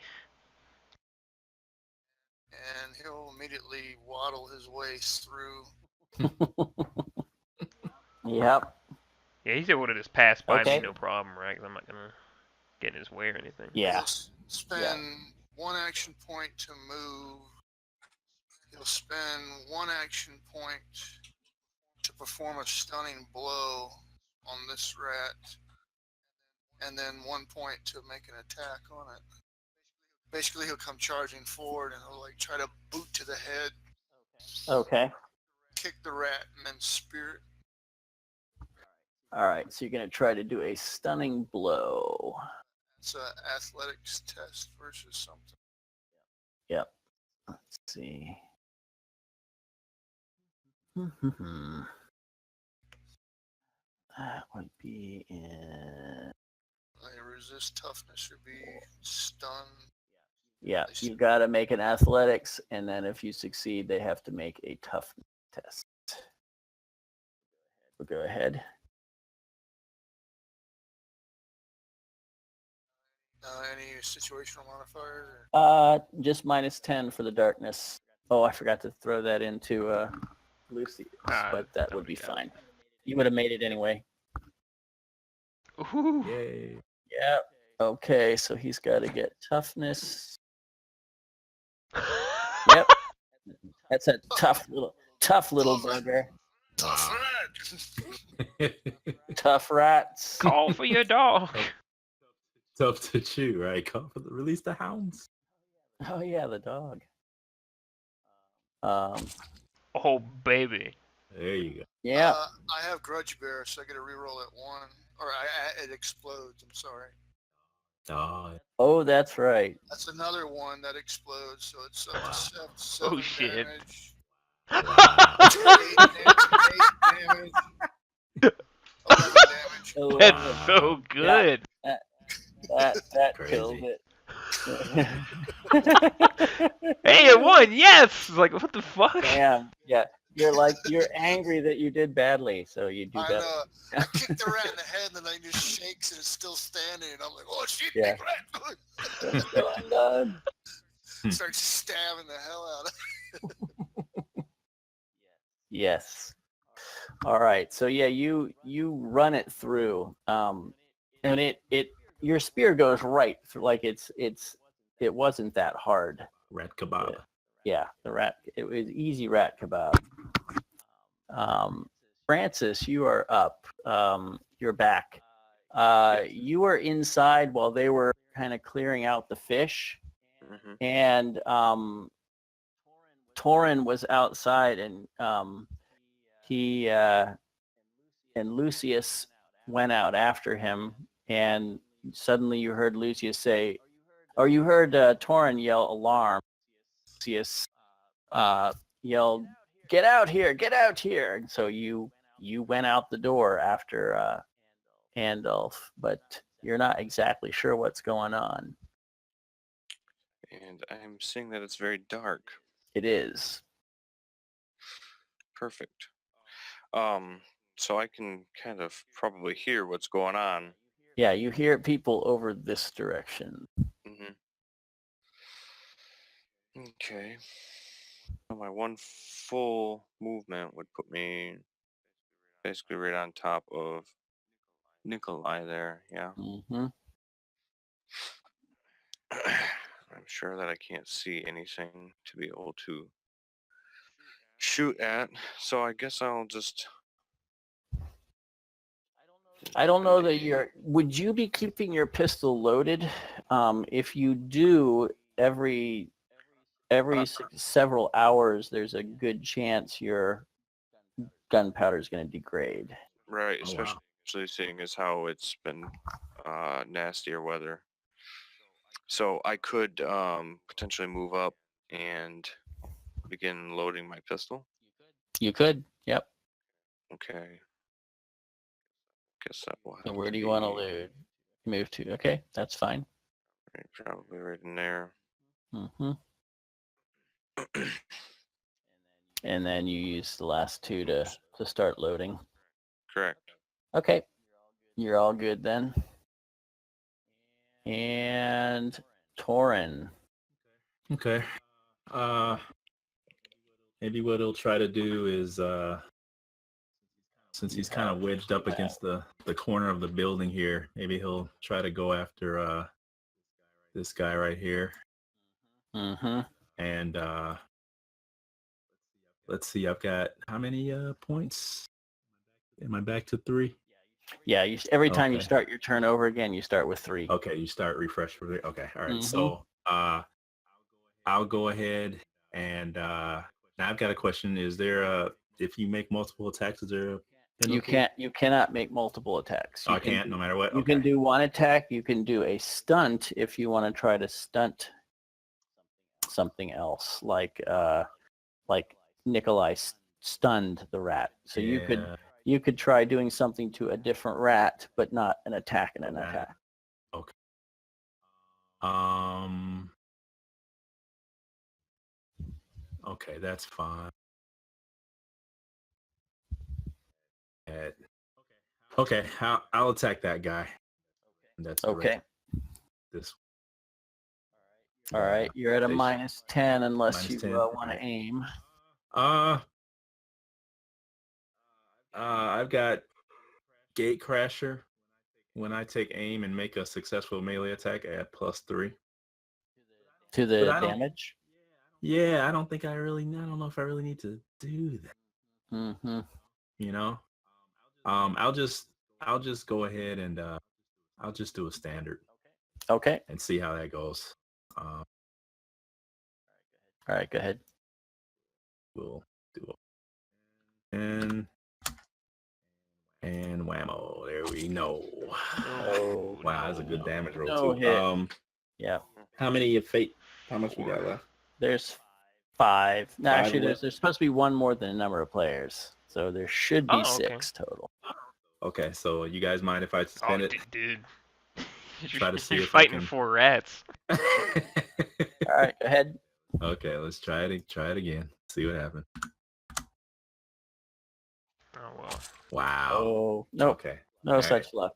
And he'll immediately waddle his way through. Yep. Yeah, he's able to just pass by Okay. me, no problem, right? 'Cause I'm not gonna get in his way or anything. Yeah. He'll spend 1 action point to move. He'll spend 1 action point to perform a stunning blow on this rat. And then 1 point to make an attack on it. Basically, he'll come charging forward and he'll like try to boot to the head, Okay. kick the rat, and then spear it. All right. So you're gonna try to do a stunning blow. It's an athletics test versus something. Yep. Let's see. That would be in. Resist toughness would be stun. Yeah, you got to make an athletics, and then if you succeed, they have to make a toughness test. We'll go ahead. Any situational modifiers? Just -10 for the darkness. Oh, I forgot to throw that into Lucy, but that would be fine. You would have made it anyway. Ooh. Yay. Yeah. Okay, so he's got to get toughness. Yep. That's a tough little bugger. Tough rat. Tough rats. Call for your dog. Tough to chew, right? Call for release the hounds. Oh yeah, the dog. Oh baby. There you go. Yeah. I have grudge bear, so I get a reroll at 1, or it explodes. I'm sorry. Oh, That's right. That's another one that explodes, so it's up to 7 shit. damage. wow. 8 damage. 11 damage. That's so good. That Crazy. kills it. Hey, it won. Yes. Like what the fuck? Damn. Yeah. You're angry that you did badly, so you do I better. know. I kicked the rat in the head, and the thing just shakes, and it's still standing. And I'm like, oh shit, Yeah. big rat! And, Starts stabbing the hell out of it. yes. All right. So yeah, you run it through, and it your spear goes right through. Like it wasn't that hard. Rat kebab. Yeah, the rat. It was easy rat kebab. Francis, you are up. You're back. You were inside while they were kind of clearing out the fish, and Torin was outside, and he and Lucius went out after him, and suddenly you heard Lucius say, or you heard Torin yell alarm. Lucius yelled, get out here, and so you went out the door after Andolf, but you're not exactly sure what's going on. And I'm seeing that it's very dark. It is. Perfect. So I can kind of probably hear what's going on. Yeah, you hear people over this direction. Hmm. Okay. So my one full movement would put me basically right on top of Nikolai there. Yeah. Mm-hmm. I'm sure that I can't see anything to be able to shoot at. So I guess I'll just. I don't know that you're. Would you be keeping your pistol loaded? If you do, every several hours, there's a good chance your gunpowder is going to degrade. Right, Oh, wow. especially seeing as how it's been nastier weather. So I could potentially move up and begin loading my pistol. You could. Yep. Okay. Guess that will So have where to do you be want to move to? Okay, that's fine. probably right in there. Mm-hmm. And then you use the last two to start loading. Correct. Okay, you're all good then. And Torin. Okay. Maybe what he'll try to do is, since he's kind of wedged up against the corner of the building here, maybe he'll try to go after this guy right here. Mm-hmm. And let's see, I've got how many points? Am I back to 3? Yeah, every time you Okay. start your turn over again, you start with 3. Okay, you start refresh for 3. Okay, all right. Mhm. So I'll go ahead and now I've got a question. Is there if you make multiple attacks, is there a penalty? You cannot make multiple attacks. Oh, I can't, no matter what. You can do one attack. You can do a stunt if you want to try to stunt something else, like Nikolai stunned the rat. So you could try doing something to a different rat, but not an attack and an attack. Okay. Okay, that's fine. Okay, I'll attack that guy. That's Okay. This. All right, you're at a -10 unless Minus you 10, want to right. aim. I've got Gate Crasher. When I take aim and make a successful melee attack, add +3 to the damage. Yeah, I don't know if I really need to do that. Mm-hmm. You know, I'll just go ahead and I'll just do a standard. Okay. And see how that goes. All right, go ahead. We'll do it. And whammo, there we go. Oh, wow, that's a good damage roll no too. hit. Yeah. How many fate? How much we got left? There's 5. No, 5 actually, left? there's supposed to be one more than the number of players, so there should be 6 total. Okay, so you guys mind if I spend it? Dude. Try to see You're if fighting I can... 4 rats. All right, go ahead. Okay, let's try it again. See what happens. Oh well. Wow. Oh, no. Okay. No such luck.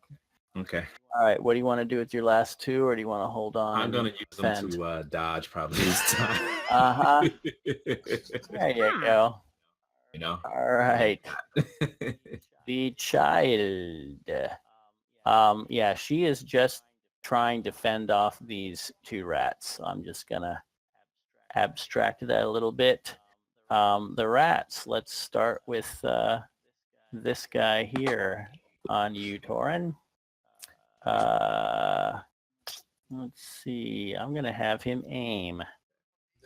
Okay. All right, what do you want to do with your last 2, or do you want to hold on? I'm gonna use them to dodge probably this time. Uh-huh. There you go. You know. All right. The child. Yeah, she is just trying to fend off these 2 rats. So I'm just gonna abstract that a little bit. The rats. Let's start with this guy here on you, Torin. Let's see. I'm gonna have him aim.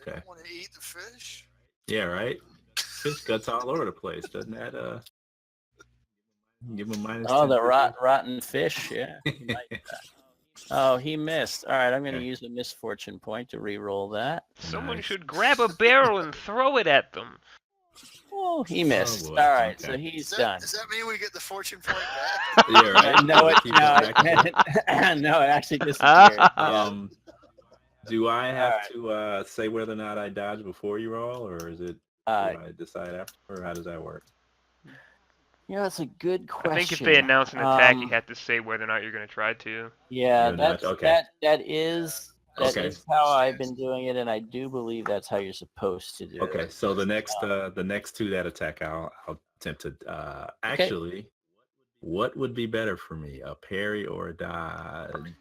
They don't want to eat the fish. Yeah, right. Fish guts all over the place, doesn't that? Give him -10. Oh, the rotten fish. Yeah. Oh, he missed. All right, I'm gonna use a misfortune point to re-roll that. Someone should grab a barrel and throw it at them. Oh, he missed. boy. All right, Okay. so he's Does done. that mean we get the fortune point back? Yeah, right. No, Does it keep going back and forth? no, it actually disappeared. Yeah. Do I have right. to say whether or not I dodge before you roll, or is it? Do I decide after, or how does that work? That's a good question. I think if they announce an attack, you have to say whether or not you're going to try to. Yeah, You're not- okay. that is Okay. how I've been doing it, and I do believe that's how you're supposed to do it. Okay, so the next two that attack, I'll attempt to. Actually, what would be better for me, a parry or a dodge?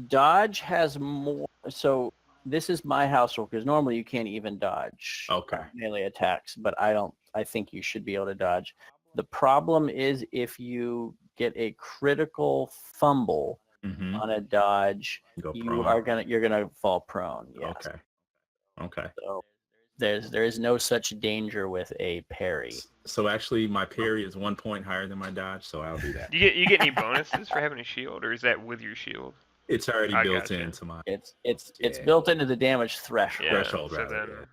Dodge has more. So this is my house rule because normally you can't even dodge melee attacks, but I think you should be able to dodge. The problem is if you get a critical fumble on a dodge, you're gonna fall prone. Yes. Okay. So there is no such danger with a parry. So actually, my parry is 1 point higher than my dodge, so I'll do that. You get any bonuses for having a shield, or is that with your shield? It's already built into my. It's built into the damage threshold. Yeah, Threshold, so rather. then-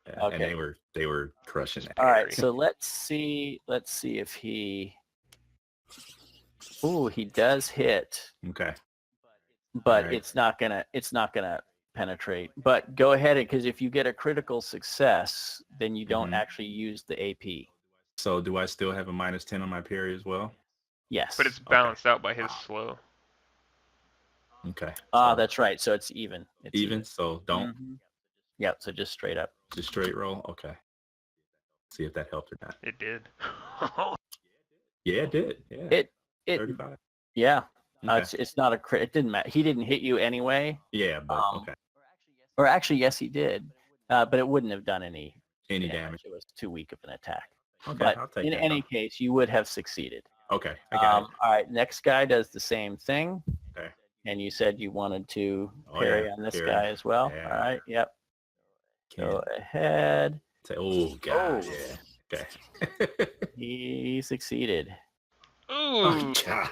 Yeah. Okay. And they were crushing it. All right, so let's see if he. Ooh, he does hit. Okay. But Right. it's not gonna penetrate. But go ahead, because if you get a critical success, then you don't actually use the AP. So do I still have a -10 on my parry as well? Yes. But it's balanced out by his slow. Okay. That's right. So it's even. It's even. So don't. Yep. So just straight up. Just straight roll. Okay. See if that helped or not. It did. Yeah, it did. Yeah. It 35. Yeah. Okay. It's not a crit. It didn't matter. He didn't hit you anyway. Yeah, but okay. Or actually, yes, he did. But it wouldn't have done any damage. It was too weak of an attack. Okay, But I'll take in that. any case, you would have succeeded. Okay, I got it. All right, next guy does the same thing. Okay. And you said you wanted to Oh, parry yeah, on this parry. guy as well. Yeah. All right, yep. Go Can't ahead. say, oh, God, Oh. yeah. Okay. He succeeded. Ooh. God.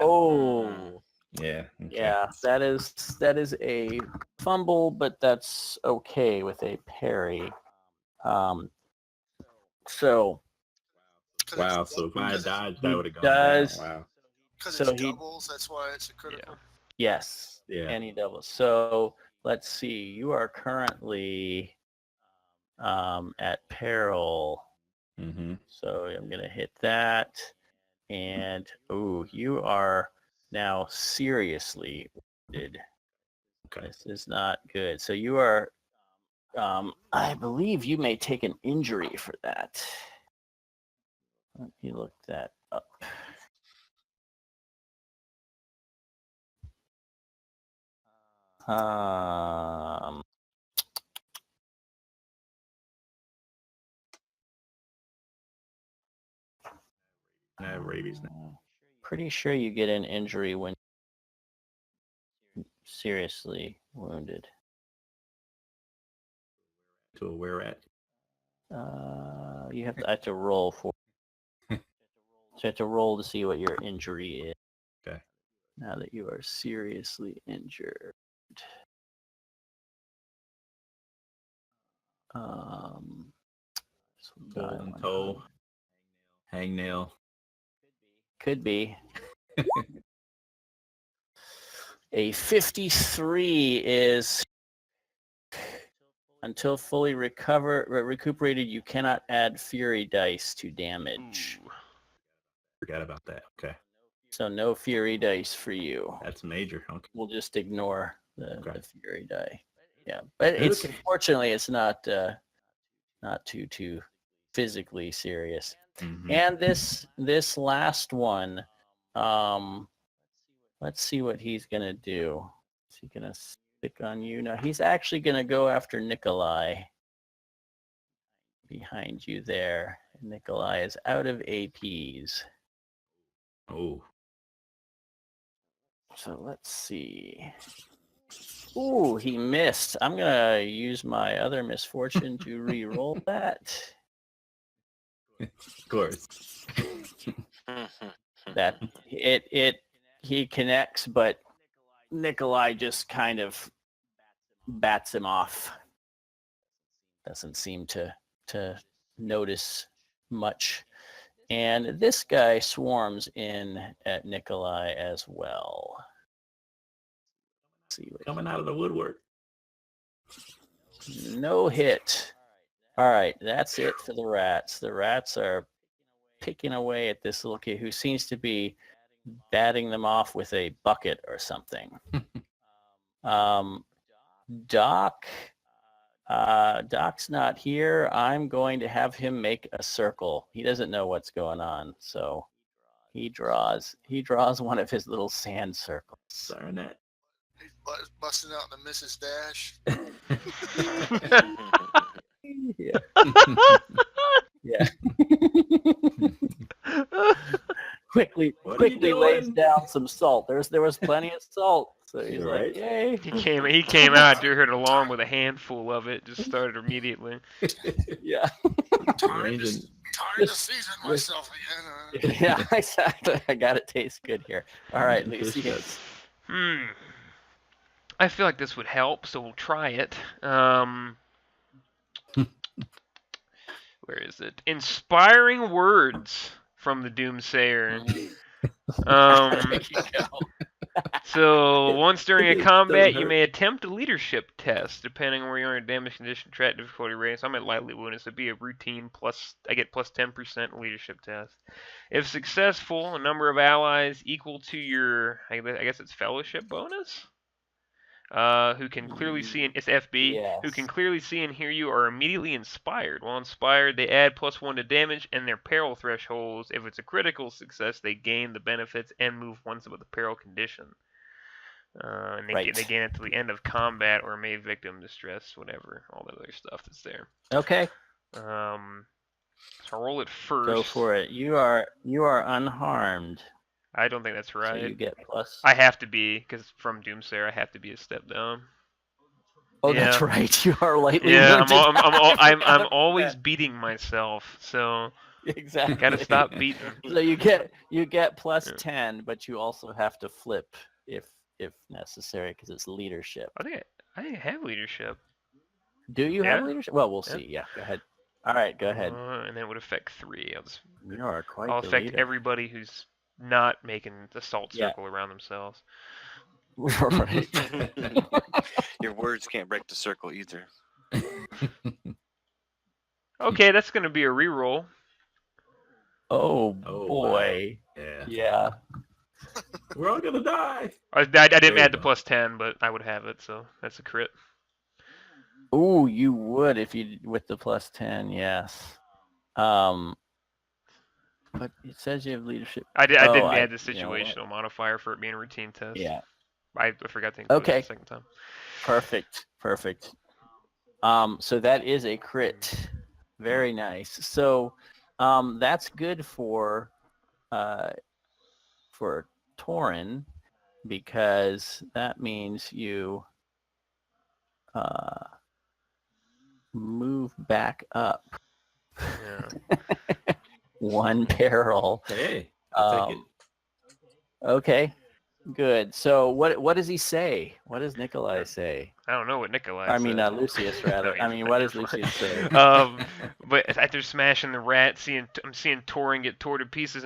Oh. Yeah. Okay. Yeah, that is a fumble, but that's okay with a parry. So 'Cause Wow, it's so if I had dodged, he that would have gone does- down. Wow. Because so it's he- doubles, that's why it's a critical. yes, Yeah. any double. So let's see. You are currently at peril. Mm-hmm. So I'm gonna hit that, and you are now seriously wounded. Okay. This is not good. So you are. I believe you may take an injury for that. Let me look that up. I have rabies now. Pretty sure you get an injury when you're seriously wounded. To a where at? You have to, I have to roll for. So you have to roll to see what your injury is. Okay. Now that you are seriously injured. Golden toe, hangnail. Could be. A 53 is until fully recuperated. You cannot add fury dice to damage. Ooh. Forgot about that. Okay. So no fury dice for you. That's major. Okay. We'll just ignore the fury die. Yeah, but it's Okay. fortunately it's not too physically serious. Mhm. And this last one, let's see what he's gonna do. Is he gonna stick on you? No, he's actually gonna go after Nikolai. Behind you there. Nikolai is out of APs. Oh. So let's see. Ooh, he missed. I'm gonna use my other misfortune to re-roll that. Of course. That he connects, but Nikolai just kind of bats him off. Doesn't seem to notice much. And this guy swarms in at Nikolai as well. Let's see what Coming out of the woodwork. No hit. All right, that's it for the rats. The rats are picking away at this little kid who seems to be batting them off with a bucket or something. Doc, Doc's not here. I'm going to have him make a circle. He doesn't know what's going on, so he draws one of his little sand circles. Sorry, Nat. He's busting out the Mrs. Dash. Yeah. Yeah. quickly lays down some salt. There was plenty of salt. So he's like, yay. He came out, heard an alarm with a handful of it, just started immediately. Yeah. Time to season myself again. Yeah, exactly. I got it taste good here. All right, Lucius. I feel like this would help, so we'll try it. Where is it? Inspiring words from the Doomsayer. So once during a combat, you may attempt a leadership test, depending on where you are in damage condition, threat difficulty rating. So I'm at lightly wounded, so it'd be a routine plus. I get plus 10% leadership test. If successful, a number of allies equal to your, I guess it's fellowship bonus. Who can clearly see it's FB. Yes. Who can clearly see and hear you are immediately inspired. While inspired, they add +1 to damage and their peril thresholds. If it's a critical success, they gain the benefits and move once above the peril condition. And they gain it to the end of combat or may victim distress, whatever, all that other stuff that's there. Okay. So I'll roll it first. Go for it. You are unharmed. I don't think that's right. So you get plus. I have to be, because from Doomsayer, I have to be a step down. Oh, yeah. That's right. You are lightly wounded. I'm Yeah, always beating myself, so exactly. Gotta stop beating. So you get plus 10, but you also have to flip if necessary because it's leadership. I have leadership. Do you have leadership? Well, we'll see. Yeah, go ahead. All right, go ahead. And then it would affect 3. You are quite I'll the affect leader. everybody who's not making the salt circle around themselves. Right. Your words can't break the circle either. Okay, that's going to be a reroll. Oh boy. Wow. Yeah. We're all gonna die. I didn't add the plus 10, but I would have it, so that's a crit. Ooh, you would if you with the plus 10. Yes. But it says you have leadership. I didn't add the situational modifier for it being a routine test. Yeah. I forgot to include it the second time. Perfect. So that is a crit. Very nice. So that's good for Torin because that means you move back up. Yeah. 1 peril. Hey, I'll take it. Okay, good. So what does he say? What does Nikolai say? I don't know what Nikolai I mean, says. Lucius, rather. I mean, what does Lucius say? But after smashing the rat, I'm seeing Torin get torn to pieces.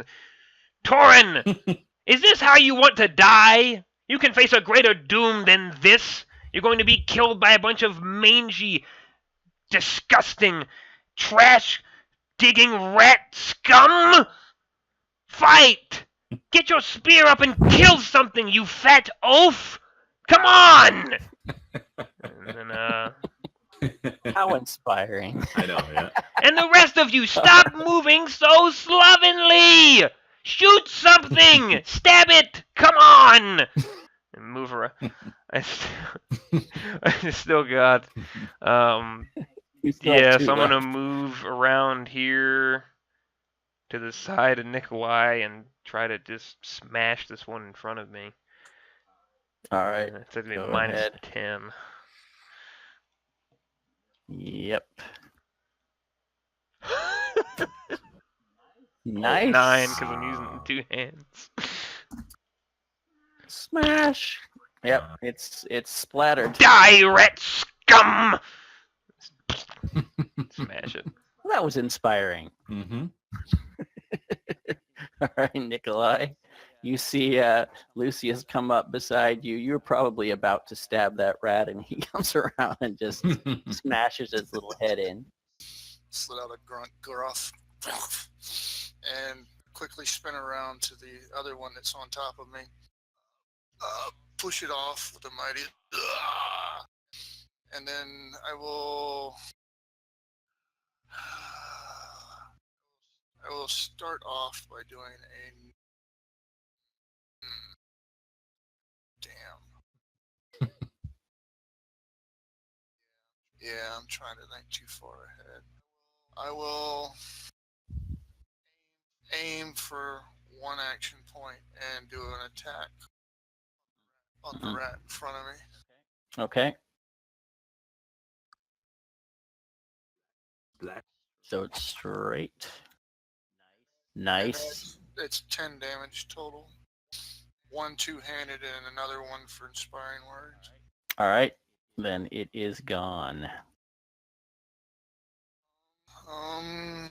Torin! Is this how you want to die? You can face a greater doom than this. You're going to be killed by a bunch of mangy, disgusting, trash-digging rat scum? Fight! Get your spear up and kill something, you fat oaf! Come on! And then, How inspiring. I know, yeah. And the rest of you, stop moving so slovenly! Shoot something! Stab it! Come on! And move around. I still got... so I'm going to move around here to the side of Nikolai and try to just smash this one in front of me. All right. It's going to be Go minus ahead. 10. Yep. Nice. 9 because I'm using 2 hands. Smash. Yep. It's splattered. Die, rat scum! Smash it. that was inspiring. Mm-hmm. All right, Nikolai. You see Lucius come up beside you. You're probably about to stab that rat, and he comes around and just smashes his little head in. Slid out a gruff and quickly spin around to the other one that's on top of me. Push it off with a mighty... And then I will start off by doing a... Damn. Yeah, I'm trying to think too far ahead. I will aim for one action point and do an attack on the rat in front of me. Okay. Black. So it's straight. Nice. It's 10 damage total. One two-handed and another one for inspiring words. All right. Then it is gone. I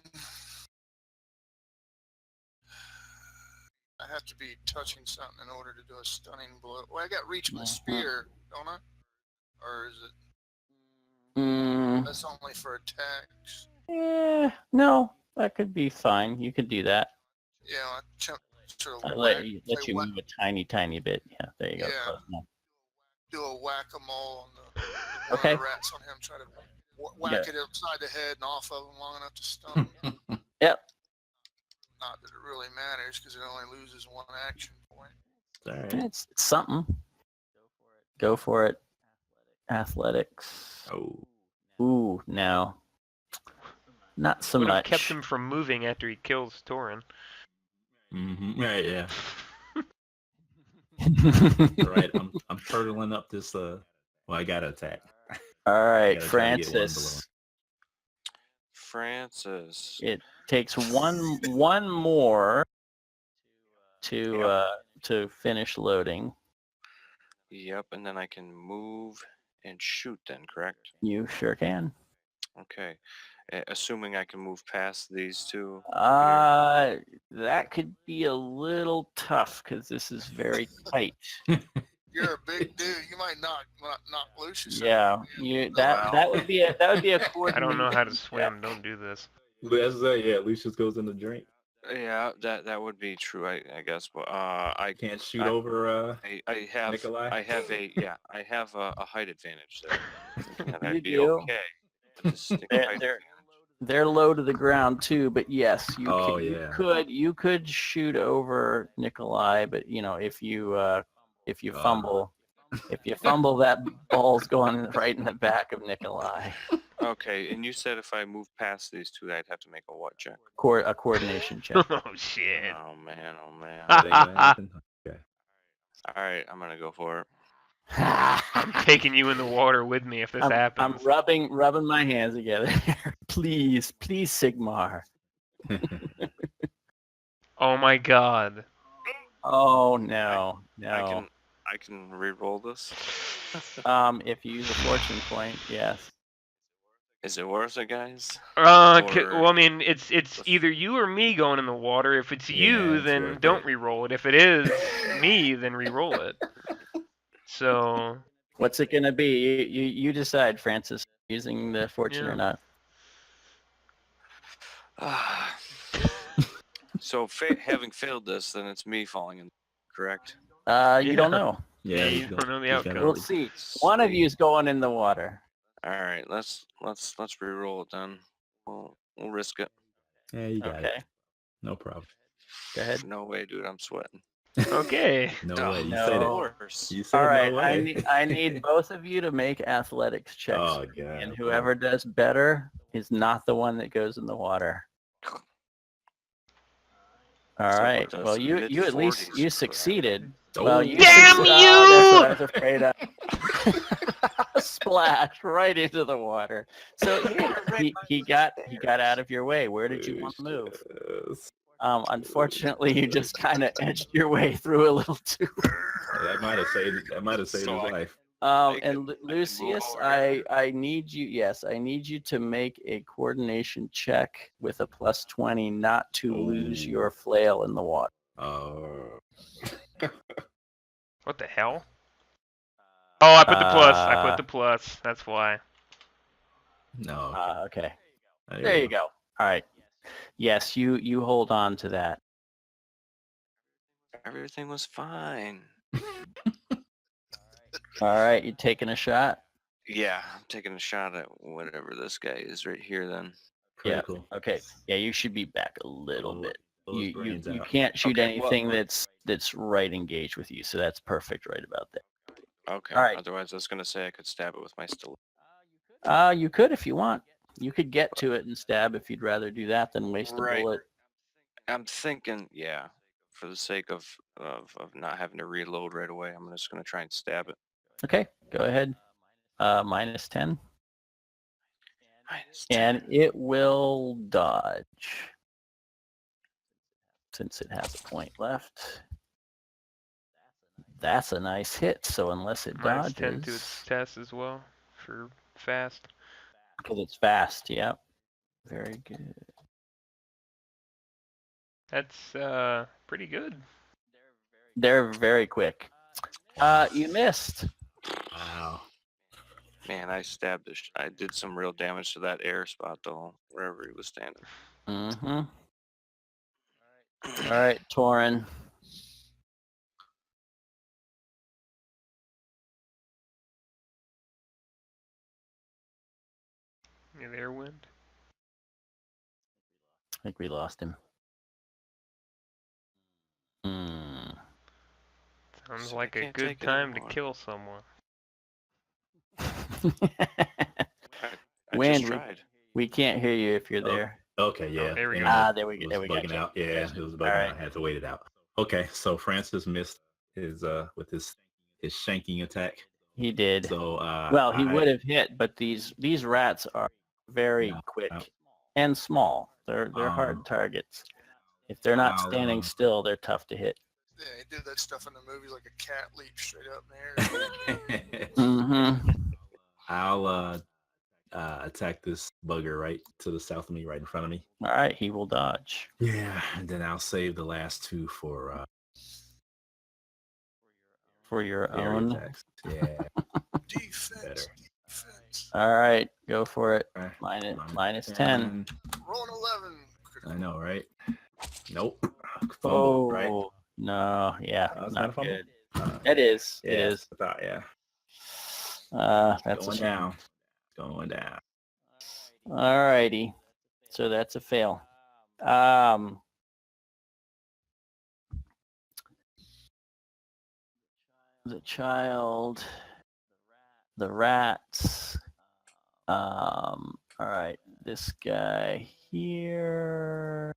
have to be touching something in order to do a stunning blow. Well, I got reach with a spear, don't I? Or is it? That's only for attacks. Yeah, no, that could be fine. You could do that. Yeah, I sort I of let you move a tiny bit. Yeah, there you go. Yeah. Close enough. Do a whack-a-mole on the Okay. rats on him. Try to whack it upside the head and off of him long enough to stun him. Yep. Not that it really matters because it only loses one action point. All right. It's something. Go for it. Athletics. Oh. Ooh, no. Not so Would have much. kept him from moving after he kills Torin. Mm-hmm. Right. Yeah. Right. I'm turtling up this. Well, I gotta attack. All right, Gotta try to get one Francis. It takes one more to finish loading. Yep, and then I can move and shoot then, correct? You sure can. Okay. Assuming I can move past these two. That could be a little tough because this is very tight. You're a big dude. You might knock Lucius. Yeah, that would be a coordination. I don't know how to swim. Don't do this. Yeah, Lucius goes in the drink. Yeah, that would be true, I guess. But I Can't shoot over. I have Nikolai? I have a height advantage there. And You I'd be do. okay. With this stick height advantage. They're low to the ground too, but yes, Oh, you could shoot over Nikolai, but if you fumble, that ball's going right in the back of Nikolai. Okay, and you said if I move past these two, I'd have to make a what check? A coordination check. Oh shit. Oh man. That ain't gonna happen. Okay. All right, I'm gonna go for it. I'm taking you in the water with me if this happens. I'm rubbing my hands together. Please, Sigmar. Oh my god. Oh no. I can re-roll this. If you use a fortune point, yes. Is it worth it, guys? Well, I mean, it's either you or me going in the water. If it's you, it's then worth don't it. re-roll it. If it is me, then re-roll it. So. What's it gonna be? You decide, Francis. Using the fortune or not? So having failed this, then it's me falling in. Correct? You don't know. Yeah, you don't know the outcome. We'll see. One of you's going in the water. All right, let's re-roll it then. We'll risk it. Yeah, you got it. No problem. Go ahead. No way, dude. I'm sweating. Okay. No way. You No. said it. Worse. You said All right. no way. I need both of you to make athletics checks. Oh god. And whoever does better is not the one that goes in the water. All So right. that's Well, you at least mid-40s. succeeded. Oh. Well, you Damn succeeded. you! Oh, that's what I was afraid of. Splash right into the water. So he got out of your way. Where did you want to move? Yes. Unfortunately, you just kind of edged your way through a little too. That might have saved his life. can move Lucius, over here. I need you. Yes, I need you to make a coordination check with a +20, not to lose Ooh. your flail in the water. What the hell? Oh, I put the plus. I put the plus. That's why. No. Okay. There you go. All right. Yes, you hold on to that. Everything was fine. All right, you taking a shot? Yeah, I'm taking a shot at whatever this guy is right here then. Critical. Yeah. Okay. Yeah, you should be back a little bit. Blow his brains You out. can't shoot Okay, well- anything that's right engaged with you, so that's perfect right about there. Okay. All right. Otherwise, I was gonna say I could stab it with my stiletto. You could if you want. You could get to it and stab if you'd rather do that than waste a Right. bullet. I'm thinking, yeah, for the sake of not having to reload right away, I'm just gonna try and stab it. Okay, go ahead. -10. -10. And it will dodge. Since it has a point left. That's a nice hit, so unless it -10 to dodges... its test as well for fast. Because it's fast, yep. Very good. That's pretty good. They're very quick. You missed. Wow. Man, I stabbed this. I did some real damage to that air spot though, wherever he was standing. Mm-hmm. All right, Torin. Yeah, there wind. I think we lost him. Hmm. Sounds So I like a can't good take it time to anymore. kill someone. I Wind, just tried. we can't hear you if you're there. Okay, yeah. there we go. Internet There we go. was There we go. bugging out. Yeah, it was bugging All right. out. I had to wait it out. Okay, so Francis missed his with his shanking attack. He did. So Well, he would have hit, but these rats are very quick and small. They're hard targets. If they're not standing still, they're tough to hit. Yeah, he did that stuff in the movies like a cat leaps straight up in the air. Mm-hmm. I'll attack this bugger right to the south of me, right in front of me. All right, he will dodge. Yeah, and then I'll save the last two for your area own attacks. Yeah. Defense. All right, go for it. Right. -10. Roll an 11. I know, right? Nope. Oh, right? no, yeah, That's not not a fumble? good. It is. Yeah, It is. I thought, yeah. That's Going down. Going down. All righty. So that's a fail. The child, the rats. All right, this guy here.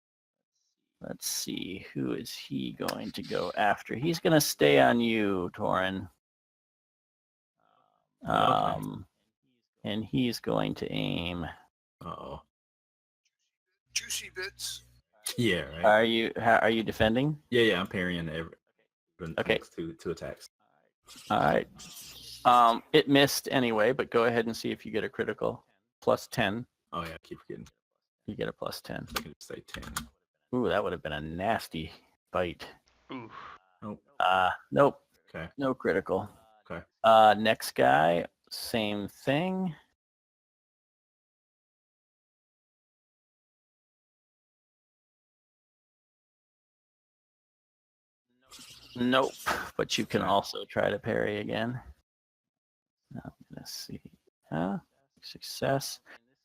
Let's see, who is he going to go after? He's going to stay on you, Torin. And he's going to aim. Uh-oh. Juicy bits. Yeah, right. Are you defending? Yeah, I'm parrying Okay. next two attacks. All right. It missed anyway, but go ahead and see if you get a critical. +10. Oh yeah, I keep forgetting. You get a +10. I can just say 10. Ooh, that would have been a nasty bite. Ooh. Nope. Nope. Okay. No critical. Okay. Next guy, same thing. Nope. But you can also try to parry again. Now, let's see. Success.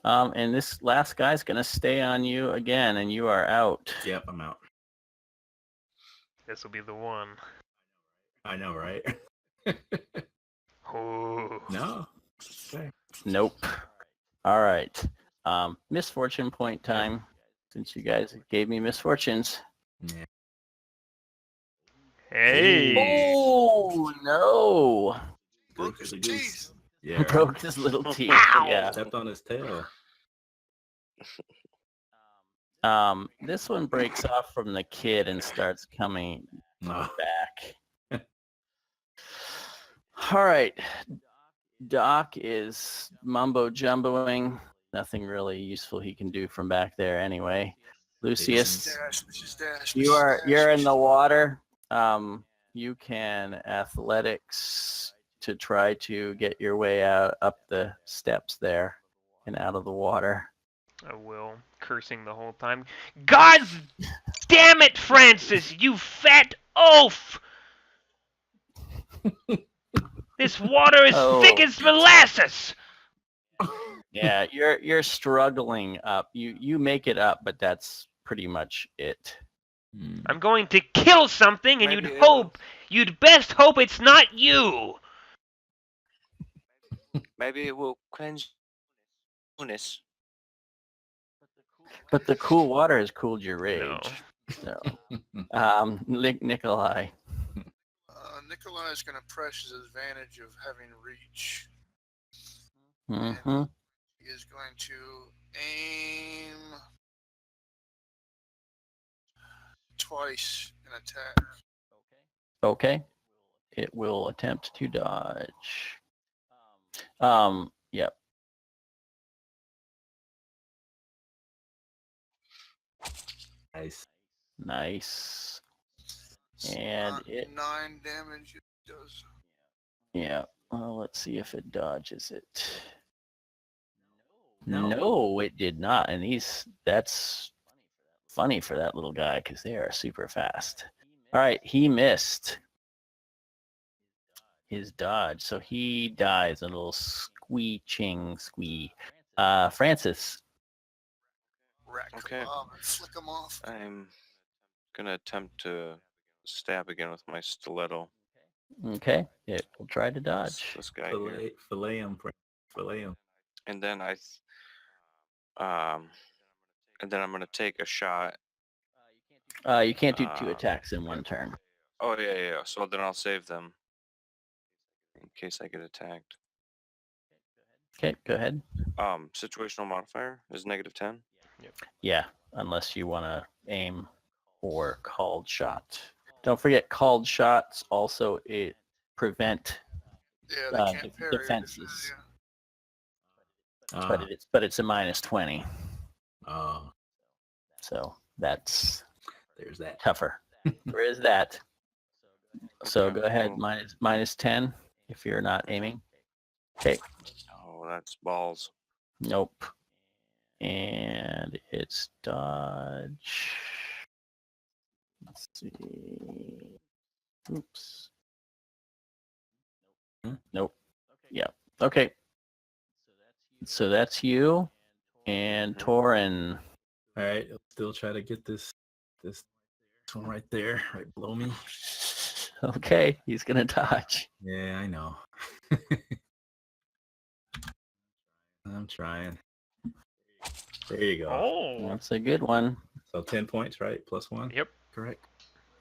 And this last guy's gonna stay on you again, and you are out. Yep, I'm out. This will be the one. I know, right? Oh. No. Okay. Nope. All right. Misfortune point time. Since you guys gave me misfortunes. Yeah. Hey. Oh no! Broke his Good for the goose. teeth. Yeah. Broke his little teeth. Yeah. Stepped on his tail. This one breaks off from the kid and starts coming No. back. All right, Doc is mumbo jumboing. Nothing really useful he can do from back there anyway. Lucius, Mrs. Dash. you're in the water. You can athletics to try to get your way out up the steps there and out of the water. I will, cursing the whole time. God damn it, Francis, you fat oaf! This water is thick as molasses! Yeah, you're struggling up. You make it up, but that's pretty much it. I'm going to kill something, and Maybe you'd best hope it's not you. Maybe it will cleanse illness. But the cool water has cooled your rage. No. So, Nikolai. Nikolai is going to press his advantage of having reach. Mm-hmm. He is going to aim twice and attack. Okay. It will attempt to dodge. Yep. Nice. And it 9 damage it does. Yeah. Well, let's see if it dodges it. No, it did not. And that's funny for that little guy because they are super fast. All right, he missed his dodge, so he dies. A little squeeching squee. Francis. Rack Okay. them off and flick them off. I'm gonna attempt to stab again with my stiletto. Okay, it will try to dodge. This guy here. Fillet him. And then and then I'm gonna take a shot. You can't do 2 attacks in one turn. Oh yeah. So then I'll save them in case I get attacked. Okay, go ahead. Situational modifier is -10. Yeah, unless you want to aim or called shot. Don't forget called shots also it prevent Yeah, they can't parry defenses. Yeah. But it's a -20. Oh, So that's there's that. tougher. There is that. So Okay, go ahead, well- -10 if you're not aiming. Okay. Oh, that's balls. Nope. And it's dodge. Let's see. Oops. Nope. Yeah. Okay. So that's you and Torin. All right, I'll still try to get this one right there, right below me. Okay, he's gonna dodge. Yeah, I know. I'm trying. There you go. Oh. That's a good one. So 10 points, right? +1. Yep. Correct.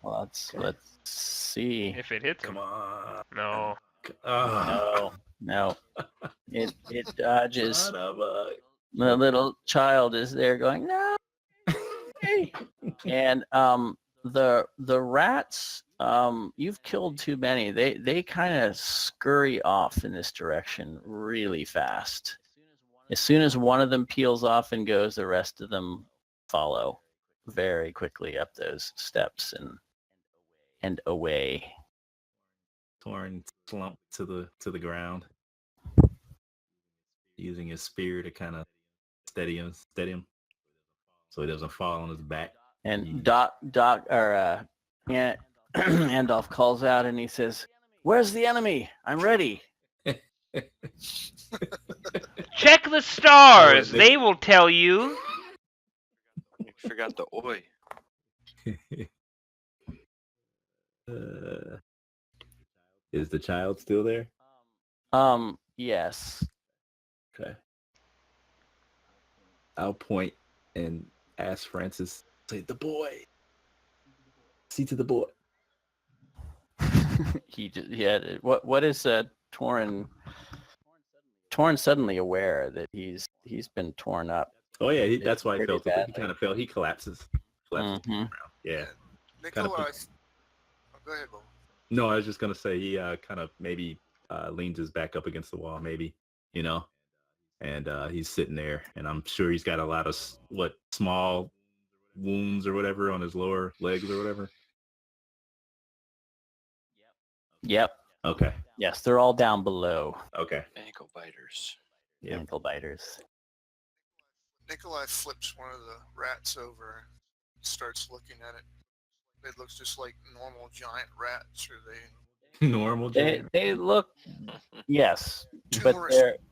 Well, let's see. If it hits him. Come on. No. Oh. No. It dodges. Son of a- The little child is there going, no. And the rats, you've killed too many. They kind of scurry off in this direction really fast. As soon as one of them peels off and goes, the rest of them follow very quickly up those steps and away. Torn slumped to the ground, using his spear to kind of steady him, so he doesn't fall on his back. And Andolph calls out and he says, "Where's the enemy? I'm ready." Check the stars. They will tell you. You forgot the oi. Is the child still there? Yes. Okay. I'll point and ask Francis, say, "The boy. See to the boy." What is Torin? Torin's suddenly aware that he's been torn up. Oh yeah, that's why he Pretty felt it. He badly. kind of fell. He collapses. Mhm. Around. Yeah. Nikolai. Kinda Go ahead, Bo. No, I was just gonna say he kind of maybe leans his back up against the wall, maybe, you know, and he's sitting there, and I'm sure he's got a lot of small wounds or whatever on his lower legs or whatever. Yep. Okay. Yes, they're all down below. Okay. Ankle biters. Yep. Ankle biters. Nikolai flips one of the rats over and starts looking at it. It looks just like normal giant rats, or Normal. They look, yes, but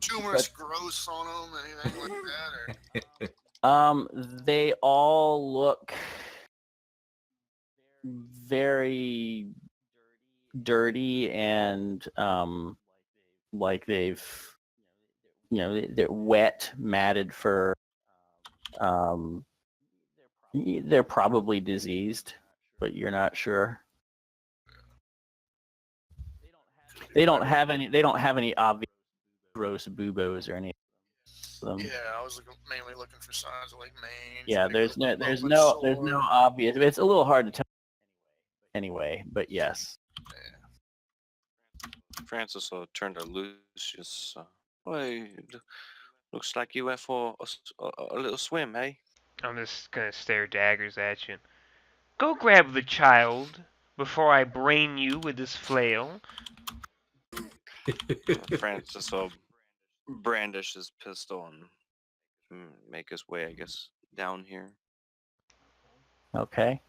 tumorous growths on them, anything like that? Or? They all look very dirty and like they're wet, matted fur. They're probably diseased, but you're not sure. They don't have any obvious gross buboes or anything. Yeah, I was mainly looking for signs of like mange. Yeah, there's no obvious. It's a little hard to tell anyway, but yes. Francis will turn to Lucius. Boy, looks like you went for a little swim, eh? I'm just gonna stare daggers at you. Go grab the child before I brain you with this flail. Francis will brandish his pistol and make his way, I guess, down here. Okay.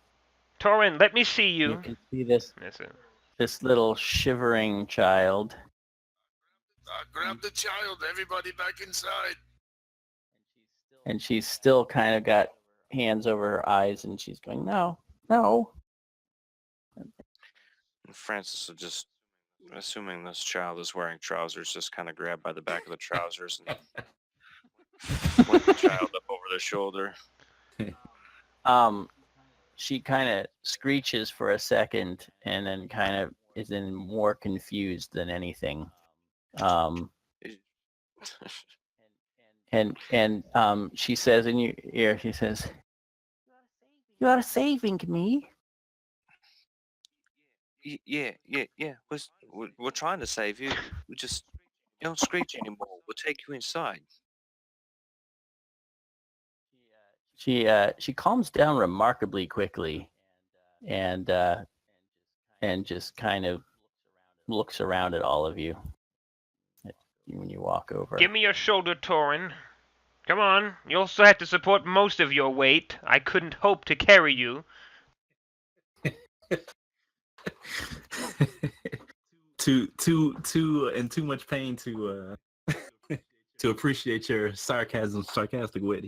Torin, let me see you. You can see this That's it. this little shivering child. Grab the child, everybody back inside. And she's still kind of got hands over her eyes, and she's going, no. And Francis will just, assuming this child is wearing trousers, just kind of grab by the back of the trousers and flip the child up over the shoulder. She kind of screeches for a second, and then kind of is in more confused than anything. And she says in your ear, she says, "You are saving me." Yeah. We're trying to save you. We just don't screech anymore. We'll take you inside. She calms down remarkably quickly, and just kind of looks around at all of you when you walk over. Give me your shoulder, Torin. Come on. You also have to support most of your weight. I couldn't hope to carry you. too much pain to to appreciate your sarcastic wit.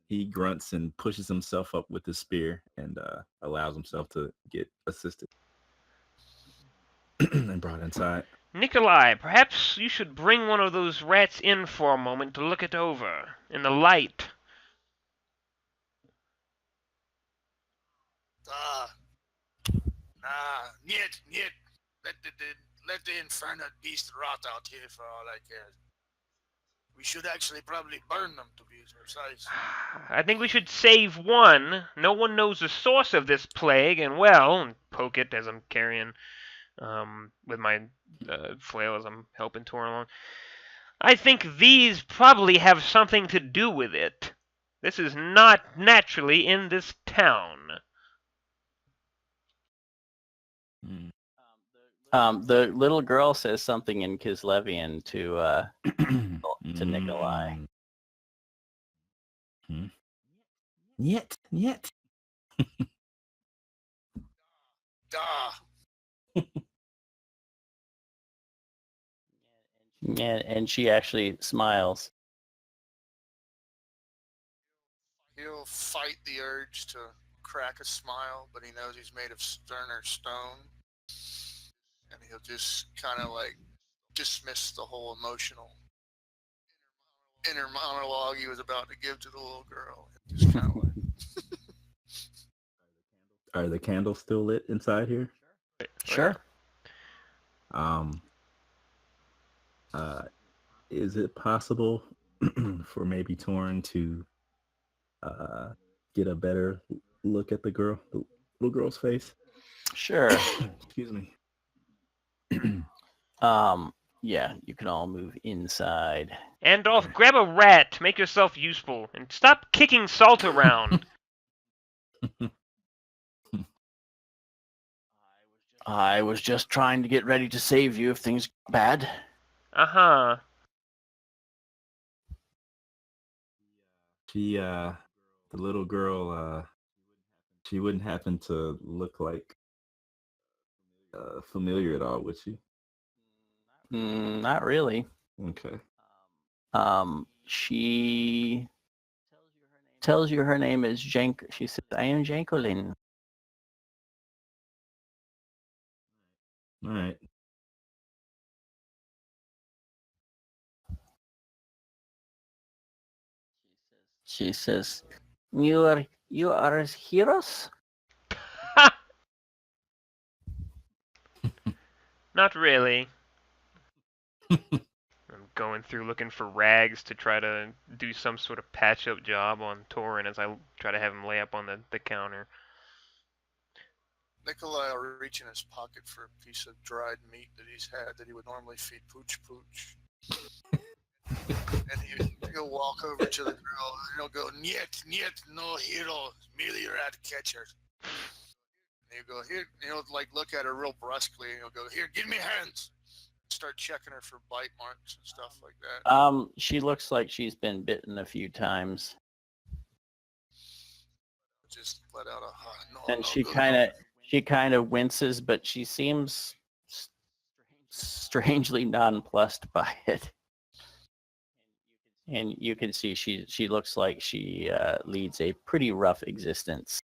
He grunts and pushes himself up with his spear and allows himself to get assisted and brought inside. Nikolai, perhaps you should bring one of those rats in for a moment to look it over in the light. Niet. Let the infernal beast rot out here for all I care. We should actually probably burn them, to be precise. I think we should save one. No one knows the source of this plague, and poke it as I'm carrying with my flail as I'm helping Torin along. I think these probably have something to do with it. This is not naturally in this town. The little girl says something in Kislevian to Nikolai. Yet. And she actually smiles. He'll fight the urge to crack a smile, but he knows he's made of sterner stone. And he'll just kind of like dismiss the whole emotional inner monologue he was about to give to the little girl. Just kind of like... Are the candles still lit inside here? Sure. Is it possible for maybe Torin to get a better look at the little girl's face? Sure. Excuse me. Yeah, you can all move inside. Andolph, grab a rat. Make yourself useful. And stop kicking salt around. I was just trying to get ready to save you if things go bad. Uh-huh. The little girl, she wouldn't happen to look like familiar at all, would she? Not really. Okay. She tells you her name is Jank. She says, "I am Jankolin." All right. She says, "You are heroes." Not really. I'm going through looking for rags to try to do some sort of patch-up job on Torin as I try to have him lay up on the counter. Nikolai will reach in his pocket for a piece of dried meat that he's had that he would normally feed Pooch Pooch. And he'll walk over to the girl and he'll go, "Niet, no hero, merely a rat catcher." And he'll go, "Here," and he'll like look at her real brusquely and he'll go, "Here, give me hands." Start checking her for bite marks and stuff like that. She looks like she's been bitten a few times. Just let out a no. And no, she go, kind of winces, but she seems strangely nonplussed by it. And you can see she looks like she leads a pretty rough existence.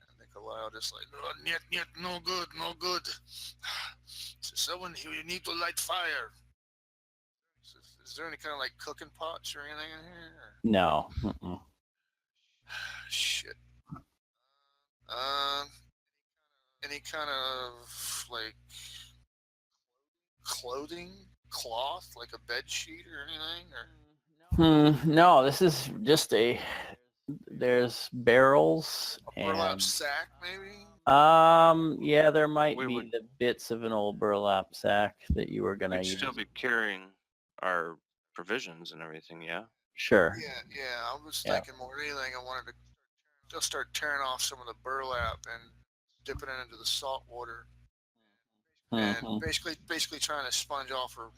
And Nikolai just like, "No, niet, no good, no good." So someone here, you need to light fire. Is there any kind of like cooking pots or anything in here? Or? No. Mm-mm. Shit. Any kind of like clothing, cloth, like a bed sheet or anything? Or No, this is just there's barrels a burlap and sack, maybe? yeah, there might We be would- the bits of an old burlap sack that you were gonna We'd use. still be carrying our provisions and everything, yeah? Sure. Yeah. I was Yeah. thinking more than anything, I wanted to just start tearing off some of the burlap and dipping it into the salt water. And Mhm. basically trying to sponge off her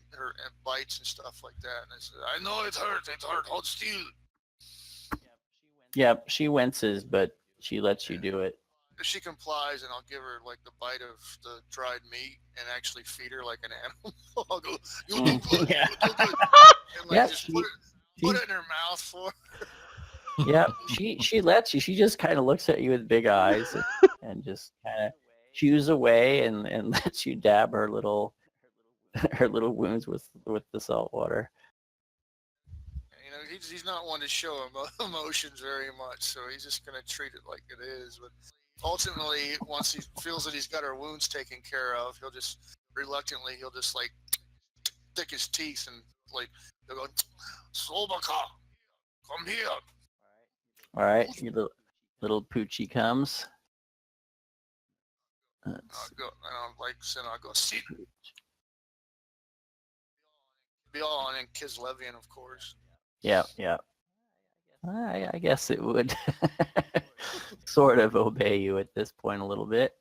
bites and stuff like that. And I said, "I know it hurt, hold still." Yep, she winces, but she lets you do it. If she complies, and I'll give her like the bite of the dried meat and actually feed her like an animal. I'll go, "You do good, Yeah. you do good," and like Yeah, just put it in her mouth for her. Yep, she lets you. She just kind of looks at you with big eyes and just kind of chews away and lets you dab her little wounds with the salt water. You know, he's not one to show emotions very much, so he's just gonna treat it like it is. But ultimately, once he feels that he's got her wounds taken care of, he'll just like stick his teeth and like they'll go, "Sobaka, come here." All right, your little Poochie comes. I'll go, and I'll go sit. Be all on in Kislevian, of course. Yeah. I guess it would sort of obey you at this point a little bit.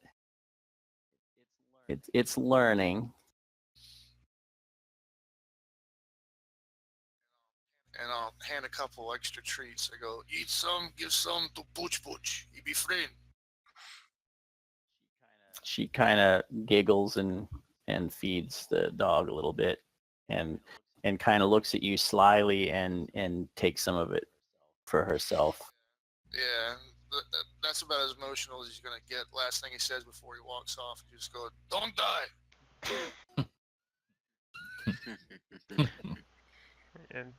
It's learning. And I'll hand a couple extra treats. I go, "Eat some, give some to Pooch Pooch. He be friend." She kind of giggles and feeds the dog a little bit and kind of looks at you slyly and takes some of it for herself. Yeah, that's about as emotional as he's gonna get. Last thing he says before he walks off, he just goes, "Don't die." And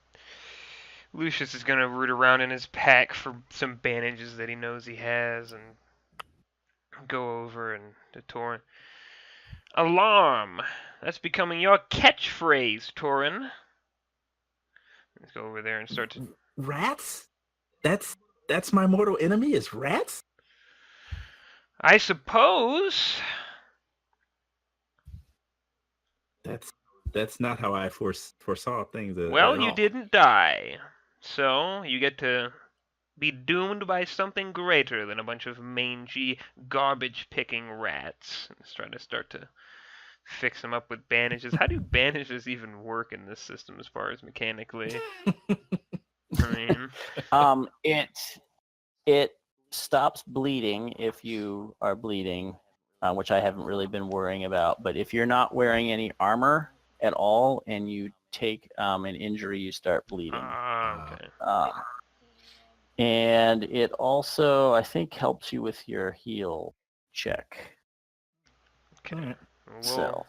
Lucius is going to root around in his pack for some bandages that he knows he has and go over and to Torin. Alarm! That's becoming your catchphrase, Torin. Let's go over there and start to... Rats? That's my mortal enemy is rats? I suppose. that's not how I foresaw things Well, at you all. didn't die. So, you get to be doomed by something greater than a bunch of mangy, garbage-picking rats. And start to fix them up with bandages. How do bandages even work in this system as far as mechanically? I mean, It stops bleeding if you are bleeding, which I haven't really been worrying about. But if you're not wearing any armor at all and you take an injury, you start bleeding. okay. And it also, I think, helps you with your heal check. Okay. Alright. So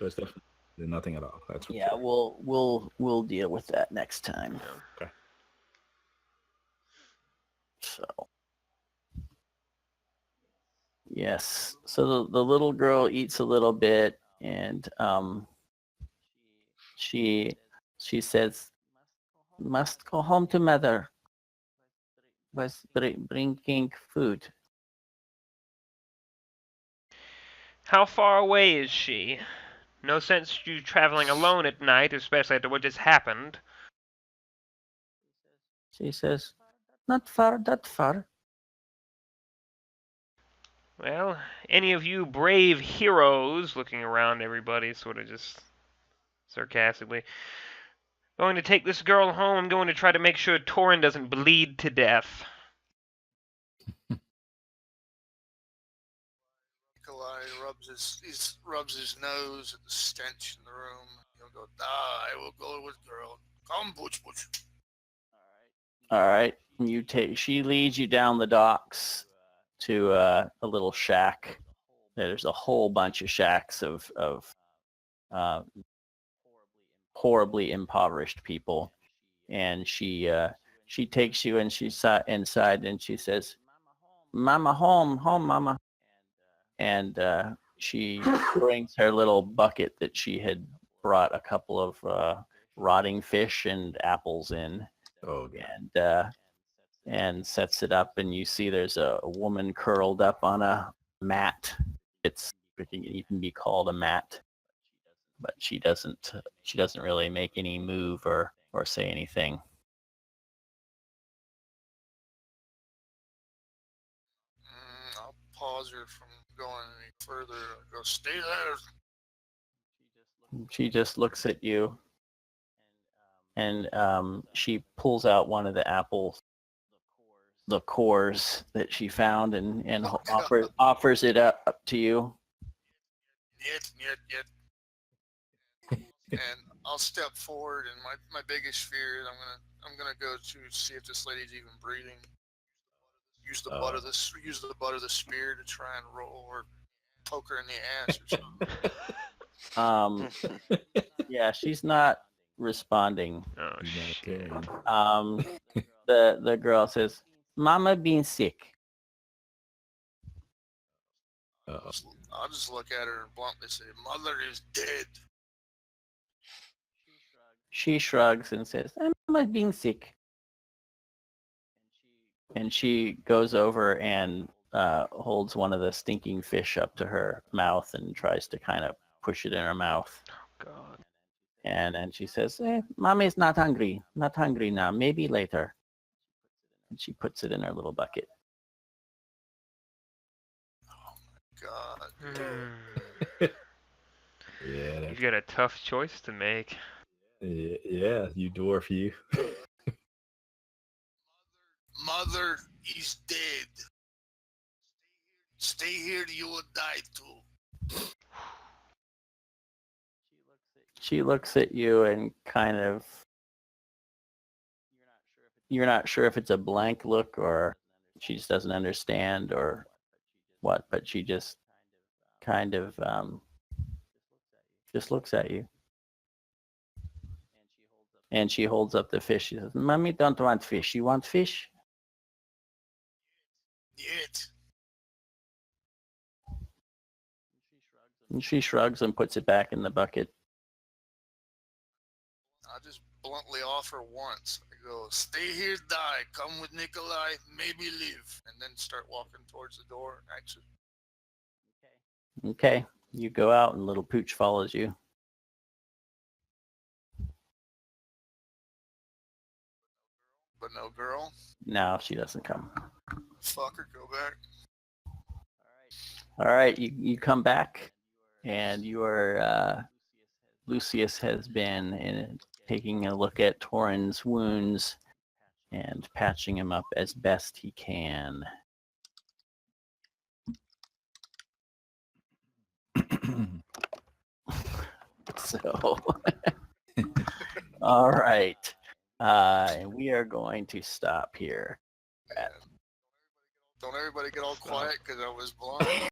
it's definitely nothing at all. That's for yeah, sure. we'll deal with that next time. Yeah. Okay. So yes, so the little girl eats a little bit, and she says, "Must go home to mother. Was bringing food." How far away is she? No sense you traveling alone at night, especially after what just happened. She says, "Not far, that far." Well, any of you brave heroes, looking around everybody, sort of just sarcastically, going to take this girl home. I'm going to try to make sure Torin doesn't bleed to death. Nikolai rubs his nose at the stench in the room. He'll go, I will go with girl. Come, Butch Butch. All right, she leads you down the docks to a little shack. There's a whole bunch of shacks of horribly impoverished people, and she takes you and she's inside and she says, "Mama, home, Mama," and she brings her little bucket that she had brought a couple of rotting fish and apples in. Oh, yeah. And sets it up, and you see there's a woman curled up on a mat. It can even be called a mat, but she doesn't really make any move or say anything. I'll pause her from going any further. I'll go, stay there. She just looks at you, and she pulls out one of the apples, the cores that she found, and offers it up to you. Yet. And I'll step forward, and my biggest fear is I'm gonna go to see if this lady's even breathing. Use the butt of the spear to try and roll or poke her in the ass or something. Yeah, she's not responding. Oh, shit. The girl says, "Mama being sick." I'll just look at her and bluntly say, "Mother is dead." She shrugs and says, "Mama being sick." And she goes over and holds one of the stinking fish up to her mouth and tries to kind of push it in her mouth. Oh, God. And she says, "Mommy's not hungry now, maybe later." And she puts it in her little bucket. Oh my God. Yeah. You've got a tough choice to make. Yeah, you dwarf, you. Mother is dead. Stay here, you will die too. She looks at you and kind of, you're not sure if it's a blank look or she just doesn't understand or what, but she just kind of just looks at you. And she holds up the fish. She says, "Mommy don't want fish. You want fish?" Yet. And she shrugs and puts it back in the bucket. I just bluntly offer once. I go, "Stay here, die. Come with Nikolai, maybe live." And then start walking towards the door and exit. Okay. You go out and little Pooch follows you. but no girl. No, she doesn't come. Fuck her, go back. All right, you come back, and you are Lucius has been taking a look at Torin's wounds and patching him up as best he can. So, all right, we are going to stop here. Don't everybody get all quiet because I was blind.